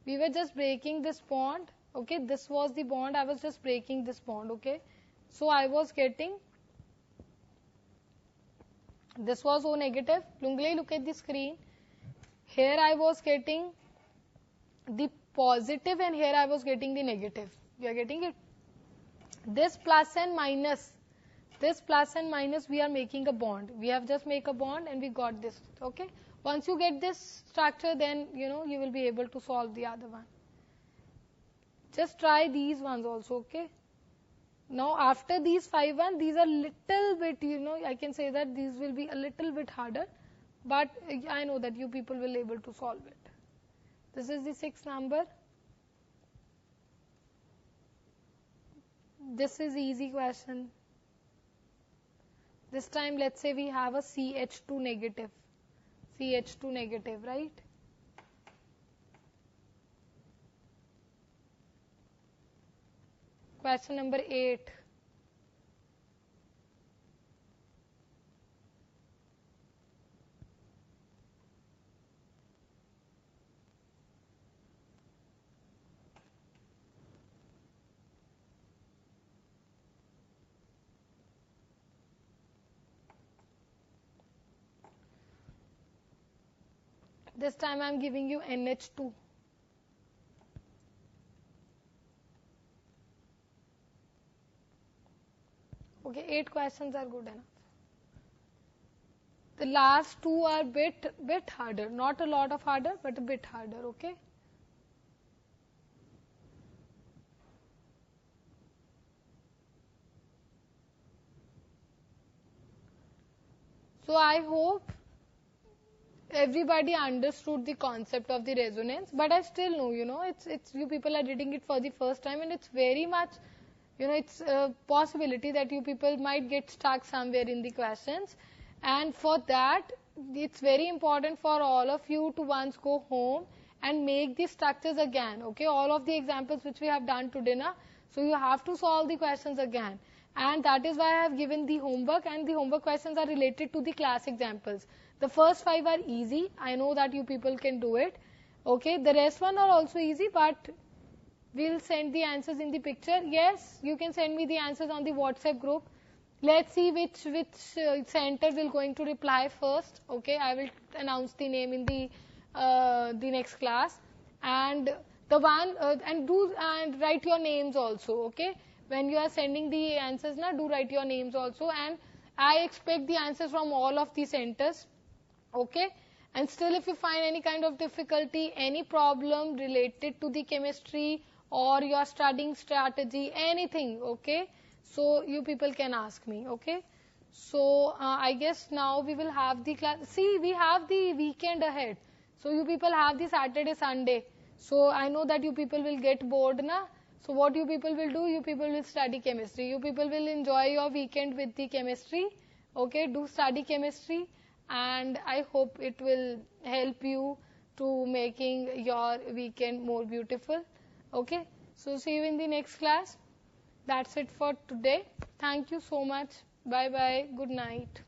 we were just breaking this bond. Okay, this was the bond. I was just breaking this bond. Okay, so I was getting, this was O negative. Lunglei, look at the screen. Here I was getting the positive and here I was getting the negative. You are getting it? This plus and minus, we are making a bond. We have just make a bond and we got this. Okay. Once you get this structure, then you will be able to solve the other one. Just try these ones also. Okay. Now after these 5 ones, these are little bit, I can say that these will be a little bit harder, but I know that you people will be able to solve it. This is the 6th number. This is easy question. This time let's say we have a CH2 negative. CH2 negative, right? Question number 8. This time I am giving you NH2. Okay, 8 questions are good enough. The last 2 are bit harder. Not a lot of harder, but a bit harder. Okay. So I hope everybody understood the concept of the resonance, but I still know, it's you people are reading it for the first time, and it's very much, it's a possibility that you people might get stuck somewhere in the questions, and for that, it's very important for all of you to once go home and make the structures again, okay, all of the examples which we have done today, so you have to solve the questions again, and that is why I have given the homework, and the homework questions are related to the class examples. The first 5 are easy. I know that you people can do it. Okay, the rest one are also easy, but we'll send the answers in the picture. Yes, you can send me the answers on the WhatsApp group. Let's see which center will going to reply first. Okay, I will announce the name in the next class, and the one and write your names also. Okay, when you are sending the answers, do write your names also, and I expect the answers from all of the centers. Okay, and still if you find any kind of difficulty, any problem related to the chemistry or your studying strategy, anything, okay, so you people can ask me. Okay, so I guess now we will have the class. See, we have the weekend ahead, so you people have the Saturday, Sunday, so I know that you people will get bored, so what you people will do, you people will study chemistry, you people will enjoy your weekend with the chemistry. Okay, do study chemistry, and I hope it will help you to making your weekend more beautiful. Okay, so see you in the next class. That's it for today. Thank you so much. Bye bye. Good night.